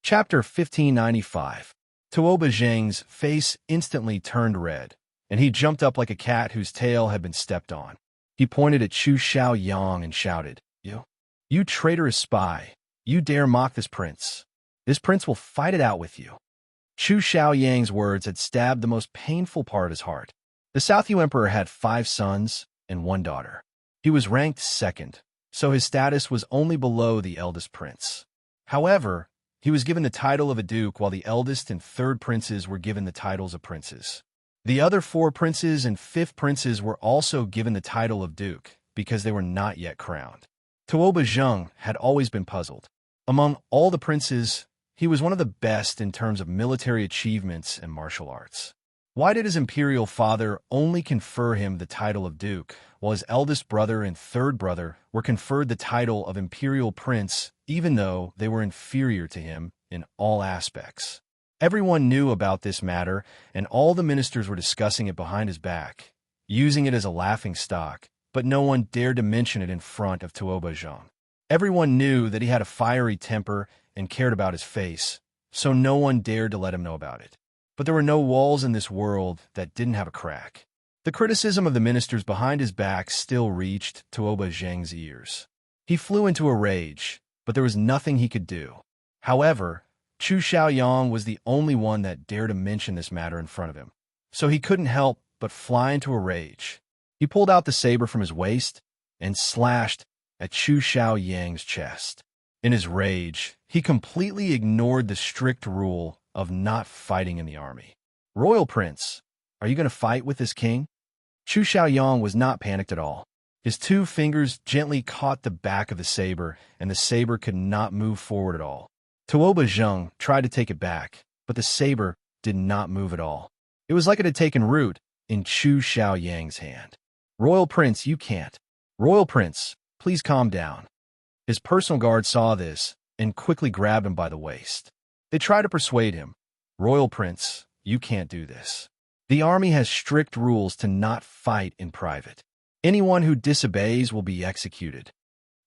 Chapter 1595. Tuoba Zheng's face instantly turned red, and he jumped up like a cat whose tail had been stepped on. He pointed at Chu Xiaoyang and shouted, You traitorous spy! You dare mock this prince! This prince will fight it out with you." Chu Xiaoyang's words had stabbed the most painful part of his heart. The South Yu Emperor had 5 sons and 1 daughter. He was ranked second, so his status was only below the eldest prince. However, he was given the title of a duke while the eldest and 3rd princes were given the titles of princes. The other 4 princes and 5th princes were also given the title of duke because they were not yet crowned. Tuoba Zheng had always been puzzled. Among all the princes, he was one of the best in terms of military achievements and martial arts. Why did his imperial father only confer him the title of duke, while his eldest brother and 3rd brother were conferred the title of imperial prince, even though they were inferior to him in all aspects? Everyone knew about this matter, and all the ministers were discussing it behind his back, using it as a laughing stock, but no one dared to mention it in front of Tuoba Zheng. Everyone knew that he had a fiery temper and cared about his face, so no one dared to let him know about it. But there were no walls in this world that didn't have a crack. The criticism of the ministers behind his back still reached Tuoba Zheng's ears. He flew into a rage, but there was nothing he could do. However, Chu Xiaoyang was the only one that dared to mention this matter in front of him, so he couldn't help but fly into a rage. He pulled out the saber from his waist and slashed at Chu Xiaoyang's chest. In his rage, he completely ignored the strict rule of not fighting in the army. "Royal Prince, are you going to fight with this king?" Chu Xiaoyang was not panicked at all. His 2 fingers gently caught the back of the saber, and the saber could not move forward at all. Tuoba Zheng tried to take it back, but the saber did not move at all. It was like it had taken root, in Chu Xiaoyang's hand. "Royal Prince, you can't. Royal Prince, please calm down." His personal guard saw this and quickly grabbed him by the waist. They tried to persuade him. "Royal Prince, you can't do this. The army has strict rules to not fight in private. Anyone who disobeys will be executed."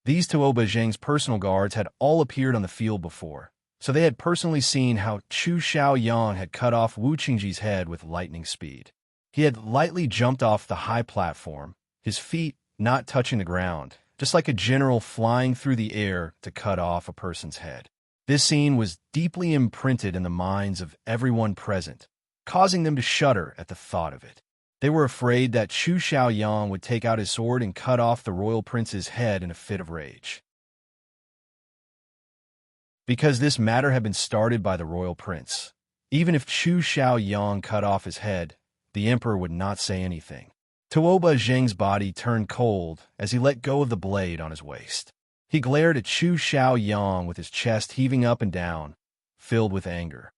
These Tuoba Zheng's personal guards had all appeared on the field before, so they had personally seen how Chu Xiaoyang had cut off Wu Qingji's head with lightning speed. He had lightly jumped off the high platform, his feet not touching the ground, just like a general flying through the air to cut off a person's head. This scene was deeply imprinted in the minds of everyone present, causing them to shudder at the thought of it. They were afraid that Chu Xiaoyang would take out his sword and cut off the royal prince's head in a fit of rage. Because this matter had been started by the royal prince, even if Chu Xiaoyang cut off his head, the emperor would not say anything. Tuoba Zheng's body turned cold as he let go of the blade on his waist. He glared at Chu Xiaoyang with his chest heaving up and down, filled with anger.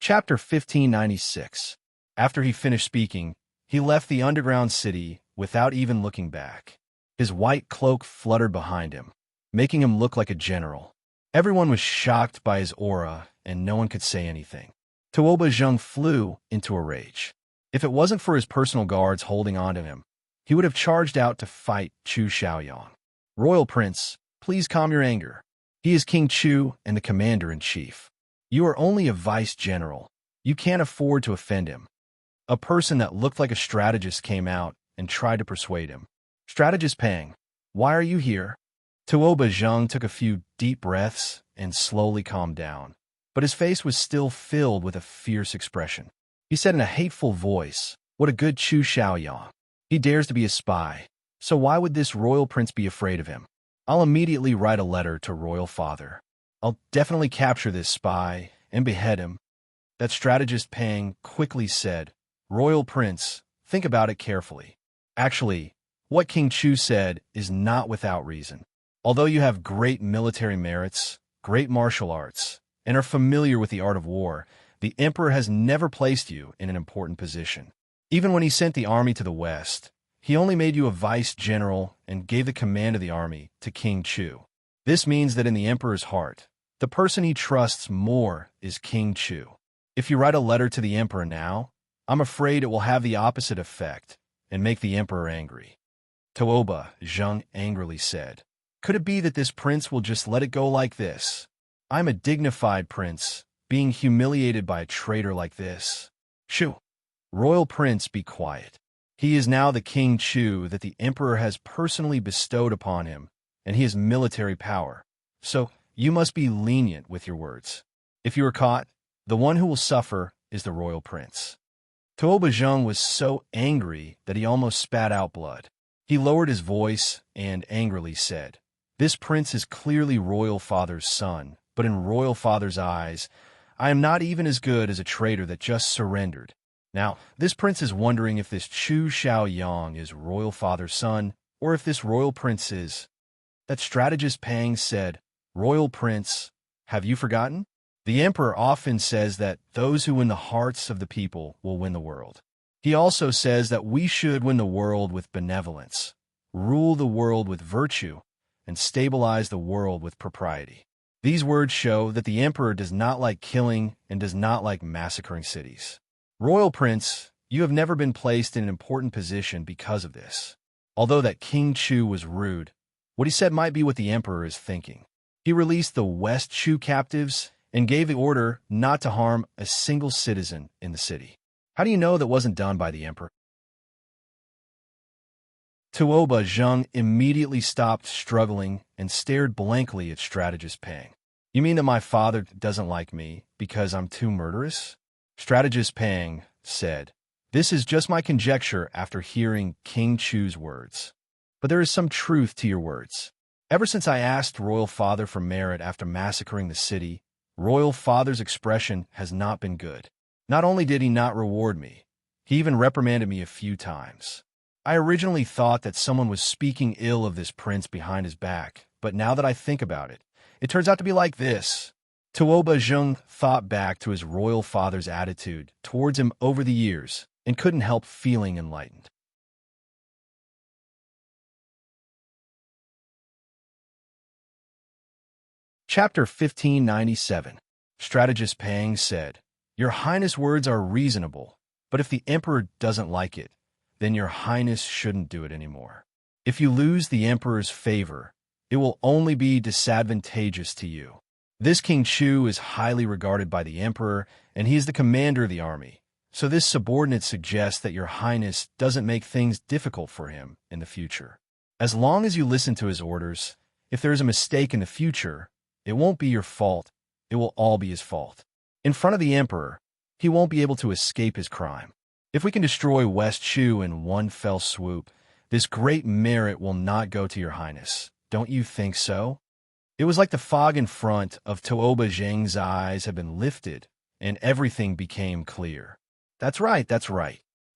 Chapter 1596. After he finished speaking, he left the underground city without even looking back. His white cloak fluttered behind him, making him look like a general. Everyone was shocked by his aura, and no one could say anything. Tuoba Zheng flew into a rage. If it wasn't for his personal guards holding on to him, he would have charged out to fight Chu Xiaoyang. "Royal Prince, please calm your anger. He is King Chu and the commander-in-chief. You are only a vice-general. You can't afford to offend him." A person that looked like a strategist came out and tried to persuade him. "Strategist Pang, why are you here?" Tuoba Zheng took a few deep breaths and slowly calmed down, but his face was still filled with a fierce expression. He said in a hateful voice, "What a good Chu Xiaoyang. He dares to be a spy, so why would this royal prince be afraid of him? I'll immediately write a letter to royal father. I'll definitely capture this spy and behead him." That strategist Pang quickly said, "Royal Prince, think about it carefully. Actually, what King Chu said is not without reason. Although you have great military merits, great martial arts, and are familiar with the art of war, the emperor has never placed you in an important position. Even when he sent the army to the west, he only made you a vice-general and gave the command of the army to King Chu. This means that in the emperor's heart, the person he trusts more is King Chu. If you write a letter to the emperor now, I'm afraid it will have the opposite effect and make the emperor angry." Tuoba Zheng angrily said, "Could it be that this prince will just let it go like this? I'm a dignified prince, being humiliated by a traitor like this. Chu, royal prince, be quiet. He is now the King Chu that the emperor has personally bestowed upon him, and he has military power. So you must be lenient with your words. If you are caught, the one who will suffer is the royal prince." Tuoba Zheng was so angry that he almost spat out blood. He lowered his voice and angrily said, "This prince is clearly royal father's son, but in royal father's eyes, I am not even as good as a traitor that just surrendered. Now, this prince is wondering if this Chu Xiaoyang is royal father's son, or if this royal prince is." That strategist Pang said, "Royal prince, have you forgotten? The emperor often says that those who win the hearts of the people will win the world. He also says that we should win the world with benevolence, rule the world with virtue, and stabilize the world with propriety. These words show that the emperor does not like killing and does not like massacring cities. Royal prince, you have never been placed in an important position because of this." Although that King Chu was rude, what he said might be what the emperor is thinking. He released the West Chu captives and gave the order not to harm a single citizen in the city. How do you know that wasn't done by the emperor? Tuoba Zheng immediately stopped struggling and stared blankly at strategist Pang. "You mean that my father doesn't like me because I'm too murderous?" Strategist Pang said, "This is just my conjecture after hearing King Chu's words. But there is some truth to your words. Ever since I asked Royal Father for merit after massacring the city, Royal Father's expression has not been good. Not only did he not reward me, he even reprimanded me a few times. I originally thought that someone was speaking ill of this prince behind his back, but now that I think about it, it turns out to be like this. Tuoba Zheng thought back to his royal father's attitude towards him over the years and couldn't help feeling enlightened. Chapter 1597. Strategist Pang said, "Your Highness' words are reasonable, but if the Emperor doesn't like it, then Your Highness shouldn't do it anymore. If you lose the Emperor's favor, it will only be disadvantageous to you. This King Chu is highly regarded by the Emperor, and he is the commander of the army, so this subordinate suggests that Your Highness doesn't make things difficult for him in the future. As long as you listen to his orders, if there is a mistake in the future, it won't be your fault, it will all be his fault. In front of the Emperor, he won't be able to escape his crime. If we can destroy West Chu in one fell swoop, this great merit will not go to Your Highness. Don't you think so?" It was like the fog in front of Tuoba Zheng's eyes had been lifted, and everything became clear. That's right.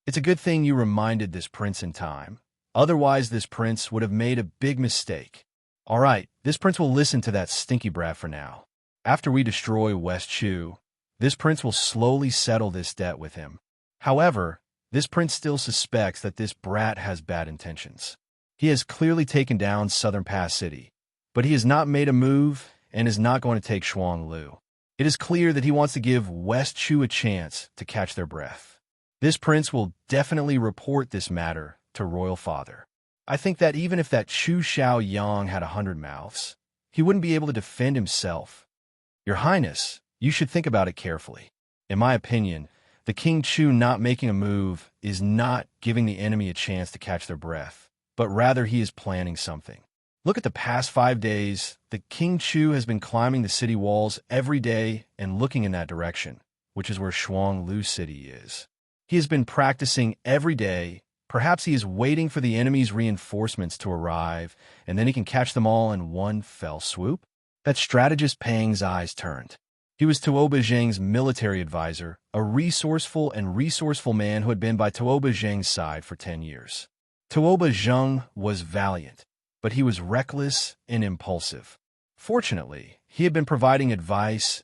It's a good thing you reminded this prince in time. Otherwise, this prince would have made a big mistake. All right, this prince will listen to that stinky brat for now. After we destroy West Chu, this prince will slowly settle this debt with him. However, this prince still suspects that this brat has bad intentions. He has clearly taken down Southern Pass City, but he has not made a move and is not going to take Shuanglu. It is clear that he wants to give West Chu a chance to catch their breath. This prince will definitely report this matter to Royal Father. I think that even if that Chu Xiaoyang had 100 mouths, he wouldn't be able to defend himself. Your Highness, you should think about it carefully. In my opinion, the King Chu not making a move is not giving the enemy a chance to catch their breath, but rather he is planning something. Look at the past 5 days. The King Chu has been climbing the city walls every day and looking in that direction, which is where Shuanglu City is. He has been practicing every day. Perhaps he is waiting for the enemy's reinforcements to arrive, and then he can catch them all in one fell swoop. That strategist Pang's eyes turned. He was Tuoba Zheng's military advisor, a resourceful man who had been by Tuoba Zheng's side for 10 years. Tuoba Zheng was valiant, but he was reckless and impulsive. Fortunately, he had been providing advice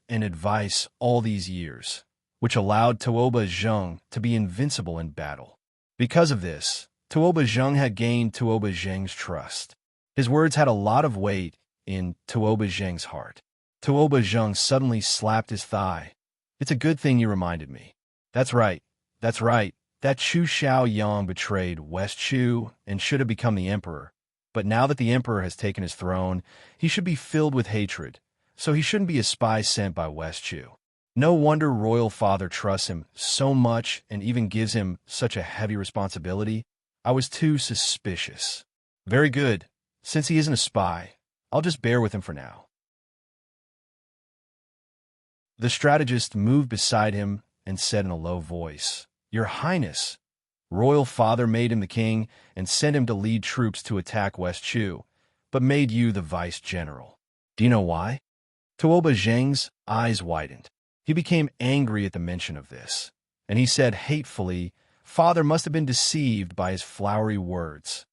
all these years, which allowed Tuoba Zheng to be invincible in battle. Because of this, Tuoba Zheng had gained Tuoba Zheng's trust. His words had a lot of weight in Tuoba Zheng's heart. Tuoba Zheng suddenly slapped his thigh. "It's a good thing you reminded me." That's right. That Chu Xiaoyang betrayed West Chu and should have become the emperor. But now that the emperor has taken his throne, he should be filled with hatred, so he shouldn't be a spy sent by West Chu. No wonder Royal Father trusts him so much and even gives him such a heavy responsibility. I was too suspicious. Very good. Since he isn't a spy, I'll just bear with him for now. The strategist moved beside him and said in a low voice, "Your Highness, Royal Father made him the king and sent him to lead troops to attack West Chu, but made you the vice-general. Do you know why?" Tuoba Zheng's eyes widened. He became angry at the mention of this, and he said hatefully, "Father must have been deceived by his flowery words."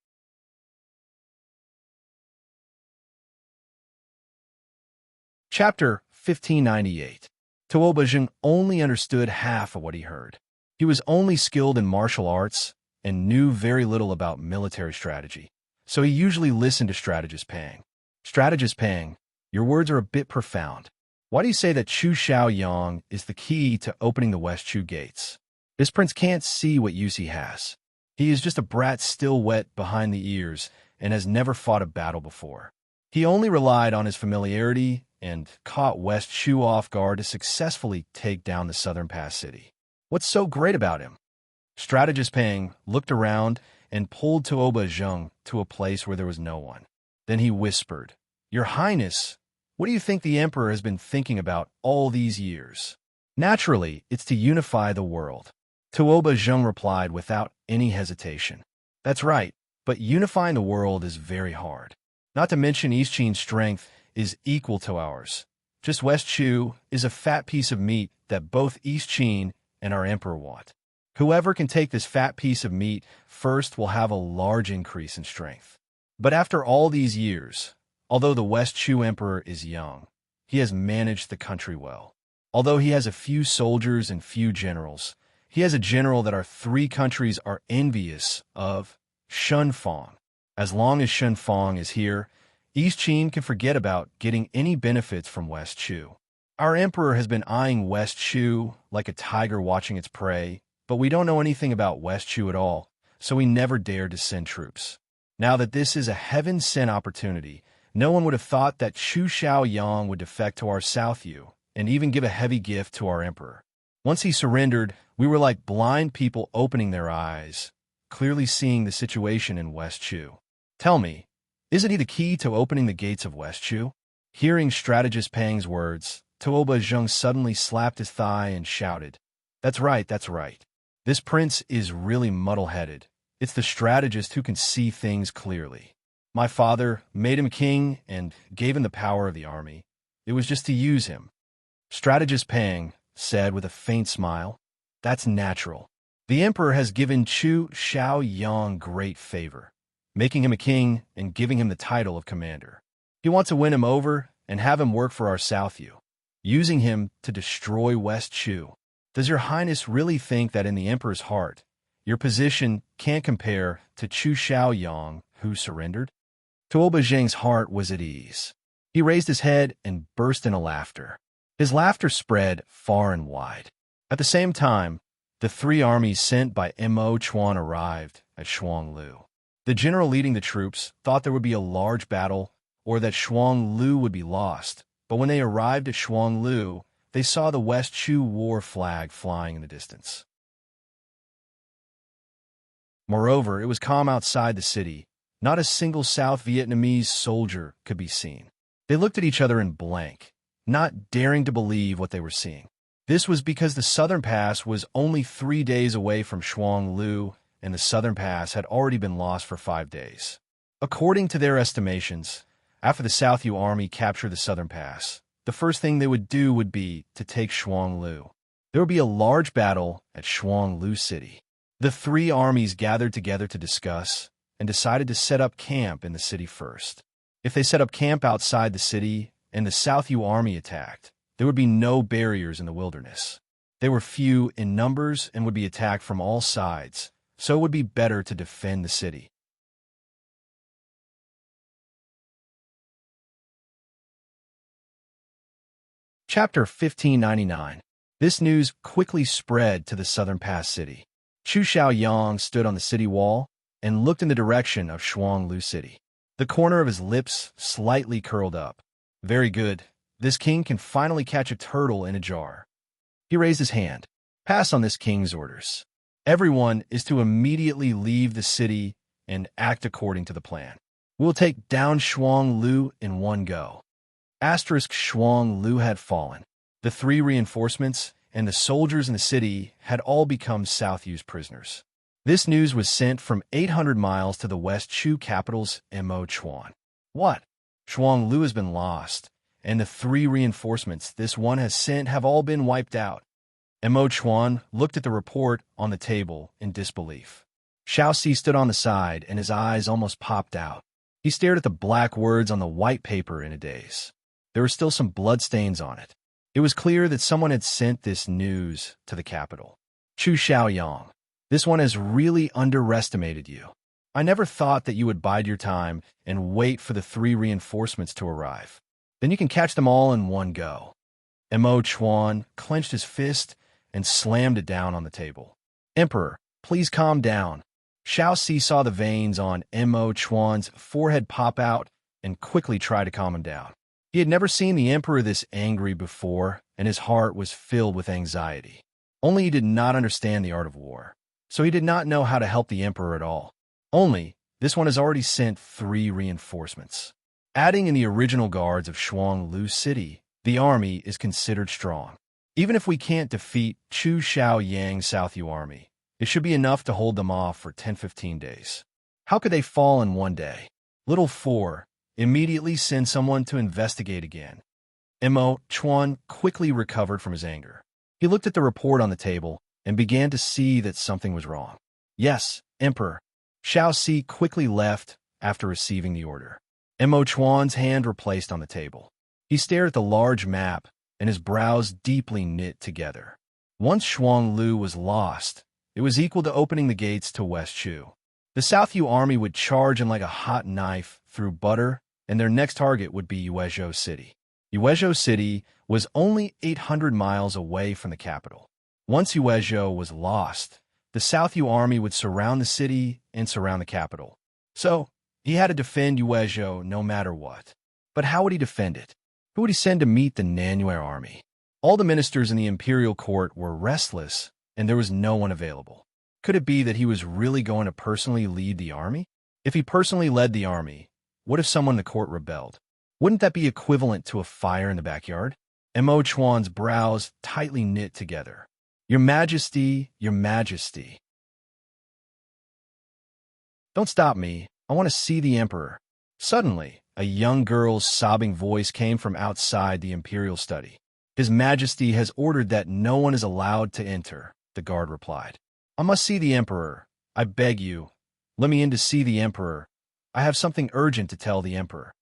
Chapter 1598. Tuoba Zheng only understood half of what he heard. He was only skilled in martial arts and knew very little about military strategy, so he usually listened to Strategist Pang. "Strategist Pang, your words are a bit profound. Why do you say that Chu Xiaoyang is the key to opening the West Chu gates? This prince can't see what use he has. He is just a brat still wet behind the ears and has never fought a battle before. He only relied on his familiarity and caught West Chu off guard to successfully take down the Southern Pass City. What's so great about him?" Strategist Pang looked around and pulled Tuoba Zheng to a place where there was no one. Then he whispered, "Your Highness, what do you think the Emperor has been thinking about all these years?" "Naturally, it's to unify the world." Tuoba Zheng replied without any hesitation. "That's right, but unifying the world is very hard. Not to mention East Qin's strength is equal to ours. Just West Chu is a fat piece of meat that both East Qin and our emperor want. Whoever can take this fat piece of meat first will have a large increase in strength. But after all these years, although the West Chu emperor is young, he has managed the country well. Although he has a few soldiers and few generals, he has a general that our three countries are envious of, Shunfang. As long as Shunfang is here, East Qin can forget about getting any benefits from West Chu. Our emperor has been eyeing West Chu like a tiger watching its prey, but we don't know anything about West Chu at all, so we never dared to send troops. Now that this is a heaven-sent opportunity, no one would have thought that Chu Xiaoyang would defect to our South Yu and even give a heavy gift to our emperor. Once he surrendered, we were like blind people opening their eyes, clearly seeing the situation in West Chu. Tell me, isn't he the key to opening the gates of West Chu? Hearing strategist Pang's words, Tuoba Zheng suddenly slapped his thigh and shouted, That's right, that's right. This prince is really muddle-headed. It's the strategist who can see things clearly. My father made him king and gave him the power of the army. It was just to use him. Strategist Pang said with a faint smile, That's natural. The emperor has given Chu Xiaoyang great favor, making him a king and giving him the title of commander. He wants to win him over and have him work for our South Yu, using him to destroy West Chu. Does your highness really think that in the emperor's heart, your position can't compare to Chu Xiaoyang, who surrendered? Tuoba Zheng's heart was at ease. He raised his head and burst into laughter. His laughter spread far and wide. At the same time, the three armies sent by Mo Chuan arrived at Shuanglu. The general leading the troops thought there would be a large battle or that Shuanglu would be lost, but when they arrived at Shuanglu, they saw the West Chu war flag flying in the distance. Moreover, it was calm outside the city. Not a single South Vietnamese soldier could be seen. They looked at each other in blank, not daring to believe what they were seeing. This was because the Southern Pass was only 3 days away from Shuanglu, and the Southern Pass had already been lost for 5 days. According to their estimations, after the South Yu army captured the Southern Pass, the first thing they would do would be to take Shuanglu. There would be a large battle at Shuanglu City. The three armies gathered together to discuss and decided to set up camp in the city first. If they set up camp outside the city and the South Yu army attacked, there would be no barriers in the wilderness. They were few in numbers and would be attacked from all sides, so it would be better to defend the city. Chapter 1599. This news quickly spread to the Southern Pass city. Chu Xiaoyang stood on the city wall and looked in the direction of Shuanglu City. The corner of his lips slightly curled up. Very good. This king can finally catch a turtle in a jar. He raised his hand. Pass on this king's orders. Everyone is to immediately leave the city and act according to the plan. We'll take down Shuanglu in one go. Shuanglu had fallen. The three reinforcements and the soldiers in the city had all become South Yu's prisoners. This news was sent from 800 miles to the West Chu capital's Mo Chuan. What? Shuanglu has been lost, and the three reinforcements this one has sent have all been wiped out. Mo Chuan looked at the report on the table in disbelief. Xiaoxi stood on the side, and his eyes almost popped out. He stared at the black words on the white paper in a daze. There were still some bloodstains on it. It was clear that someone had sent this news to the capital. Chu Xiaoyang, this one has really underestimated you. I never thought that you would bide your time and wait for the three reinforcements to arrive. Then you can catch them all in one go. Mo Chuan clenched his fist and slammed it down on the table. Emperor, please calm down. Xiaoxi saw the veins on Mo Chuan's forehead pop out and quickly tried to calm him down. He had never seen the emperor this angry before, and his heart was filled with anxiety. Only he did not understand the art of war, so he did not know how to help the emperor at all. Only, this one has already sent 3 reinforcements. Adding in the original guards of Shuanglu City, the army is considered strong. Even if we can't defeat Chu Xiaoyang's South Yu army, it should be enough to hold them off for 10-15 days. How could they fall in one day? Little 4. Immediately send someone to investigate again. Mo Chuan quickly recovered from his anger. He looked at the report on the table and began to see that something was wrong. Yes, Emperor. Xiaoxi quickly left after receiving the order. Mo Chuan's hand were placed on the table. He stared at the large map, and his brows deeply knit together. Once Shuang Lu was lost, it was equal to opening the gates to West Chu. The South Yu army would charge in like a hot knife through butter, and their next target would be Yuezhou City. Yuezhou City was only 800 miles away from the capital. Once Yuezhou was lost, the South Yu army would surround the city and surround the capital. So, he had to defend Yuezhou no matter what. But how would he defend it? Who would he send to meet the Nanyue army? All the ministers in the imperial court were restless, and there was no one available. Could it be that he was really going to personally lead the army? If he personally led the army, what if someone in the court rebelled? Wouldn't that be equivalent to a fire in the backyard? Mo Chuan's brows tightly knit together. Your Majesty, Your Majesty. Don't stop me. I want to see the Emperor. Suddenly, a young girl's sobbing voice came from outside the imperial study. His Majesty has ordered that no one is allowed to enter, the guard replied. I must see the Emperor. I beg you. Let me in to see the Emperor. I have something urgent to tell the Emperor.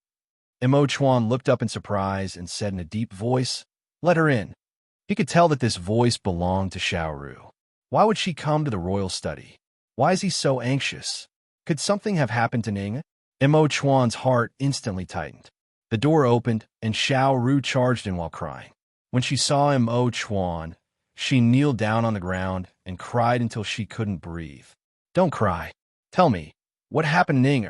Mo Chuan looked up in surprise and said in a deep voice, Let her in. He could tell that this voice belonged to Xiaoru. Why would she come to the royal study? Why is he so anxious? Could something have happened to Ning? Mo Chuan's heart instantly tightened. The door opened, and Xiaoru charged in while crying. When she saw Mo Chuan, she kneeled down on the ground and cried until she couldn't breathe. Don't cry. Tell me, what happened to Ning?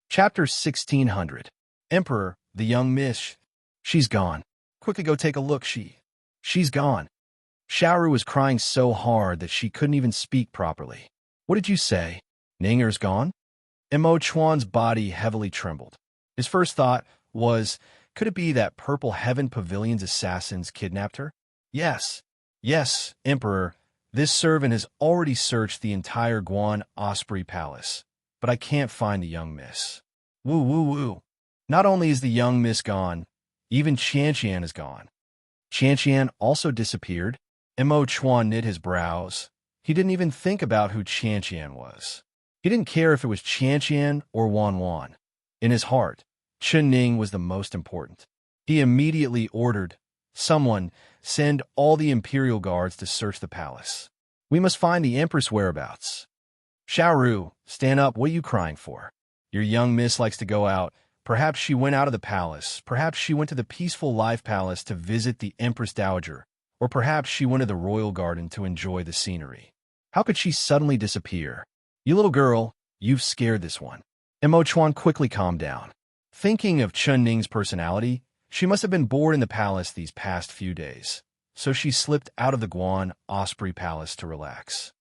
Chapter 1600. Emperor, the young miss. She's gone. Quickly go take a look, She's gone. Xiaoru was crying so hard that she couldn't even speak properly. What did you say? Ninger's gone? Mo Chuan's body heavily trembled. His first thought was, could it be that Purple Heaven Pavilion's assassins kidnapped her? Yes, Emperor, this servant has already searched the entire Guan Osprey Palace, but I can't find the young miss. Woo. Not only is the young miss gone, even Qianqian is gone. Qianqian also disappeared. Mo Chuan knit his brows. He didn't even think about who Qianqian was. He didn't care if it was Qianqian or Wan. In his heart, Chen Ning was the most important. He immediately ordered, someone, send all the imperial guards to search the palace. We must find the Empress' whereabouts. Xiaoru, stand up. What are you crying for? Your young miss likes to go out. Perhaps she went out of the palace. Perhaps she went to the Peaceful Life Palace to visit the Empress Dowager. Or perhaps she went to the royal garden to enjoy the scenery. How could she suddenly disappear? You little girl, you've scared this one. Mo Chuan quickly calmed down. Thinking of Chen Ning's personality, she must have been bored in the palace these past few days. So she slipped out of the Guan Osprey Palace to relax.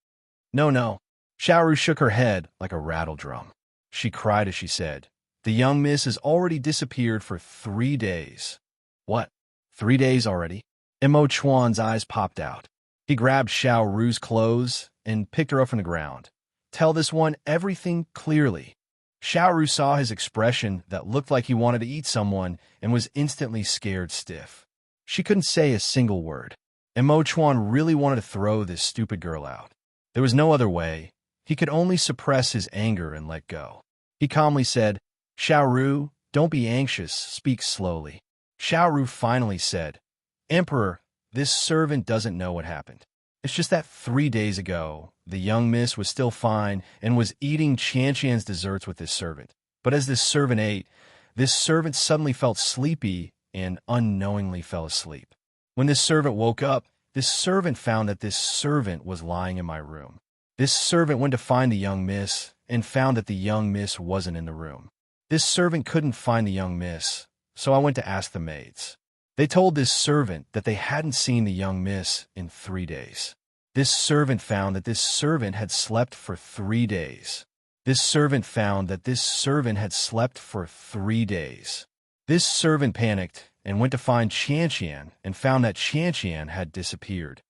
No. Xiaoru shook her head like a rattle drum. She cried as she said, The young miss has already disappeared for 3 days. What? 3 days already? Mo Chuan's eyes popped out. He grabbed Xiaoru's clothes and picked her up from the ground. Tell this one everything clearly. Xiaoru saw his expression that looked like he wanted to eat someone and was instantly scared stiff. She couldn't say a single word. Mo Chuan really wanted to throw this stupid girl out. There was no other way. He could only suppress his anger and let go. He calmly said, Xiaoru, don't be anxious, speak slowly. Xiaoru finally said, Emperor, this servant doesn't know what happened. It's just that 3 days ago, the young miss was still fine and was eating Qianqian's desserts with this servant. But as this servant ate, this servant suddenly felt sleepy and unknowingly fell asleep. When this servant woke up, this servant found that this servant was lying in my room. This servant went to find the young miss and found that the young miss wasn't in the room. This servant couldn't find the young miss, so I went to ask the maids. They told this servant that they hadn't seen the young miss in 3 days. This servant found that this servant had slept for 3 days. This servant found that this servant had slept for 3 days. This servant panicked and went to find Qianqian and found that Qianqian had disappeared.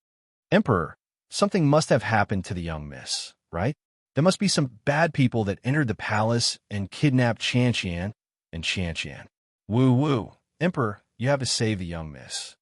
Emperor, something must have happened to the young miss, right? There must be some bad people that entered the palace and kidnapped Qianqian and Qianqian. Woo. Emperor, you have to save the young miss.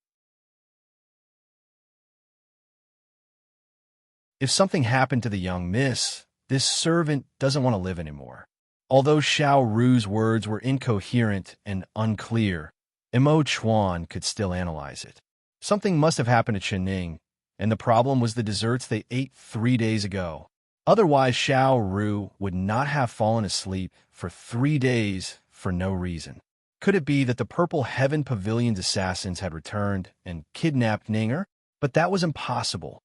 If something happened to the young miss, This servant doesn't want to live anymore. Although Xiao Ru's words were incoherent and unclear, Imo Chuan could still analyze it. Something must have happened to Chen Ning, and the problem was the desserts they ate 3 days ago. Otherwise, Xiao Ru would not have fallen asleep for 3 days for no reason. Could it be that the Purple Heaven Pavilion's assassins had returned and kidnapped Ninger? But that was impossible.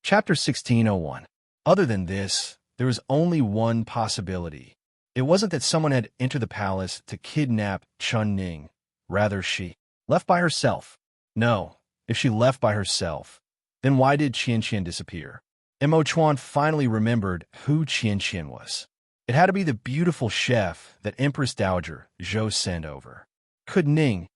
Chapter 1601. Other than this, there was only one possibility. It wasn't that someone had entered the palace to kidnap Chun Ning. Rather, she left by herself. No, if she left by herself, then why did Qian disappear? Imo Chuan finally remembered who Qian was. It had to be the beautiful chef that Empress Dowager Zhou sent over. Could Ning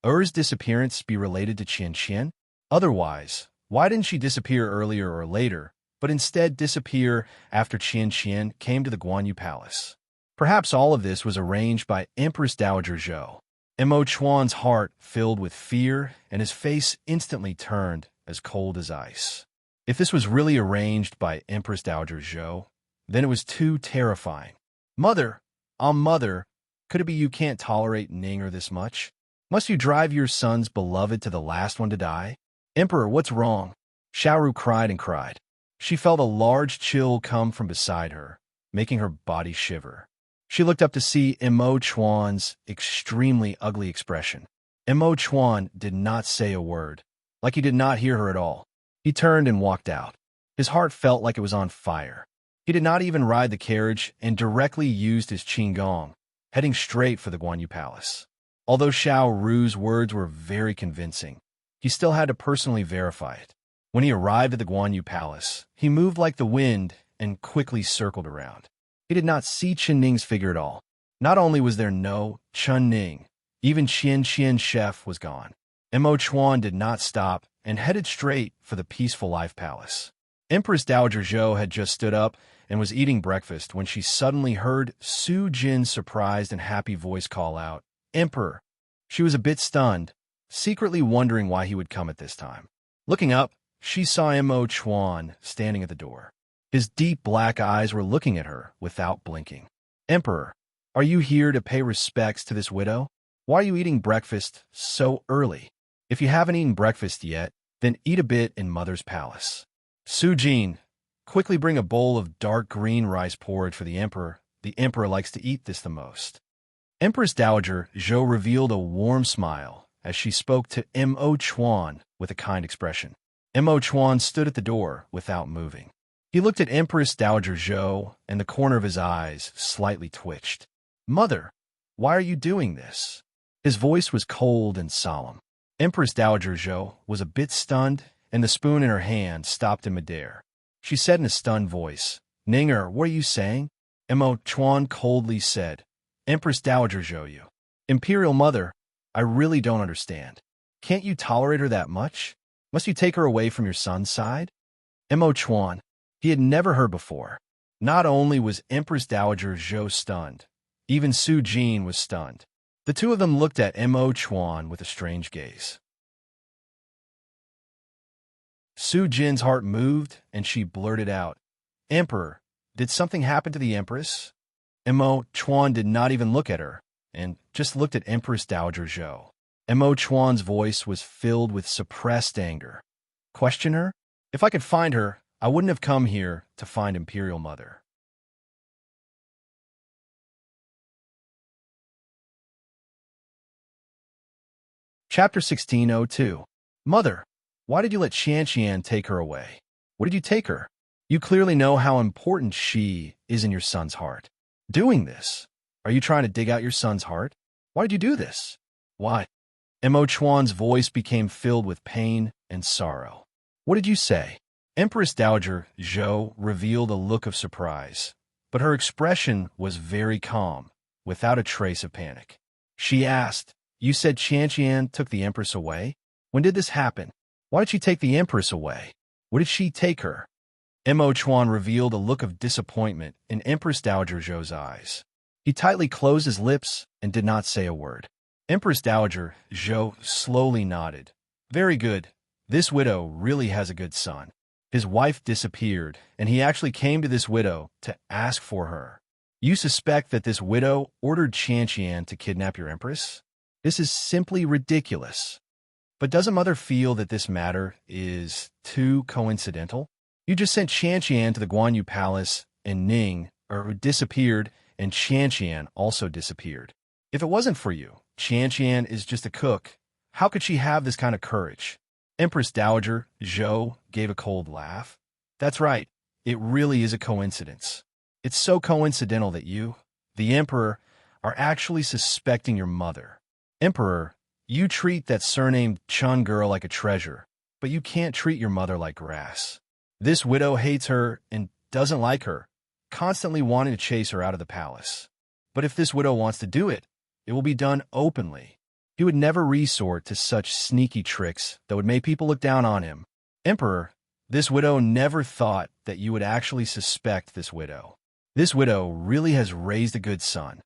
Er's disappearance be related to Qian? Otherwise, why didn't she disappear earlier or later, but instead disappear after Qian came to the Guanyu Palace? Perhaps all of this was arranged by Empress Dowager Zhou. Imo Chuan's heart filled with fear, and his face instantly turned as cold as ice. If this was really arranged by Empress Dowager Zhou, then it was too terrifying. Mother, mother, could it be you can't tolerate Ninger this much? Must you drive your son's beloved to the last one to die? Emperor, what's wrong? Xiaoru cried and cried. She felt a large chill come from beside her, making her body shiver. She looked up to see Imo Chuan's extremely ugly expression. Imo Chuan did not say a word, like he did not hear her at all. He turned and walked out. His heart felt like it was on fire. He did not even ride the carriage and directly used his qigong, heading straight for the Guanyu Palace. Although Xiao Ru's words were very convincing, he still had to personally verify it. When he arrived at the Guanyu Palace, he moved like the wind and quickly circled around. He did not see Chen Ning's figure at all. Not only was there no Chun Ning, even Qian chef was gone. Imo Chuan did not stop and headed straight for the Peaceful Life Palace. Empress Dowager Zhou had just stood up and was eating breakfast when she suddenly heard Su Jin's surprised and happy voice call out, "Emperor!" She was a bit stunned, secretly wondering why he would come at this time. Looking up, she saw Imo Chuan standing at the door. His deep black eyes were looking at her without blinking. "Emperor, are you here to pay respects to this widow? Why are you eating breakfast so early? If you haven't eaten breakfast yet, then eat a bit in Mother's palace." Su Jin, quickly bring a bowl of dark green rice porridge for the Emperor. The Emperor likes to eat this the most. Empress Dowager Zhou revealed a warm smile as she spoke to Imo Chuan with a kind expression. Imo Chuan stood at the door without moving. He looked at Empress Dowager Zhou, and the corner of his eyes slightly twitched. "Mother, why are you doing this?" His voice was cold and solemn. Empress Dowager Zhou was a bit stunned, and the spoon in her hand stopped in midair. She said in a stunned voice, "Ninger, what are you saying?" Imo Chuan coldly said, "Empress Dowager Zhou, Imperial Mother, I really don't understand. Can't you tolerate her that much? Must you take her away from your son's side?" Imo Chuan, he had never heard before. Not only was Empress Dowager Zhou stunned, even Su Jin was stunned. The two of them looked at Imo Chuan with a strange gaze. Su Jin's heart moved, and she blurted out, "Emperor, did something happen to the Empress?" Imo Chuan did not even look at her, and just looked at Empress Dowager Zhou. Imo Chuan's voice was filled with suppressed anger. "Question her? If I could find her, I wouldn't have come here to find Imperial Mother." Chapter 1602. Mother, why did you let Qian take her away? What did you take her? You clearly know how important she is in your son's heart. Doing this, are you trying to dig out your son's heart? Why did you do this? Why? Imo Chuan's voice became filled with pain and sorrow. What did you say? Empress Dowager Zhou revealed a look of surprise, but her expression was very calm, without a trace of panic. She asked, "You said Qian took the Empress away? When did this happen? Why did she take the Empress away? What did she take her?" Imo Chuan revealed a look of disappointment in Empress Dowager Zhou's eyes. He tightly closed his lips and did not say a word. Empress Dowager Zhou slowly nodded, Very good. This widow really has a good son. His wife disappeared, and he actually came to this widow to ask for her. You suspect that this widow ordered Qianqian to kidnap your empress? This is simply ridiculous. But doesn't Mother feel that this matter is too coincidental? You just sent Qianqian to the Guanyu Palace, and Ning, disappeared, and Qianqian also disappeared. If it wasn't for you, Qianqian is just a cook. How could she have this kind of courage? Empress Dowager Zhou gave a cold laugh. That's right. It really is a coincidence. It's so coincidental that you, the Emperor, are actually suspecting your mother. Emperor, you treat that surnamed Chun girl like a treasure, but you can't treat your mother like grass. This widow hates her and doesn't like her, constantly wanting to chase her out of the palace. But if this widow wants to do it, it will be done openly. He would never resort to such sneaky tricks that would make people look down on him. Emperor, this widow never thought that you would actually suspect this widow. This widow really has raised a good son.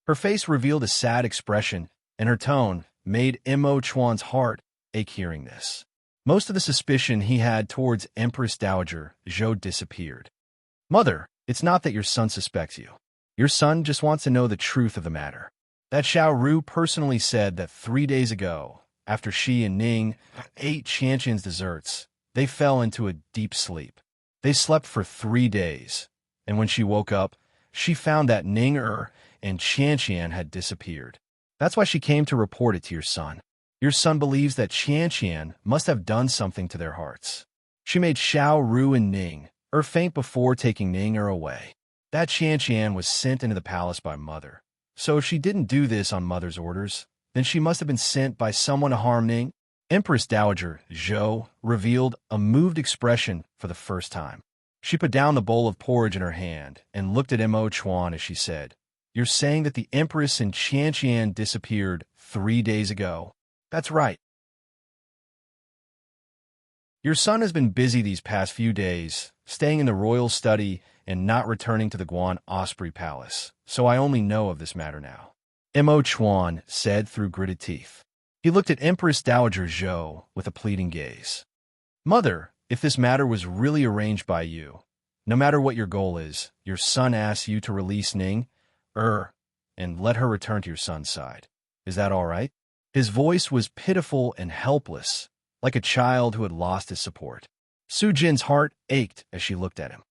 Her face revealed a sad expression, and her tone made Mo Chuan's heart ache hearing this. Most of the suspicion he had towards Empress Dowager Zhou disappeared. Mother, it's not that your son suspects you. Your son just wants to know the truth of the matter. That Xiao Ru personally said that 3 days ago, after she and Ning ate Qianqian's desserts, they fell into a deep sleep. They slept for 3 days, and when she woke up, she found that Ning and Qianqian had disappeared. That's why she came to report it to your son. Your son believes that Qianqian must have done something to their hearts. She made Xiao Ru and Ning faint before taking Ning away. That Qianqian was sent into the palace by Mother. So if she didn't do this on Mother's orders, then she must have been sent by someone to harm Ning. Empress Dowager Zhou revealed a moved expression for the first time. She put down the bowl of porridge in her hand and looked at Mo Chuan as she said, "You're saying that the Empress and Qianqian disappeared 3 days ago?" That's right. Your son has been busy these past few days, staying in the royal study and not returning to the Guan Osprey Palace, so I only know of this matter now. Mo Chuan said through gritted teeth. He looked at Empress Dowager Zhou with a pleading gaze. Mother, if this matter was really arranged by you, no matter what your goal is, your son asks you to release Ning, and let her return to your son's side. Is that all right? His voice was pitiful and helpless, like a child who had lost his support. Su Jin's heart ached as she looked at him.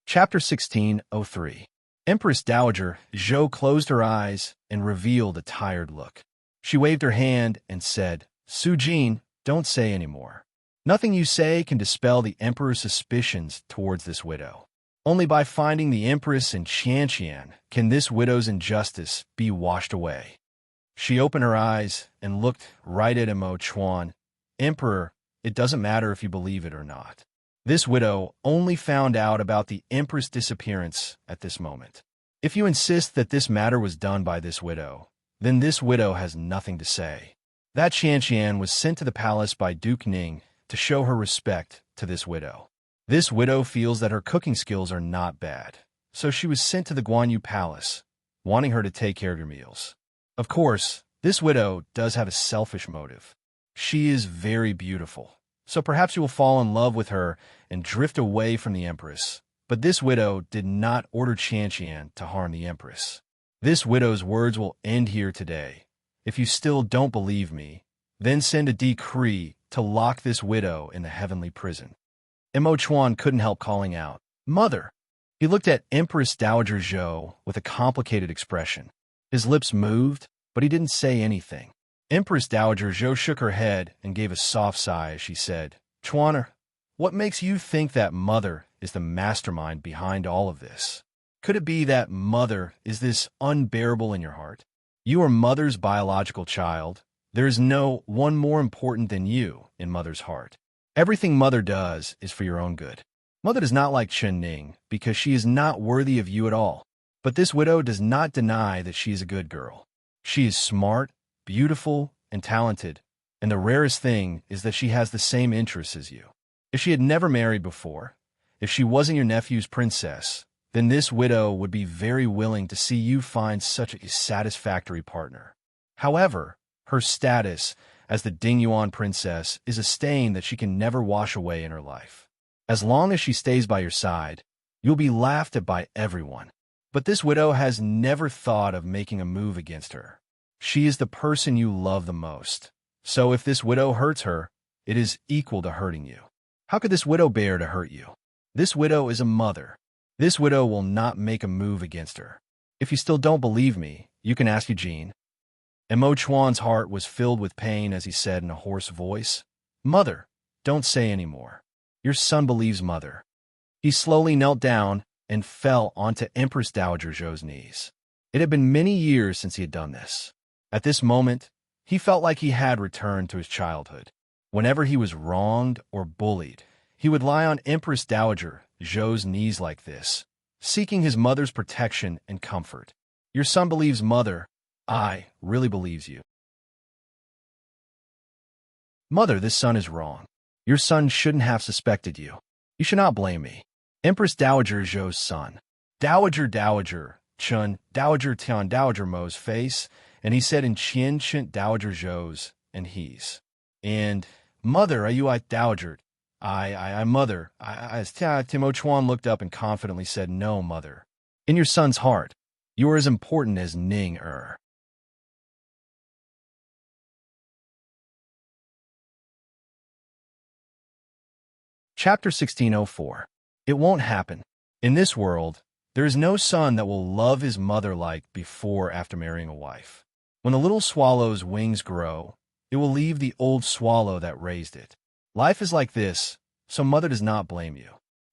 Chapter 16:03. Empress Dowager Zhou closed her eyes and revealed a tired look. She waved her hand and said, Su Jin, don't say any more. Nothing you say can dispel the Emperor's suspicions towards this widow. Only by finding the Empress and Qianqian can this widow's injustice be washed away. She opened her eyes and looked right at Mo Chuan. Emperor, it doesn't matter if you believe it or not. This widow only found out about the Empress' disappearance at this moment. If you insist that this matter was done by this widow, then this widow has nothing to say. That Qianqian was sent to the palace by Duke Ning to show her respect to this widow. This widow feels that her cooking skills are not bad, so she was sent to the Guanyu Palace, wanting her to take care of your meals. Of course, this widow does have a selfish motive. She is very beautiful, so perhaps you will fall in love with her and drift away from the Empress. But this widow did not order Qianqian to harm the Empress. This widow's words will end here today. If you still don't believe me, then send a decree to lock this widow in the heavenly prison. Mo Chuan couldn't help calling out, Mother! He looked at Empress Dowager Zhou with a complicated expression. His lips moved, but he didn't say anything. Empress Dowager Zhou shook her head and gave a soft sigh as she said, Chuaner, what makes you think that Mother is the mastermind behind all of this? Could it be that Mother is this unbearable in your heart? You are Mother's biological child. There is no one more important than you in Mother's heart. Everything Mother does is for your own good. Mother does not like Chen Ning because she is not worthy of you at all. But this widow does not deny that she is a good girl. She is smart, beautiful, and talented, and the rarest thing is that she has the same interests as you. If she had never married before, if she wasn't your nephew's princess, then this widow would be very willing to see you find such a satisfactory partner. However, her status as the Dingyuan princess is a stain that she can never wash away in her life. As long as she stays by your side, you'll be laughed at by everyone. But this widow has never thought of making a move against her. She is the person you love the most. So if this widow hurts her, it is equal to hurting you. How could this widow bear to hurt you? This widow is a mother. This widow will not make a move against her. If you still don't believe me, you can ask Eugene. And Mo Chuan's heart was filled with pain as he said in a hoarse voice, "Mother, don't say any more. Your son believes Mother." He slowly knelt down and fell onto Empress Dowager Zhou's knees. It had been many years since he had done this. At this moment, he felt like he had returned to his childhood. Whenever he was wronged or bullied, he would lie on Empress Dowager Zhou's knees like this, seeking his mother's protection and comfort. Your son believes Mother. I really believes you. Mother, this son is wrong. Your son shouldn't have suspected you. You should not blame me. Empress Dowager Zhou's son. Dowager Chun, Dowager Tian Dowager Mo's face, and he said in Qian Chint Dowager Zhou's, and he's. And, Mother, are you Dowager? Mother. As Timo Chuan looked up and confidently said, No, Mother. In your son's heart, you are as important as Ning Er. Chapter 1604. It won't happen. In this world, there is no son that will love his mother like before after marrying a wife. When the little swallow's wings grow, it will leave the old swallow that raised it. Life is like this, so Mother does not blame you.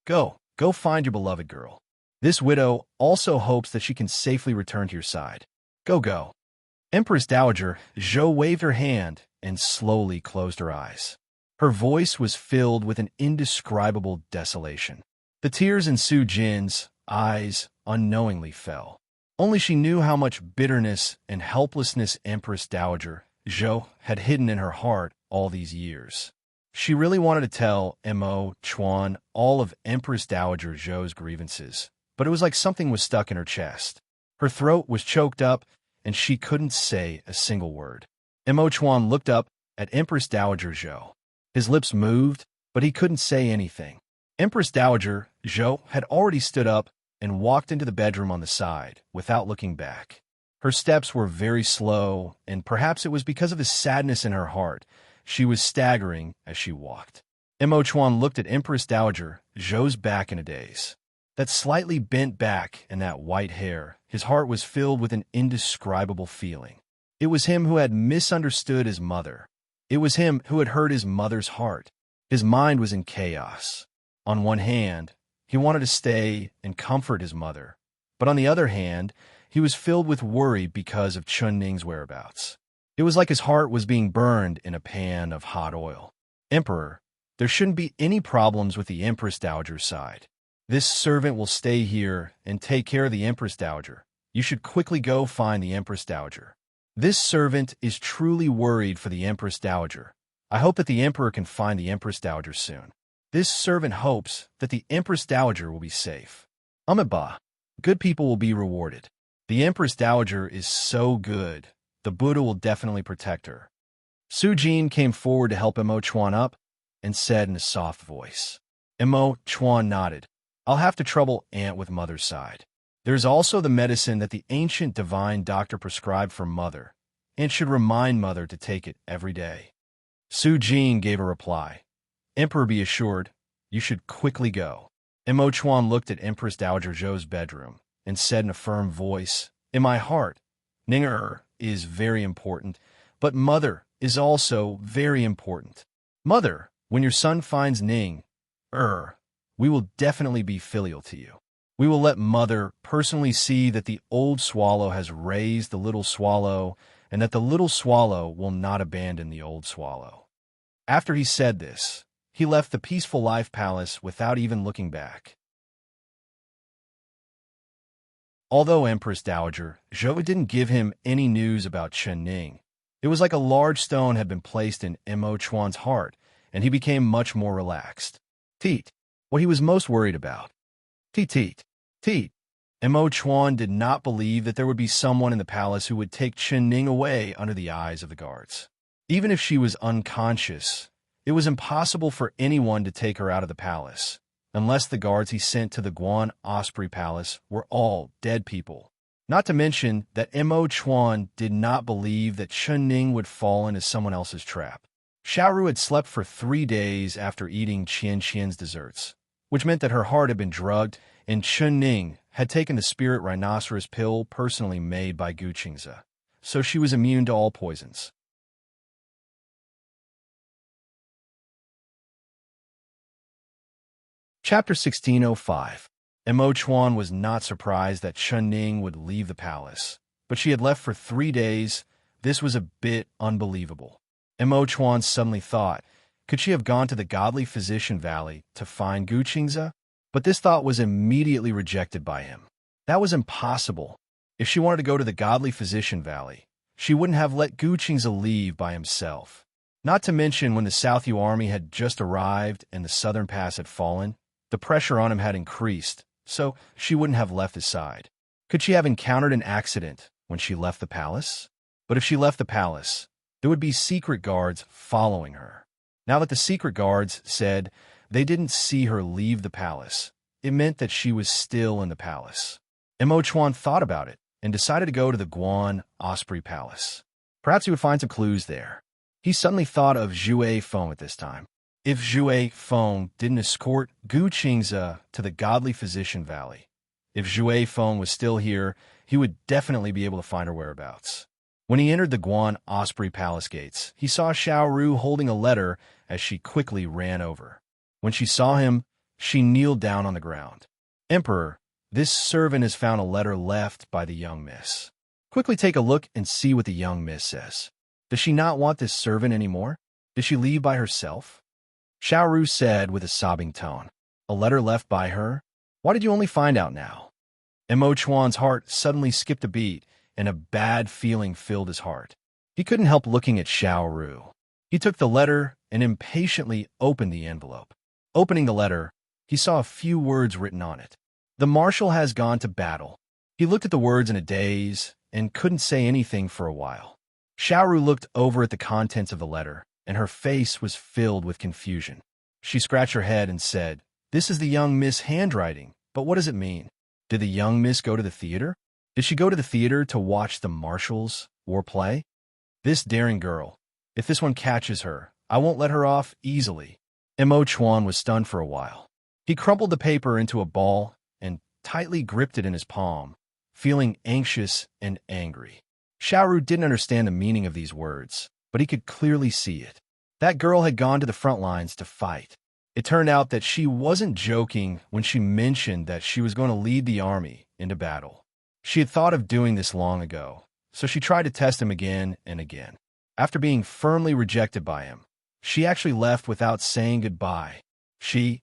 Go find your beloved girl. This widow also hopes that she can safely return to your side. Go. Empress Dowager Zhou waved her hand and slowly closed her eyes. Her voice was filled with an indescribable desolation. The tears in Su Jin's eyes unknowingly fell. Only she knew how much bitterness and helplessness Empress Dowager Zhou had hidden in her heart all these years. She really wanted to tell Mo Chuan all of Empress Dowager Zhou's grievances, but it was like something was stuck in her chest. Her throat was choked up, and she couldn't say a single word. Mo Chuan looked up at Empress Dowager Zhou. His lips moved, but he couldn't say anything. Empress Dowager Zhou had already stood up and walked into the bedroom on the side, without looking back. Her steps were very slow, and perhaps it was because of the sadness in her heart. She was staggering as she walked. Mo Chuan looked at Empress Dowager Zhou's back in a daze. That slightly bent back and that white hair, his heart was filled with an indescribable feeling. It was him who had misunderstood his mother. It was him who had hurt his mother's heart. His mind was in chaos. On one hand, he wanted to stay and comfort his mother, but on the other hand, he was filled with worry because of Chun Ning's whereabouts. It was like his heart was being burned in a pan of hot oil. Emperor, there shouldn't be any problems with the Empress Dowager's side. This servant will stay here and take care of the Empress Dowager. You should quickly go find the Empress Dowager. This servant is truly worried for the Empress Dowager. I hope that the Emperor can find the Empress Dowager soon. This servant hopes that the Empress Dowager will be safe. Amiba, good people will be rewarded. The Empress Dowager is so good. The Buddha will definitely protect her. Su Jin came forward to help Mo Chuan up and said in a soft voice. Mo Chuan nodded. I'll have to trouble Aunt with Mother's side. There's also the medicine that the ancient divine doctor prescribed for Mother, and should remind Mother to take it every day. Su Jin gave a reply. Emperor, be assured, you should quickly go. Mo Chuan looked at Empress Dowager Zhou's bedroom and said in a firm voice, In my heart, Ninger is very important, but Mother is also very important. Mother, when your son finds Ning, we will definitely be filial to you. We will let Mother personally see that the old swallow has raised the little swallow, and that the little swallow will not abandon the old swallow. After he said this, he left the peaceful life palace without even looking back. Although Empress Dowager Zhou didn't give him any news about Chen Ning, it was like a large stone had been placed in Mo Chuan's heart, and he became much more relaxed. Teet, what he was most worried about. Teet. T. Mo Chuan did not believe that there would be someone in the palace who would take Chen Ning away under the eyes of the guards. Even if she was unconscious, it was impossible for anyone to take her out of the palace, unless the guards he sent to the Guan Osprey Palace were all dead people. Not to mention that Mo Chuan did not believe that Chen Ning would fall into someone else's trap. Xiaoru had slept for 3 days after eating Qian Qian's desserts, which meant that her heart had been drugged, and Chen Ning had taken the spirit rhinoceros pill personally made by Gu Qingze, so she was immune to all poisons. Chapter 1605. Mo Chuan was not surprised that Chen Ning would leave the palace, but she had left for 3 days. This was a bit unbelievable. Mo Chuan suddenly thought, could she have gone to the Godly Physician Valley to find Gu Qingze? But this thought was immediately rejected by him. That was impossible. If she wanted to go to the Godly Physician Valley, she wouldn't have let Gu Qingze leave by himself. Not to mention when the South Yu army had just arrived and the Southern Pass had fallen, the pressure on him had increased, so she wouldn't have left his side. Could she have encountered an accident when she left the palace? But if she left the palace, there would be secret guards following her. Now that the secret guards said they didn't see her leave the palace, it meant that she was still in the palace. Mo Chuan thought about it and decided to go to the Guan Osprey Palace. Perhaps he would find some clues there. He suddenly thought of Zhue Feng at this time. If Zhue Feng didn't escort Gu Qingze to the Godly Physician Valley, if Zhue Feng was still here, he would definitely be able to find her whereabouts. When he entered the Guan Osprey Palace gates, he saw Xiaoru holding a letter as she quickly ran over. When she saw him, she kneeled down on the ground. Emperor, this servant has found a letter left by the young miss. Quickly take a look and see what the young miss says. Does she not want this servant anymore? Did she leave by herself? Xiaoru said with a sobbing tone. A letter left by her? Why did you only find out now? Mo Chuan's heart suddenly skipped a beat, and a bad feeling filled his heart. He couldn't help looking at Xiaoru. He took the letter and impatiently opened the envelope. Opening the letter, he saw a few words written on it. The marshal has gone to battle. He looked at the words in a daze and couldn't say anything for a while. Xiaoru looked over at the contents of the letter, and her face was filled with confusion. She scratched her head and said, "This is the young miss' handwriting, but what does it mean? Did the young miss go to the theater? Did she go to the theater to watch the marshals war play? This daring girl. If this one catches her, I won't let her off easily." Mo Chuan was stunned for a while. He crumpled the paper into a ball and tightly gripped it in his palm, feeling anxious and angry. Xiaoru didn't understand the meaning of these words, but he could clearly see it. That girl had gone to the front lines to fight. It turned out that she wasn't joking when she mentioned that she was going to lead the army into battle. She had thought of doing this long ago, so she tried to test him again and again. After being firmly rejected by him, she actually left without saying goodbye. She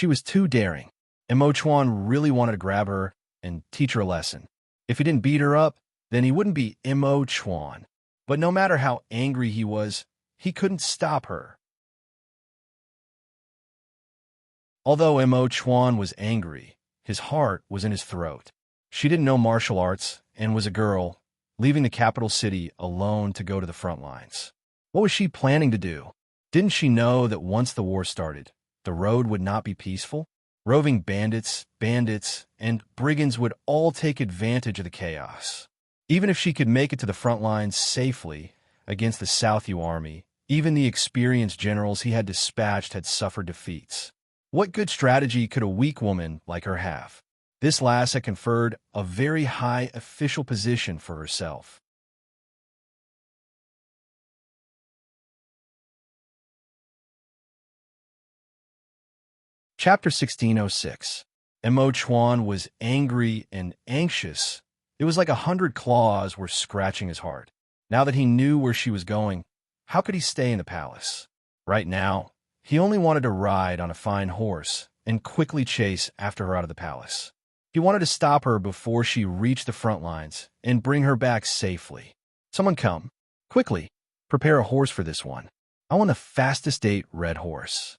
was too daring. Mo Chuan really wanted to grab her and teach her a lesson. If he didn't beat her up, then he wouldn't be Mo Chuan. But no matter how angry he was, he couldn't stop her. Although Mo Chuan was angry, his heart was in his throat. She didn't know martial arts and was a girl, leaving the capital city alone to go to the front lines. What was she planning to do? Didn't she know that once the war started, the road would not be peaceful? Roving bandits, and brigands would all take advantage of the chaos. Even if she could make it to the front lines safely against the South Yu army, even the experienced generals he had dispatched had suffered defeats. What good strategy could a weak woman like her have? This lass had conferred a very high official position for herself. Chapter 1606. Mo Chuan was angry and anxious. It was like 100 claws were scratching his heart. Now that he knew where she was going, how could he stay in the palace? Right now, he only wanted to ride on a fine horse and quickly chase after her out of the palace. He wanted to stop her before she reached the front lines and bring her back safely. Someone come. Quickly, prepare a horse for this one. I want the fastest red horse.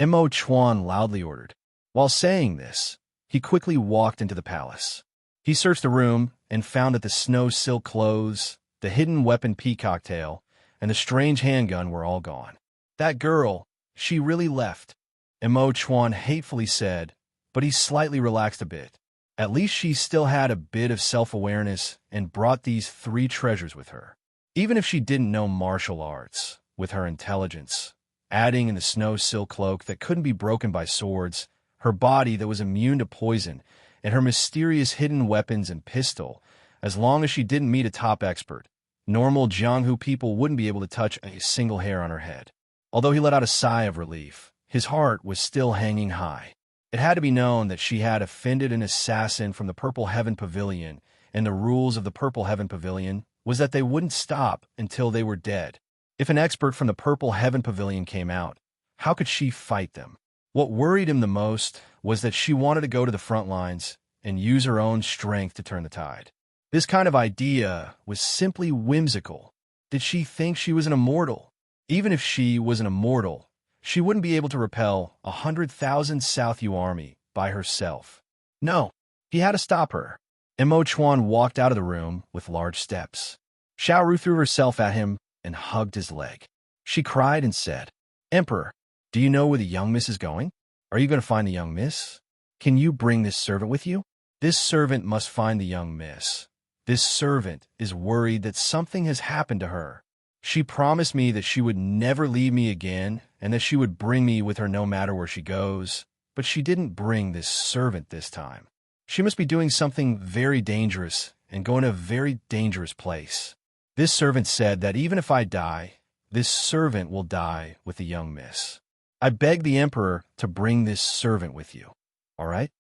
Mo Chuan loudly ordered. While saying this, he quickly walked into the palace. He searched the room and found that the snow silk clothes, the hidden weapon peacock tail, and the strange handgun were all gone. That girl, she really left, Mo Chuan hatefully said, but he slightly relaxed a bit. At least she still had a bit of self-awareness and brought these 3 treasures with her. Even if she didn't know martial arts, with her intelligence, adding in the snow silk cloak that couldn't be broken by swords, her body that was immune to poison, and her mysterious hidden weapons and pistol, as long as she didn't meet a top expert, normal Jianghu people wouldn't be able to touch a single hair on her head. Although he let out a sigh of relief, his heart was still hanging high. It had to be known that she had offended an assassin from the Purple Heaven Pavilion, and the rules of the Purple Heaven Pavilion was that they wouldn't stop until they were dead. If an expert from the Purple Heaven Pavilion came out, how could she fight them? What worried him the most was that she wanted to go to the front lines and use her own strength to turn the tide. This kind of idea was simply whimsical. Did she think she was an immortal? Even if she was an immortal, she wouldn't be able to repel 100,000 South Yu army by herself. No, he had to stop her. Mo Chuan walked out of the room with large steps. Xiao Ru threw herself at him and hugged his leg. She cried and said, "Emperor, do you know where the young miss is going? Are you going to find the young miss? Can you bring this servant with you? This servant must find the young miss. This servant is worried that something has happened to her. She promised me that she would never leave me again and that she would bring me with her no matter where she goes, but she didn't bring this servant this time. She must be doing something very dangerous and going to a very dangerous place. This servant said that even if I die, this servant will die with the young miss. I beg the emperor to bring this servant with you. All right?"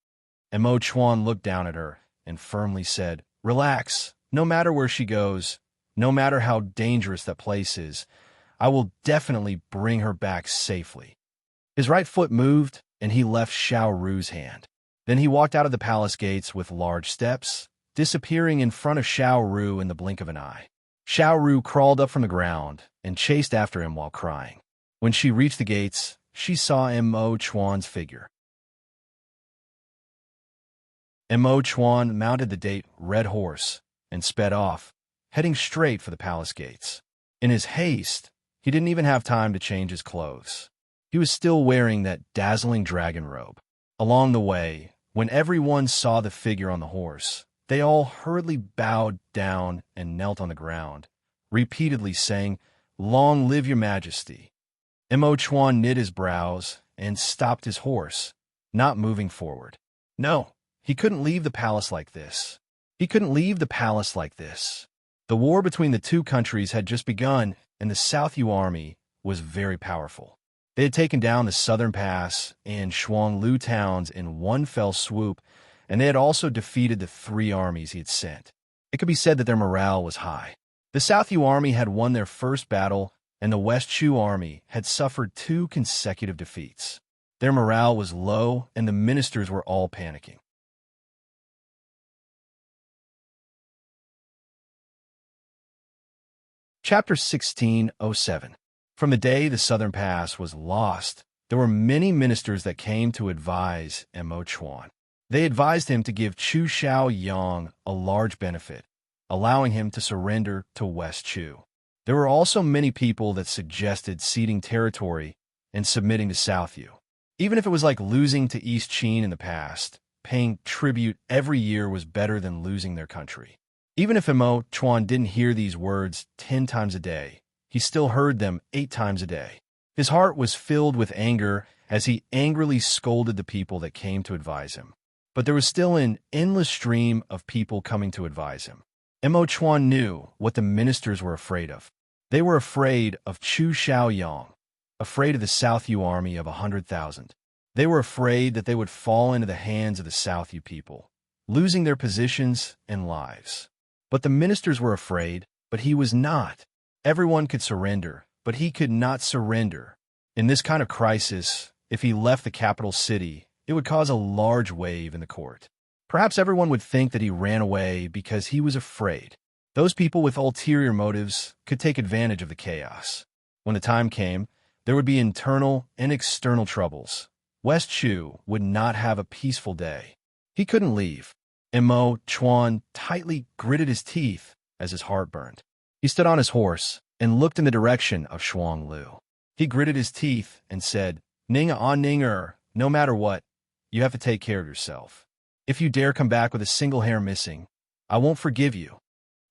And Mo Chuan looked down at her and firmly said, "Relax. No matter where she goes, no matter how dangerous that place is, I will definitely bring her back safely." His right foot moved, and he left Xiao Ru's hand. Then he walked out of the palace gates with large steps, disappearing in front of Xiao Ru in the blink of an eye. Xiao Ru crawled up from the ground and chased after him while crying. When she reached the gates, she saw Mo Chuan's figure. Mo Chuan mounted the date red horse and sped off, heading straight for the palace gates. In his haste, he didn't even have time to change his clothes. He was still wearing that dazzling dragon robe. Along the way, when everyone saw the figure on the horse, they all hurriedly bowed down and knelt on the ground, repeatedly saying, "Long live your majesty." Mo Chuan knit his brows and stopped his horse, not moving forward. No, he couldn't leave the palace like this. He couldn't leave the palace like this. The war between the two countries had just begun, and the South Yu army was very powerful. They had taken down the Southern Pass and Shuanglu towns in one fell swoop, and they had also defeated the 3 armies he had sent. It could be said that their morale was high. The South Yu army had won their first battle, and the West Chu army had suffered 2 consecutive defeats. Their morale was low, and the ministers were all panicking. Chapter 1607. From the day the Southern Pass was lost, there were many ministers that came to advise Mo Chuan. They advised him to give Chu Xiao Yang a large benefit, allowing him to surrender to West Chu. There were also many people that suggested ceding territory and submitting to South Yu. Even if it was like losing to East Qin in the past, paying tribute every year was better than losing their country. Even if Mo Chuan didn't hear these words 10 times a day, he still heard them 8 times a day. His heart was filled with anger as he angrily scolded the people that came to advise him. But there was still an endless stream of people coming to advise him. Mo Chuan knew what the ministers were afraid of. They were afraid of Chu Xiaoyang, afraid of the South Yu army of 100,000. They were afraid that they would fall into the hands of the South Yu people, losing their positions and lives. But the ministers were afraid, but he was not. Everyone could surrender, but he could not surrender. In this kind of crisis, if he left the capital city, it would cause a large wave in the court. Perhaps everyone would think that he ran away because he was afraid. Those people with ulterior motives could take advantage of the chaos. When the time came, there would be internal and external troubles. West Chu would not have a peaceful day. He couldn't leave. Mo Chuan tightly gritted his teeth as his heart burned. He stood on his horse and looked in the direction of Shuang Lu. He gritted his teeth and said, "Ning on Ninger, no matter what, you have to take care of yourself. If you dare come back with a single hair missing, I won't forgive you."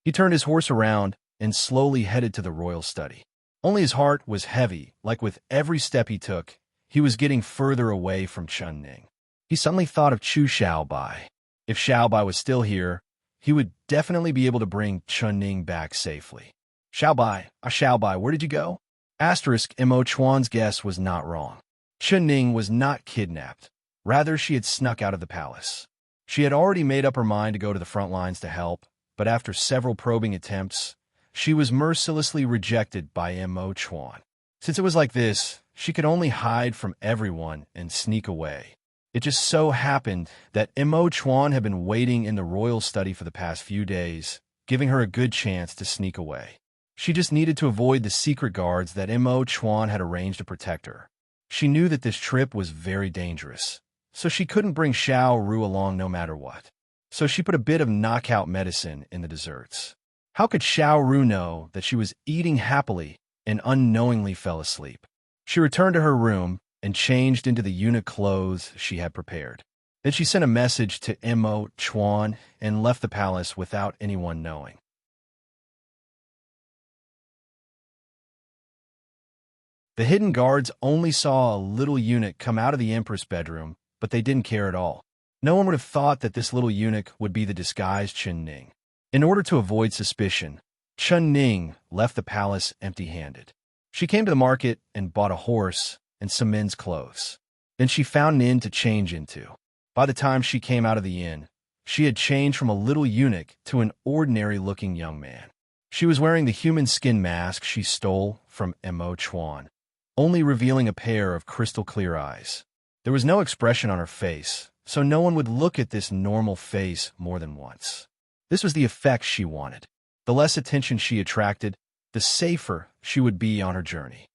He turned his horse around and slowly headed to the royal study. Only his heart was heavy, like with every step he took, he was getting further away from Chun Ning. He suddenly thought of Chu Xiaobai. If Xiaobai was still here, he would definitely be able to bring Chun Ning back safely. Xiaobai, where did you go? Asterisk, Mo Chuan's guess was not wrong. Chun Ning was not kidnapped. Rather, she had snuck out of the palace. She had already made up her mind to go to the front lines to help, but after several probing attempts, she was mercilessly rejected by Mo Chuan. Since it was like this, she could only hide from everyone and sneak away. It just so happened that Mo Chuan had been waiting in the royal study for the past few days, giving her a good chance to sneak away. She just needed to avoid the secret guards that Mo Chuan had arranged to protect her. She knew that this trip was very dangerous, so she couldn't bring Xiao Ru along no matter what. So she put a bit of knockout medicine in the desserts. How could Xiao Ru know that she was eating happily and unknowingly fell asleep? She returned to her room and changed into the eunuch clothes she had prepared. Then she sent a message to Mo Chuan and left the palace without anyone knowing. The hidden guards only saw a little eunuch come out of the empress bedroom, but they didn't care at all. No one would have thought that this little eunuch would be the disguised Chun Ning. In order to avoid suspicion, Chun Ning left the palace empty-handed. She came to the market and bought a horse and some men's clothes. Then she found an inn to change into. By the time she came out of the inn, she had changed from a little eunuch to an ordinary-looking young man. She was wearing the human skin mask she stole from Mo Chuan, only revealing a pair of crystal-clear eyes. There was no expression on her face, so no one would look at this normal face more than once. This was the effect she wanted. The less attention she attracted, the safer she would be on her journey.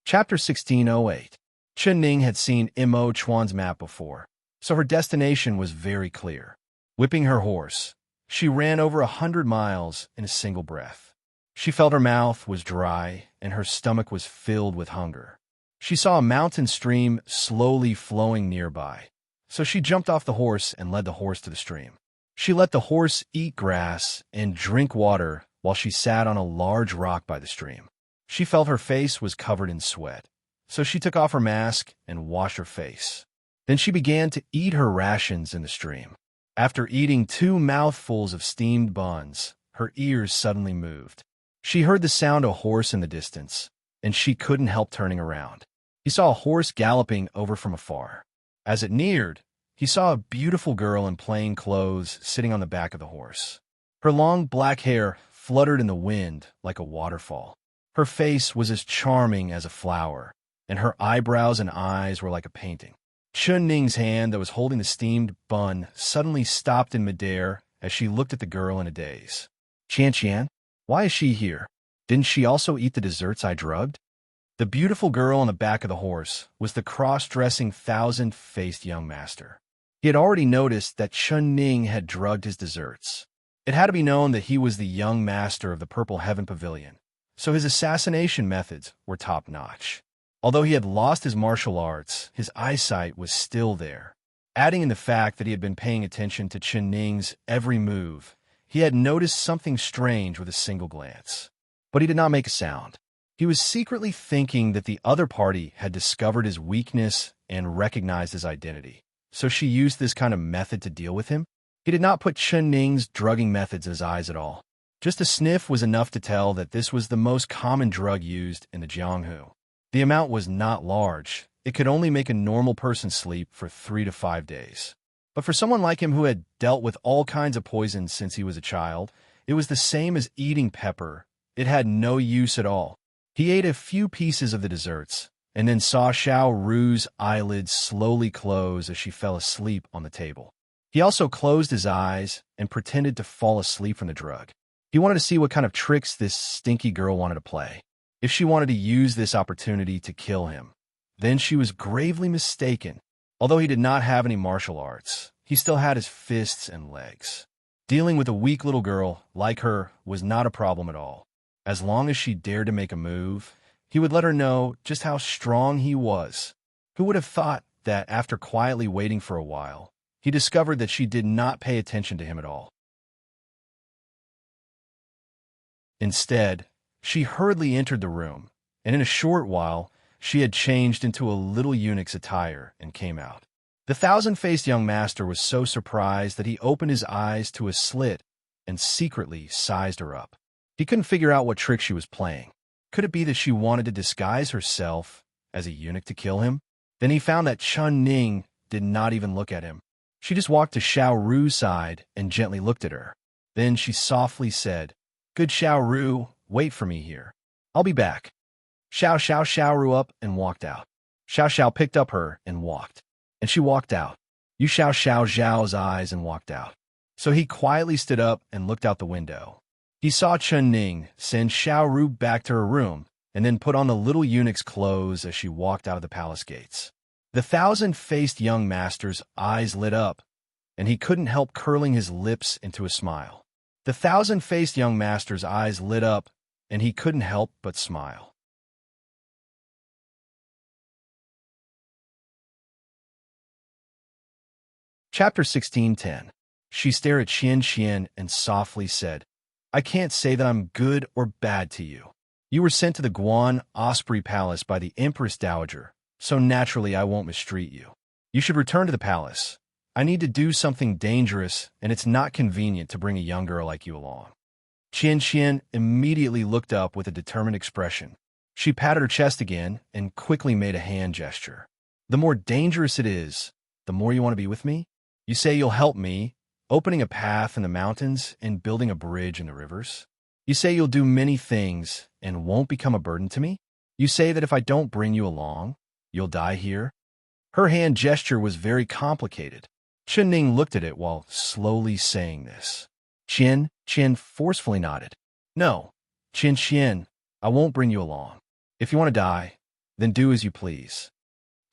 Chapter 1608. Chun Ning had seen Mo Chuan's map before, so her destination was very clear. Whipping her horse, she ran over 100 miles in a single breath. She felt her mouth was dry and her stomach was filled with hunger. She saw a mountain stream slowly flowing nearby, so she jumped off the horse and led the horse to the stream. She let the horse eat grass and drink water while she sat on a large rock by the stream. She felt her face was covered in sweat, so she took off her mask and washed her face. Then she began to eat her rations in the stream. After eating 2 mouthfuls of steamed buns, her ears suddenly moved. She heard the sound of a horse in the distance, and she couldn't help turning around. He saw a horse galloping over from afar. As it neared, he saw a beautiful girl in plain clothes sitting on the back of the horse. Her long black hair fluttered in the wind like a waterfall. Her face was as charming as a flower, and her eyebrows and eyes were like a painting. Chun Ning's hand that was holding the steamed bun suddenly stopped in midair as she looked at the girl in a daze. "Qian, why is she here? Didn't she also eat the desserts I drugged?" The beautiful girl on the back of the horse was the cross-dressing thousand-faced young master. He had already noticed that Chun Ning had drugged his desserts. It had to be known that he was the young master of the Purple Heaven Pavilion, so his assassination methods were top-notch. Although he had lost his martial arts, his eyesight was still there. Adding in the fact that he had been paying attention to Chun Ning's every move, he had noticed something strange with a single glance. But he did not make a sound. He was secretly thinking that the other party had discovered his weakness and recognized his identity. So she used this kind of method to deal with him? He did not put Chun Ning's drugging methods in his eyes at all. Just a sniff was enough to tell that this was the most common drug used in the Jianghu. The amount was not large. It could only make a normal person sleep for 3 to 5 days. But for someone like him who had dealt with all kinds of poisons since he was a child, it was the same as eating pepper. It had no use at all. He ate a few pieces of the desserts, and then saw Xiao Ru's eyelids slowly close as she fell asleep on the table. He also closed his eyes and pretended to fall asleep from the drug. He wanted to see what kind of tricks this stinky girl wanted to play. if she wanted to use this opportunity to kill him. Then she was gravely mistaken. Although he did not have any martial arts, he still had his fists and legs. Dealing with a weak little girl like her was not a problem at all. As long as she dared to make a move, he would let her know just how strong he was. Who would have thought that after quietly waiting for a while, he discovered that she did not pay attention to him at all. Instead, she hurriedly entered the room, and in a short while, she had changed into a little eunuch's attire and came out. The thousand-faced young master was so surprised that he opened his eyes to a slit and secretly sized her up. He couldn't figure out what trick she was playing. Could it be that she wanted to disguise herself as a eunuch to kill him? Then he found that Chun Ning did not even look at him. She just walked to Xiao Ru's side and gently looked at her. Then she softly said, "Good Xiao Ru, wait for me here. I'll be back." Xiao Ru up and walked out. Xiao picked up her and walked. And she walked out. Yu Xiao Zhao's eyes and walked out. So he quietly stood up and looked out the window. He saw Chun Ning send Xiao Ru back to her room and then put on the little eunuch's clothes as she walked out of the palace gates. The thousand-faced young master's eyes lit up, and he couldn't help curling his lips into a smile. The thousand-faced young master's eyes lit up, and he couldn't help but smile. Chapter 16:10. She stared at Qian and softly said, "I can't say that I'm good or bad to you. You were sent to the Guan Osprey Palace by the Empress Dowager, so naturally I won't mistreat you. You should return to the palace. I need to do something dangerous, and it's not convenient to bring a young girl like you along." Qian immediately looked up with a determined expression. She patted her chest again and quickly made a hand gesture. "The more dangerous it is, the more you want to be with me? You say you'll help me, opening a path in the mountains and building a bridge in the rivers. You say you'll do many things and won't become a burden to me. You say that if I don't bring you along, you'll die here." Her hand gesture was very complicated. Chun Ning looked at it while slowly saying this. Qian forcefully nodded. "No, Qian, I won't bring you along. If you want to die, then do as you please."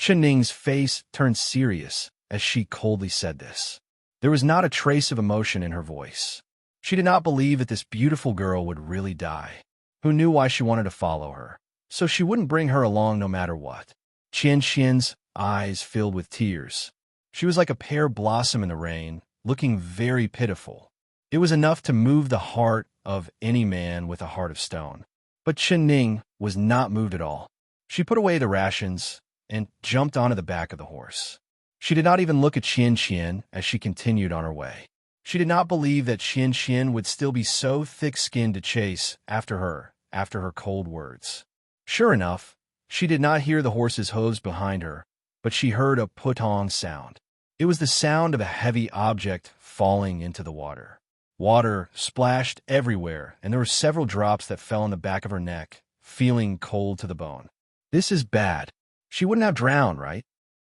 Chun Ning's face turned serious as she coldly said this. There was not a trace of emotion in her voice. She did not believe that this beautiful girl would really die. Who knew why she wanted to follow her? So she wouldn't bring her along no matter what. Qian's eyes filled with tears. She was like a pear blossom in the rain, looking very pitiful. It was enough to move the heart of any man with a heart of stone. But Chun Ning was not moved at all. She put away the rations and jumped onto the back of the horse. She did not even look at Qian as she continued on her way. She did not believe that Qian would still be so thick-skinned to chase after her cold words. Sure enough, she did not hear the horse's hooves behind her, but she heard a putong sound. It was the sound of a heavy object falling into the water. Water splashed everywhere, and there were several drops that fell on the back of her neck, feeling cold to the bone. This is bad. She wouldn't have drowned, right?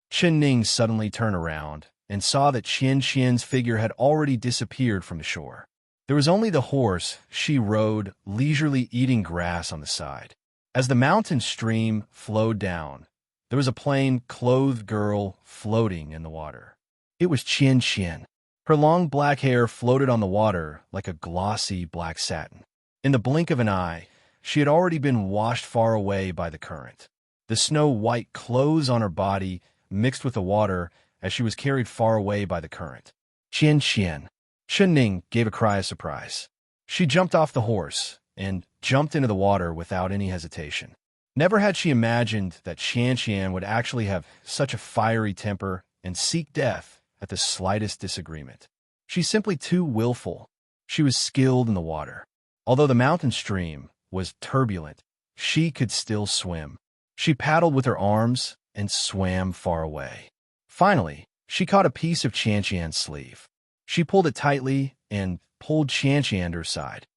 Chun Ning suddenly turned around and saw that Qian's figure had already disappeared from the shore. There was only the horse she rode, leisurely eating grass on the side. As the mountain stream flowed down, there was a plain, clothed girl floating in the water. It was Qian. Her long black hair floated on the water like a glossy black satin. In the blink of an eye, she had already been washed far away by the current. The snow-white clothes on her body mixed with the water as she was carried far away by the current. Qian. Chun Ning gave a cry of surprise. She jumped off the horse and jumped into the water without any hesitation. Never had she imagined that Qian would actually have such a fiery temper and seek death at the slightest disagreement. She's simply too willful. She was skilled in the water. Although the mountain stream was turbulent, she could still swim. She paddled with her arms and swam far away. Finally, she caught a piece of Qian's sleeve. She pulled it tightly and pulled Qian to her side.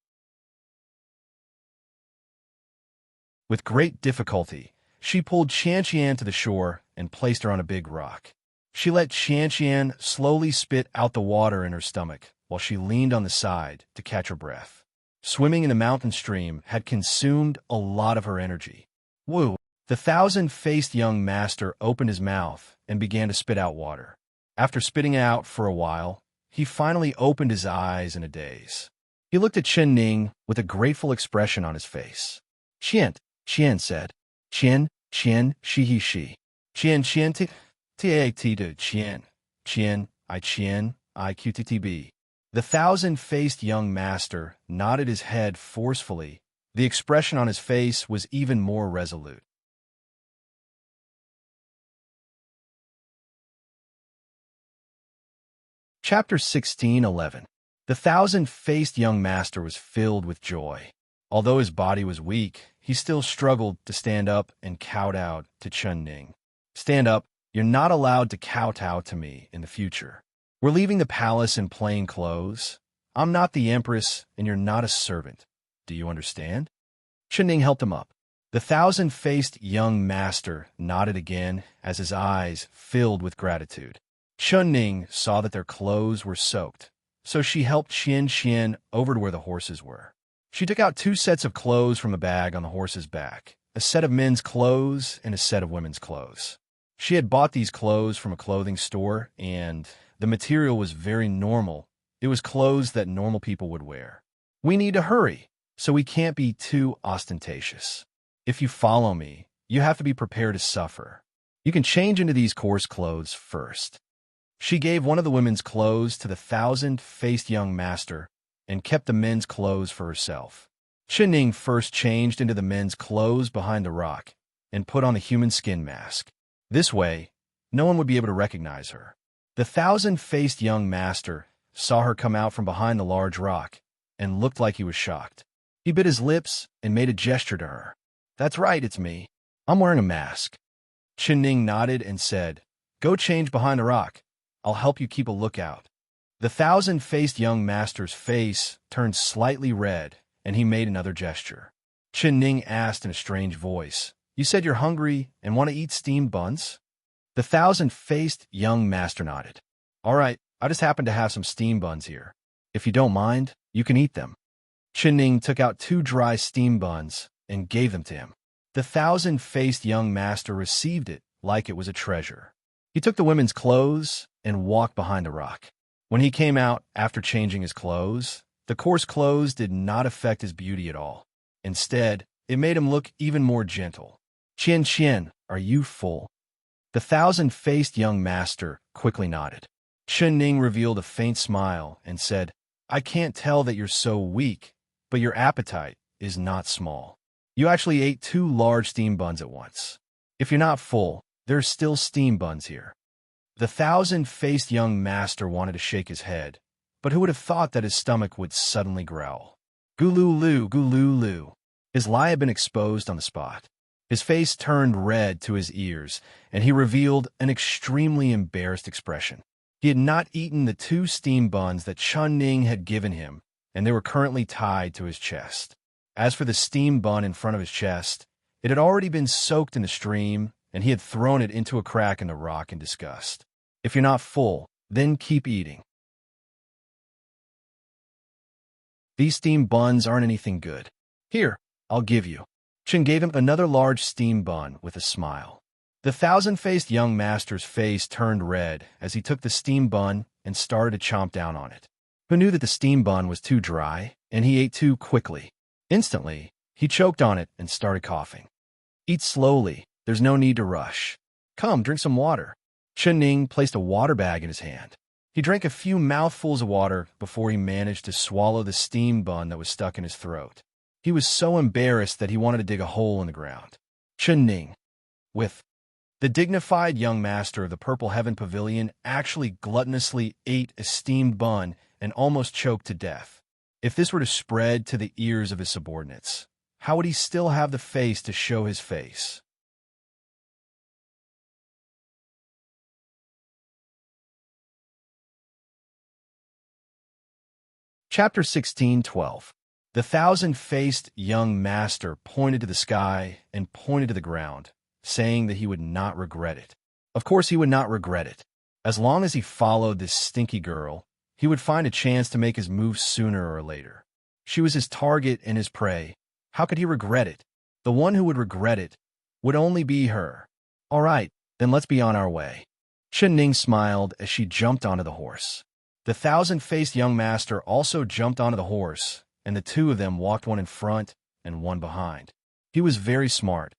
With great difficulty, she pulled Qian to the shore and placed her on a big rock. She let Qian slowly spit out the water in her stomach while she leaned on the side to catch her breath. Swimming in the mountain stream had consumed a lot of her energy. Woo! The thousand-faced young master opened his mouth and began to spit out water. After spitting out for a while, he finally opened his eyes in a daze. He looked at Chen Ning with a grateful expression on his face. Qian, Qian said. Qian, Qian, she he she. Qian, Qian, t-a-t to Qian. Qian, I qttb. The thousand-faced young master nodded his head forcefully. The expression on his face was even more resolute. Chapter 16:11. The thousand-faced young master was filled with joy. Although his body was weak, he still struggled to stand up and kowtow to Chen Ning. Stand up, you're not allowed to kowtow to me in the future. We're leaving the palace in plain clothes. I'm not the empress, and you're not a servant. Do you understand? Chen Ning helped him up. The thousand-faced young master nodded again as his eyes filled with gratitude. Chen Ning saw that their clothes were soaked, so she helped Qian Qian over to where the horses were. She took out 2 sets of clothes from a bag on the horse's back, a set of men's clothes and a set of women's clothes. She had bought these clothes from a clothing store, and the material was very normal. It was clothes that normal people would wear. We need to hurry, so we can't be too ostentatious. If you follow me, you have to be prepared to suffer. You can change into these coarse clothes first. She gave one of the women's clothes to the thousand-faced young master and kept the men's clothes for herself. Chen Ning first changed into the men's clothes behind the rock and put on the human skin mask. This way, no one would be able to recognize her. The thousand-faced young master saw her come out from behind the large rock and looked like he was shocked. He bit his lips and made a gesture to her. That's right, it's me. I'm wearing a mask. Chen Ning nodded and said, Go change behind the rock. I'll help you keep a lookout. The thousand-faced young master's face turned slightly red, and he made another gesture. Chen Ning asked in a strange voice, You said you're hungry and want to eat steamed buns? The thousand-faced young master nodded. All right, I just happen to have some steamed buns here. If you don't mind, you can eat them. Chen Ning took out 2 dry steamed buns and gave them to him. The thousand-faced young master received it like it was a treasure. He took the women's clothes and walked behind the rock. When he came out after changing his clothes, the coarse clothes did not affect his beauty at all. Instead, it made him look even more gentle. Qian Qian, are you full? The thousand-faced young master quickly nodded. Chen Ning revealed a faint smile and said, I can't tell that you're so weak, but your appetite is not small. You actually ate 2 large steam buns at once. If you're not full, there's still steam buns here. The thousand-faced young master wanted to shake his head, but who would have thought that his stomach would suddenly growl? Gululu, gululu. His lie had been exposed on the spot. His face turned red to his ears, and he revealed an extremely embarrassed expression. He had not eaten the 2 steam buns that Chen Ning had given him, and they were currently tied to his chest. As for the steam bun in front of his chest, it had already been soaked in the stream, and he had thrown it into a crack in the rock in disgust. If you're not full, then keep eating. These steam buns aren't anything good. Here, I'll give you. Chen gave him another large steam bun with a smile. The thousand-faced young master's face turned red as he took the steam bun and started to chomp down on it. Who knew that the steam bun was too dry, and he ate too quickly. Instantly, he choked on it and started coughing. Eat slowly. There's no need to rush. Come, drink some water. Chen Ning placed a water bag in his hand. He drank a few mouthfuls of water before he managed to swallow the steam bun that was stuck in his throat. He was so embarrassed that he wanted to dig a hole in the ground. Chen Ning, with the dignified young master of the Purple Heaven Pavilion, actually gluttonously ate a steamed bun and almost choked to death. If this were to spread to the ears of his subordinates, how would he still have the face to show his face? Chapter 16:12. The thousand-faced young master pointed to the sky and pointed to the ground, saying that he would not regret it. Of course he would not regret it. As long as he followed this stinky girl, he would find a chance to make his move sooner or later. She was his target and his prey. How could he regret it? The one who would regret it would only be her. All right, then let's be on our way. Chen Ning smiled as she jumped onto the horse. The thousand-faced young master also jumped onto the horse, and the two of them walked one in front and one behind. He was very smart,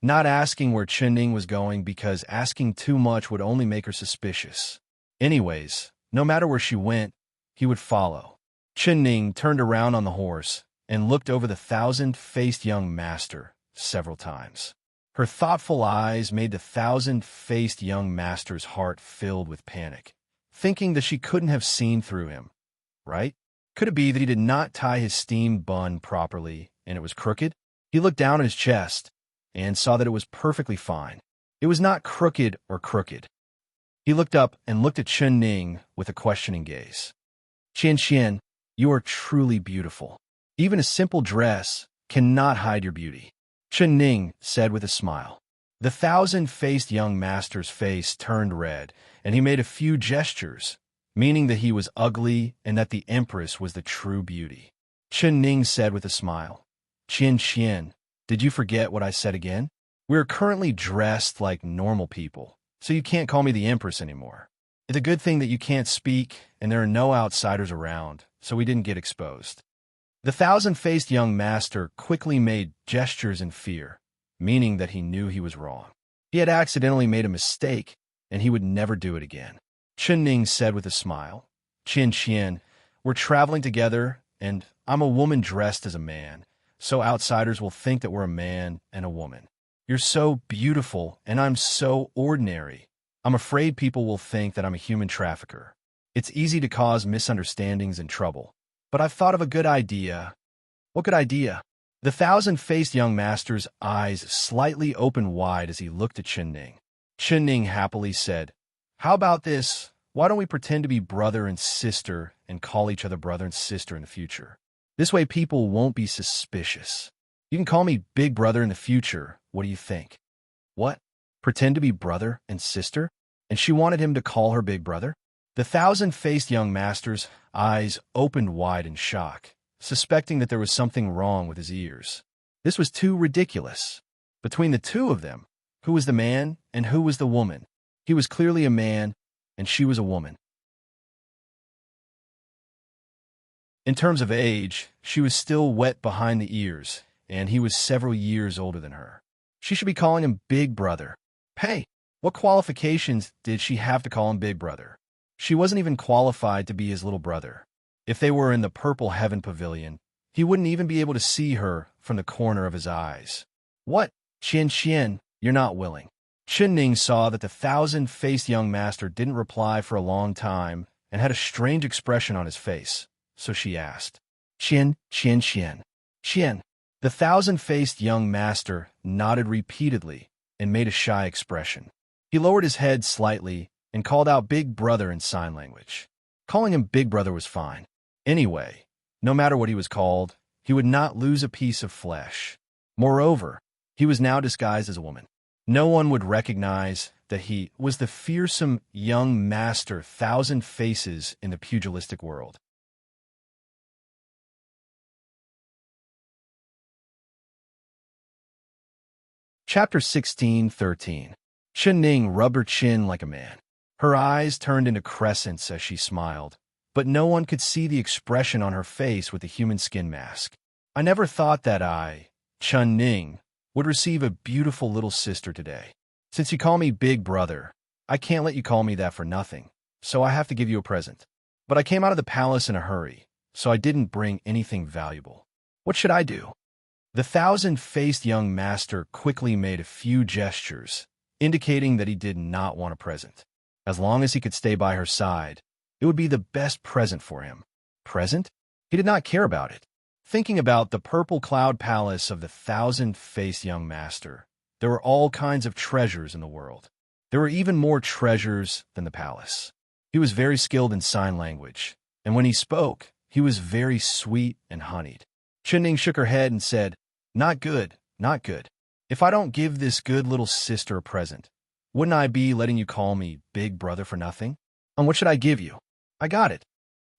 not asking where Chen Ning was going because asking too much would only make her suspicious. Anyways, no matter where she went, he would follow. Chen Ning turned around on the horse and looked over the thousand-faced young master several times. Her thoughtful eyes made the thousand-faced young master's heart filled with panic, thinking that she couldn't have seen through him, right? Could it be that he did not tie his steamed bun properly and it was crooked? He looked down at his chest and saw that it was perfectly fine. It was not crooked or crooked. He looked up and looked at Chen Ning with a questioning gaze. Qian, you are truly beautiful. Even a simple dress cannot hide your beauty, Chen Ning said with a smile. The thousand-faced young master's face turned red, and he made a few gestures, meaning that he was ugly and that the empress was the true beauty. Chen Ning said with a smile, Qian, did you forget what I said again? We are currently dressed like normal people, so you can't call me the empress anymore. It's a good thing that you can't speak and there are no outsiders around, so we didn't get exposed. The thousand-faced young master quickly made gestures in fear, meaning that he knew he was wrong. He had accidentally made a mistake, and he would never do it again. Chen Ning said with a smile, Qian, we're traveling together, and I'm a woman dressed as a man, so outsiders will think that we're a man and a woman. You're so beautiful, and I'm so ordinary. I'm afraid people will think that I'm a human trafficker. It's easy to cause misunderstandings and trouble. But I've thought of a good idea. What good idea? The thousand-faced young master's eyes slightly opened wide as he looked at Chen Ning. Chen Ning happily said, How about this? Why don't we pretend to be brother and sister and call each other brother and sister in the future? This way people won't be suspicious. You can call me Big Brother in the future. What do you think? What? Pretend to be brother and sister? And she wanted him to call her Big Brother? The thousand-faced young master's eyes opened wide in shock, suspecting that there was something wrong with his ears. This was too ridiculous. Between the two of them, who was the man and who was the woman? He was clearly a man, and she was a woman. In terms of age, she was still wet behind the ears, and he was several years older than her. She should be calling him Big Brother. Hey, what qualifications did she have to call him Big Brother? She wasn't even qualified to be his little brother. If they were in the Purple Heaven Pavilion, he wouldn't even be able to see her from the corner of his eyes. What? Qian, you're not willing. Chen Ning saw that the thousand-faced young master didn't reply for a long time and had a strange expression on his face, so she asked, Qian. The thousand-faced young master nodded repeatedly and made a shy expression. He lowered his head slightly and called out Big Brother in sign language. Calling him Big Brother was fine. Anyway, no matter what he was called, he would not lose a piece of flesh. Moreover, he was now disguised as a woman. No one would recognize that he was the fearsome young master thousand faces in the pugilistic world. Chapter 16:13. Chen Ning rubbed her chin like a man. Her eyes turned into crescents as she smiled, but no one could see the expression on her face with the human skin mask. I never thought that I, Chen Ning, would receive a beautiful little sister today. Since you call me Big Brother, I can't let you call me that for nothing, so I have to give you a present. But I came out of the palace in a hurry, so I didn't bring anything valuable. What should I do? The thousand-faced young master quickly made a few gestures, indicating that he did not want a present. As long as he could stay by her side, it would be the best present for him. Present? He did not care about it. Thinking about the purple cloud palace of the thousand-faced young master, there were all kinds of treasures in the world. There were even more treasures than the palace. He was very skilled in sign language, and when he spoke, he was very sweet and honeyed. Chen Ning shook her head and said, Not good, not good. If I don't give this good little sister a present, wouldn't I be letting you call me Big Brother for nothing? And what should I give you? I got it.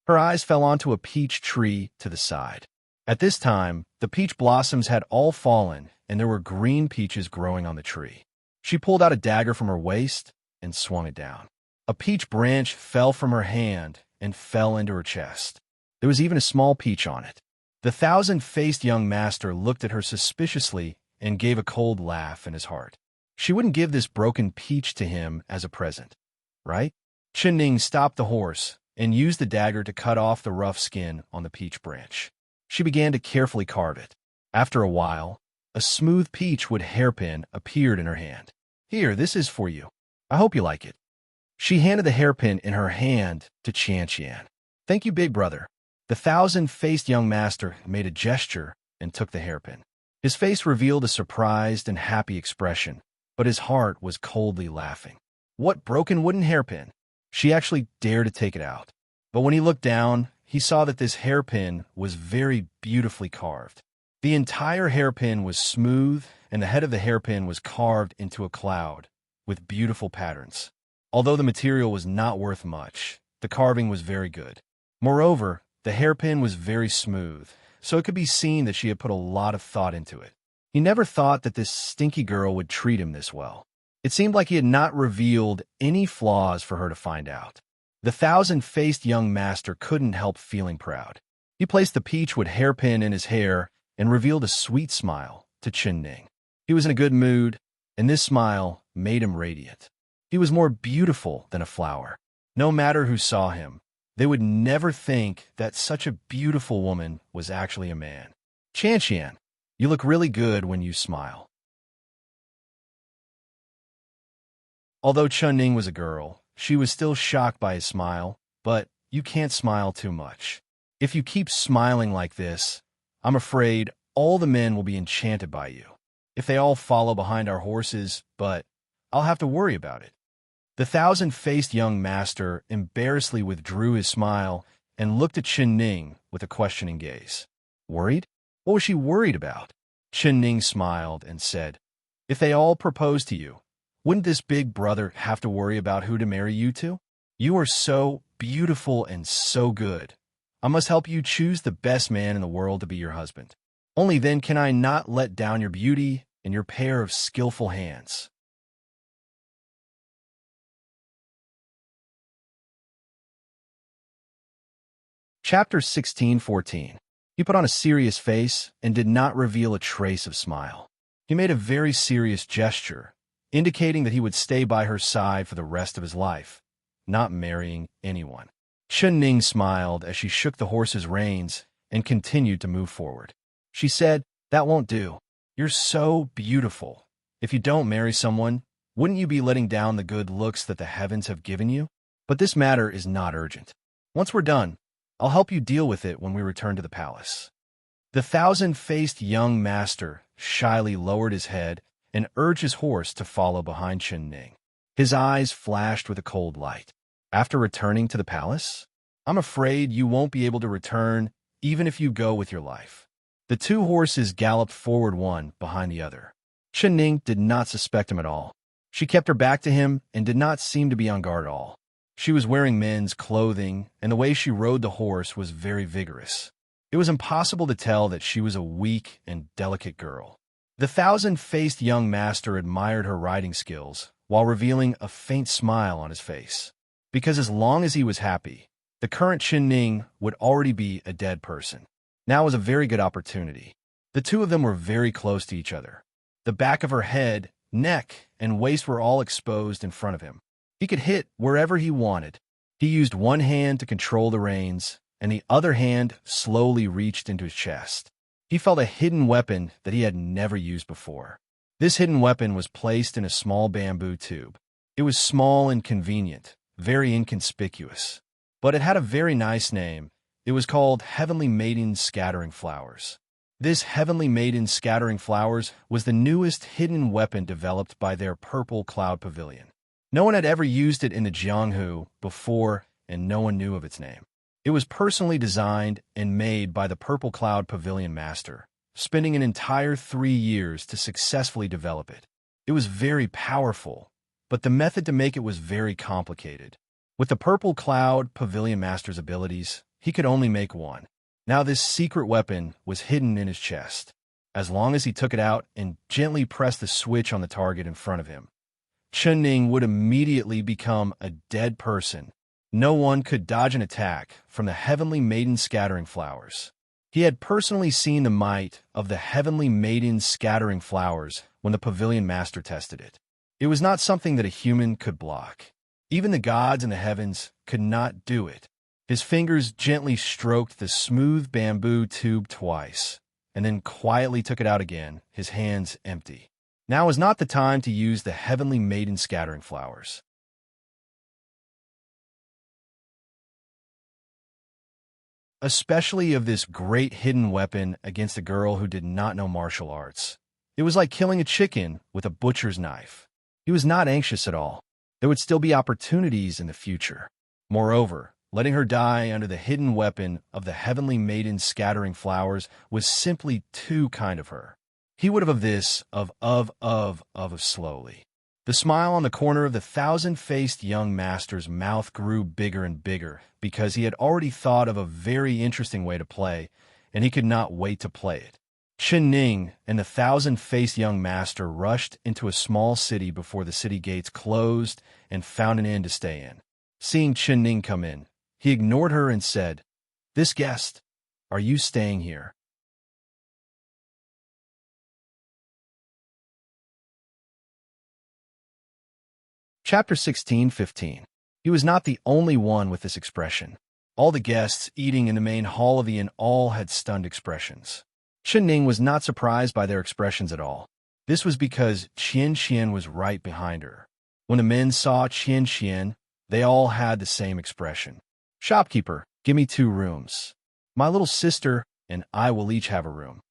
Her eyes fell onto a peach tree to the side. At this time, the peach blossoms had all fallen, and there were green peaches growing on the tree. She pulled out a dagger from her waist and swung it down. A peach branch fell from her hand and fell into her chest. There was even a small peach on it. The thousand-faced young master looked at her suspiciously and gave a cold laugh in his heart. She wouldn't give this broken peach to him as a present, right? Ning stopped the horse and used the dagger to cut off the rough skin on the peach branch. She began to carefully carve it. After a while, a smooth peach with hairpin appeared in her hand. Here, this is for you. I hope you like it. She handed the hairpin in her hand to Qian. Thank you, big brother. The thousand-faced young master made a gesture and took the hairpin. His face revealed a surprised and happy expression, but his heart was coldly laughing. What broken wooden hairpin? She actually dared to take it out. But when he looked down, he saw that this hairpin was very beautifully carved. The entire hairpin was smooth, and the head of the hairpin was carved into a cloud with beautiful patterns. Although the material was not worth much, the carving was very good. Moreover, the hairpin was very smooth, so it could be seen that she had put a lot of thought into it. He never thought that this stinky girl would treat him this well. It seemed like he had not revealed any flaws for her to find out. The thousand-faced young master couldn't help feeling proud. He placed the peach with hairpin in his hair and revealed a sweet smile to Ning. He was in a good mood, and this smile made him radiant. He was more beautiful than a flower. No matter who saw him, they would never think that such a beautiful woman was actually a man. Qian, you look really good when you smile. Although Ning was a girl, she was still shocked by his smile, but you can't smile too much. If you keep smiling like this, I'm afraid all the men will be enchanted by you. If they all follow behind our horses, but I'll have to worry about it. The thousand-faced young master embarrassedly withdrew his smile and looked at Ning with a questioning gaze. Worried? What was she worried about? Ning smiled and said, If they all propose to you, wouldn't this big brother have to worry about who to marry you to? You are so beautiful and so good. I must help you choose the best man in the world to be your husband. Only then can I not let down your beauty and your pair of skillful hands. Chapter 16:14. He put on a serious face and did not reveal a trace of smile. He made a very serious gesture, indicating that he would stay by her side for the rest of his life, not marrying anyone. Ning smiled as she shook the horse's reins and continued to move forward. She said, That won't do. You're so beautiful. If you don't marry someone, wouldn't you be letting down the good looks that the heavens have given you? But this matter is not urgent. Once we're done, I'll help you deal with it when we return to the palace. The thousand-faced young master shyly lowered his head and urged his horse to follow behind Ning. His eyes flashed with a cold light. After returning to the palace? I'm afraid you won't be able to return even if you go with your life. The two horses galloped forward one behind the other. Ning did not suspect him at all. She kept her back to him and did not seem to be on guard at all. She was wearing men's clothing, and the way she rode the horse was very vigorous. It was impossible to tell that she was a weak and delicate girl. The thousand-faced young master admired her riding skills while revealing a faint smile on his face. Because as long as he was happy, the current Ning would already be a dead person. Now was a very good opportunity. The two of them were very close to each other. The back of her head, neck, and waist were all exposed in front of him. He could hit wherever he wanted. He used one hand to control the reins, and the other hand slowly reached into his chest. He felt a hidden weapon that he had never used before. This hidden weapon was placed in a small bamboo tube. It was small and convenient, very inconspicuous. But it had a very nice name. It was called Heavenly Maiden Scattering Flowers. This Heavenly Maiden Scattering Flowers was the newest hidden weapon developed by their Purple Cloud Pavilion. No one had ever used it in the Jianghu before, and no one knew of its name. It was personally designed and made by the Purple Cloud Pavilion Master, spending an entire 3 years to successfully develop it. It was very powerful, but the method to make it was very complicated. With the Purple Cloud Pavilion Master's abilities, he could only make one. Now this secret weapon was hidden in his chest. As long as he took it out and gently pressed the switch on the target in front of him, Chunning would immediately become a dead person. No one could dodge an attack from the Heavenly Maiden scattering flowers. He had personally seen the might of the Heavenly Maiden's scattering flowers when the Pavilion Master tested it. It was not something that a human could block. Even the gods in the heavens could not do it. His fingers gently stroked the smooth bamboo tube twice, and then quietly took it out again, his hands empty. Now is not the time to use the Heavenly Maiden scattering flowers. Especially of this great hidden weapon against a girl who did not know martial arts. It was like killing a chicken with a butcher's knife. He was not anxious at all. There would still be opportunities in the future. Moreover, letting her die under the hidden weapon of the Heavenly Maiden's scattering flowers was simply too kind of her. He would have slowly. The smile on the corner of the thousand-faced young master's mouth grew bigger and bigger because he had already thought of a very interesting way to play, and he could not wait to play it. Chen Ning and the thousand-faced young master rushed into a small city before the city gates closed and found an inn to stay in. Seeing Chen Ning come in, he ignored her and said, "This guest, are you staying here?" Chapter 16:15. He was not the only one with this expression. All the guests eating in the main hall of the inn all had stunned expressions. Chen Ning was not surprised by their expressions at all. This was because Qian Qian was right behind her. When the men saw Qian Qian, they all had the same expression. "Shopkeeper, give me 2 rooms. My little sister and I will each have a room."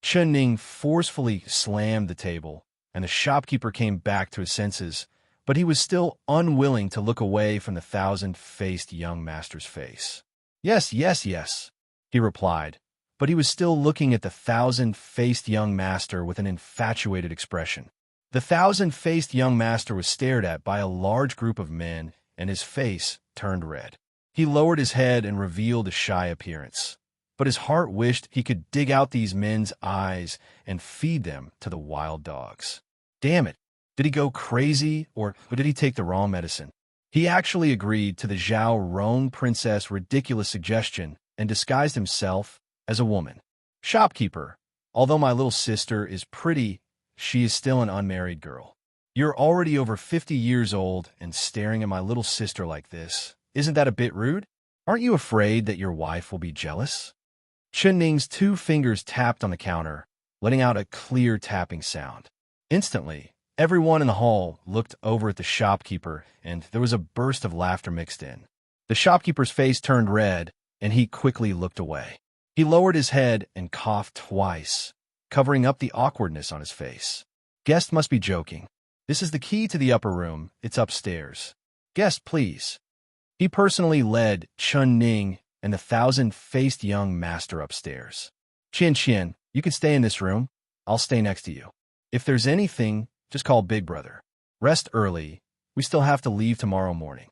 Chen Ning forcefully slammed the table, and the shopkeeper came back to his senses, but he was still unwilling to look away from the thousand-faced young master's face. "Yes, yes, yes," he replied, but he was still looking at the thousand-faced young master with an infatuated expression. The thousand-faced young master was stared at by a large group of men, and his face turned red. He lowered his head and revealed a shy appearance, but his heart wished he could dig out these men's eyes and feed them to the wild dogs. Damn it! Did he go crazy, or did he take the wrong medicine? He actually agreed to the Zhao Rong princess' ridiculous suggestion and disguised himself as a woman. "Shopkeeper, although my little sister is pretty, she is still an unmarried girl. You're already over 50 years old and staring at my little sister like this. Isn't that a bit rude? Aren't you afraid that your wife will be jealous?" Chen Ning's 2 fingers tapped on the counter, letting out a clear tapping sound. Instantly, everyone in the hall looked over at the shopkeeper, and there was a burst of laughter mixed in. The shopkeeper's face turned red, and he quickly looked away. He lowered his head and coughed twice, covering up the awkwardness on his face. "Guest must be joking. This is the key to the upper room. It's upstairs. Guest, please." He personally led Chun Ning and the thousand-faced young master upstairs. "Qian Qian, you can stay in this room. I'll stay next to you. If there's anything, just call Big Brother. Rest early. We still have to leave tomorrow morning."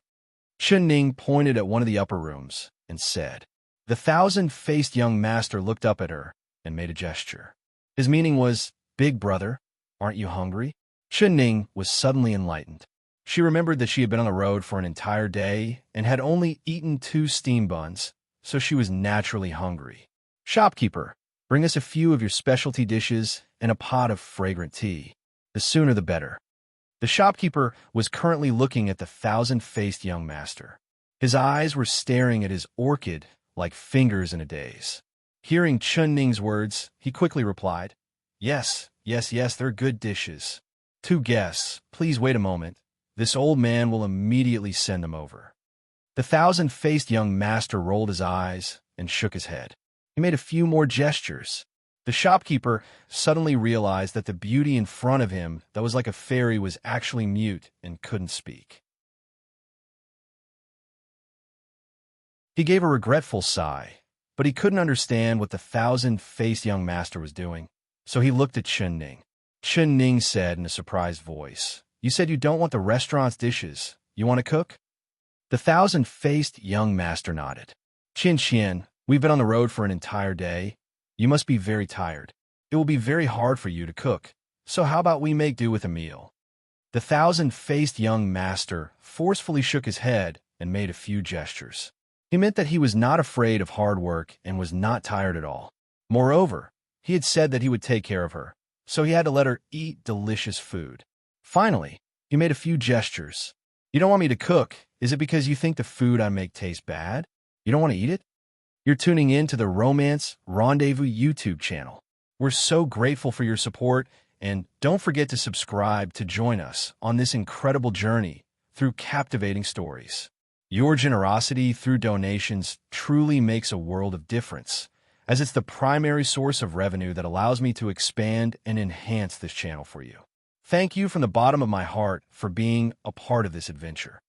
Chen Ning pointed at one of the upper rooms and said. The thousand-faced young master looked up at her and made a gesture. His meaning was, "Big Brother, aren't you hungry?" Chen Ning was suddenly enlightened. She remembered that she had been on the road for an entire day and had only eaten 2 steam buns, so she was naturally hungry. "Shopkeeper, bring us a few of your specialty dishes and a pot of fragrant tea. The sooner the better." The shopkeeper was currently looking at the thousand-faced young master. His eyes were staring at his orchid like fingers in a daze. Hearing Chun Ning's words, he quickly replied, "Yes, yes, yes, they're good dishes. 2 guests, please wait a moment. This old man will immediately send them over." The thousand-faced young master rolled his eyes and shook his head. He made a few more gestures. The shopkeeper suddenly realized that the beauty in front of him that was like a fairy was actually mute and couldn't speak. He gave a regretful sigh, but he couldn't understand what the thousand-faced young master was doing, so he looked at Chen Ning. Chen Ning said in a surprised voice, "You said you don't want the restaurant's dishes. You want to cook?" The thousand-faced young master nodded. "Qian Qian, We've been on the road for an entire day. You must be very tired. It will be very hard for you to cook. So how about we make do with a meal? The thousand-faced young master forcefully shook his head and made a few gestures. He meant that he was not afraid of hard work and was not tired at all. Moreover, he had said that he would take care of her, so he had to let her eat delicious food. Finally, he made a few gestures. You don't want me to cook. Is it because you think the food I make tastes bad? You don't want to eat it? You're tuning in to the Romance Rendezvous YouTube channel. We're so grateful for your support, and don't forget to subscribe to join us on this incredible journey through captivating stories. Your generosity through donations truly makes a world of difference, as it's the primary source of revenue that allows me to expand and enhance this channel for you. Thank you from the bottom of my heart for being a part of this adventure.